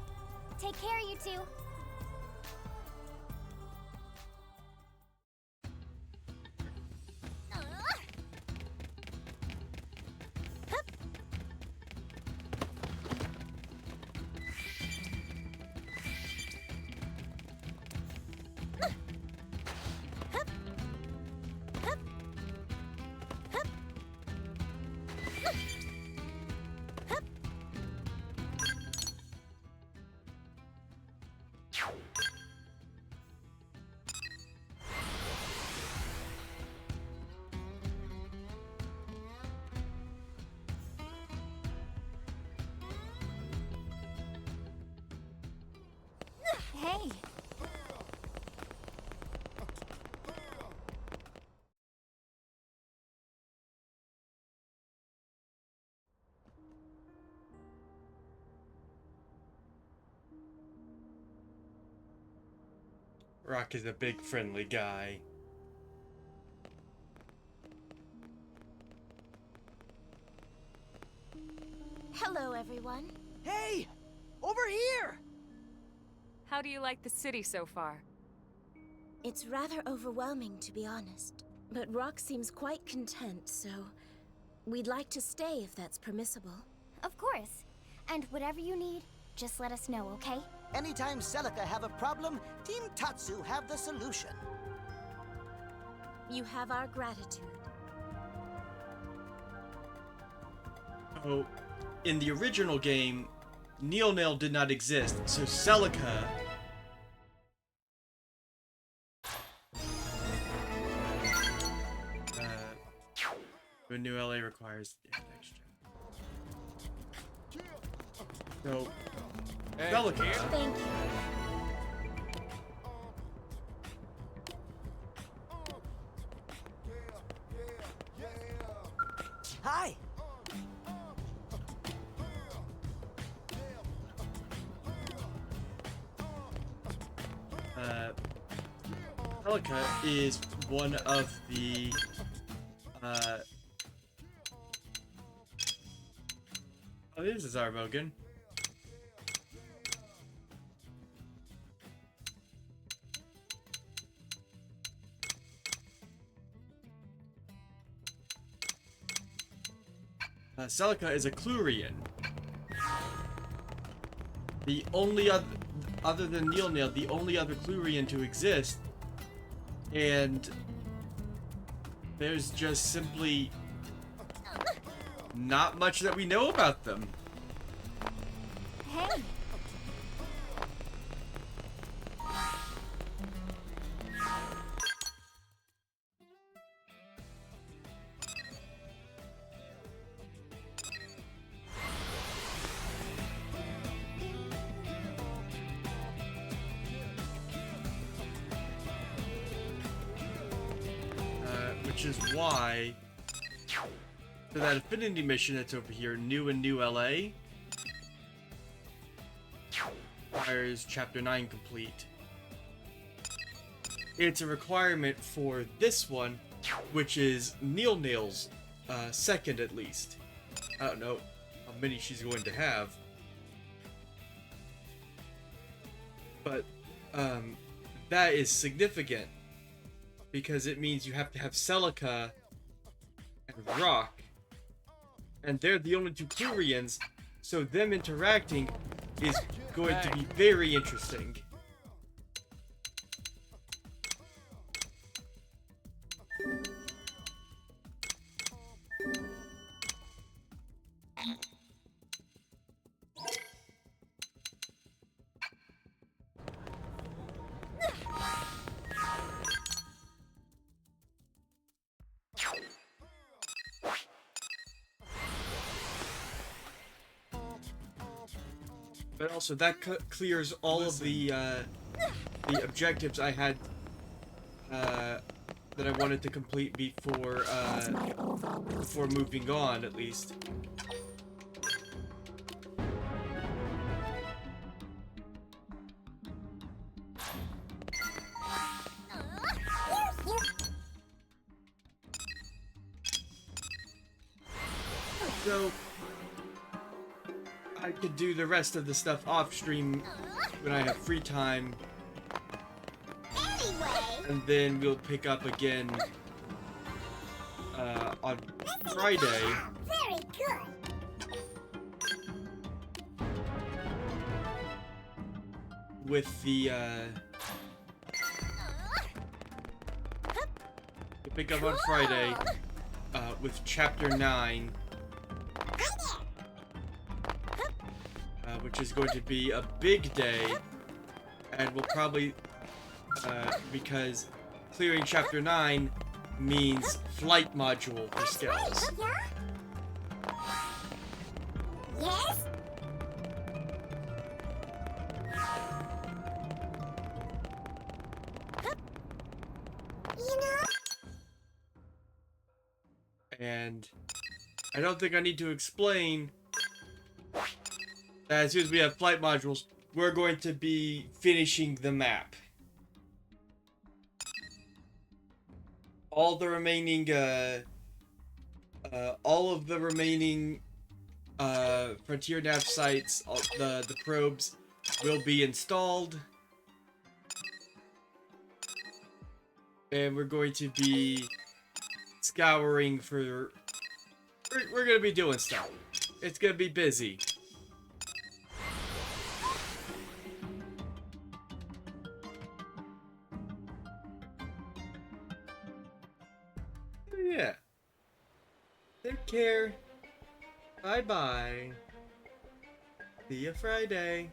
Take care, you two. Rock is a big friendly guy. Hello, everyone. Hey! Over here! How do you like the city so far? It's rather overwhelming, to be honest. But Rock seems quite content, so we'd like to stay if that's permissible. Of course. And whatever you need, just let us know, okay? Anytime Celica have a problem, Team Tatsu have the solution. You have our gratitude. Oh, in the original game, Neil Nail did not exist, so Celica but New LA requires extra. So Celica. Thank you. Hi! Celica is one of the oh, this is Zarbogan. Celica is a Clurian. The only other than Neil Nail, the only other Clurian to exist, and there's just simply not much that we know about them. Hey. Which is why, for that affinity mission that's over here, New and New LA, requires Chapter 9 complete. It's a requirement for this one, which is Neil Nail's second at least. I don't know how many she's going to have. But that is significant, because it means you have to have Celica and Rock, and they're the only two Clurians, so them interacting is going to be very interesting. But also that clears all of the objectives I had that I wanted to complete before moving on, at least. So I could do the rest of the stuff off stream when I have free time. And then we'll pick up again on Friday. Very good. With the we'll pick up on Friday with Chapter 9. Which is going to be a big day, and we'll probably, because clearing Chapter 9 means flight module for Skells. Yes? You know? And I don't think I need to explain that as soon as we have flight modules, we're going to be finishing the map. all the remaining all of the remaining Frontier Nav sites, the probes will be installed, and we're going to be scouring for. We're gonna be doing stuff. It's gonna be busy. Yeah. Take care. Bye bye. See ya Friday.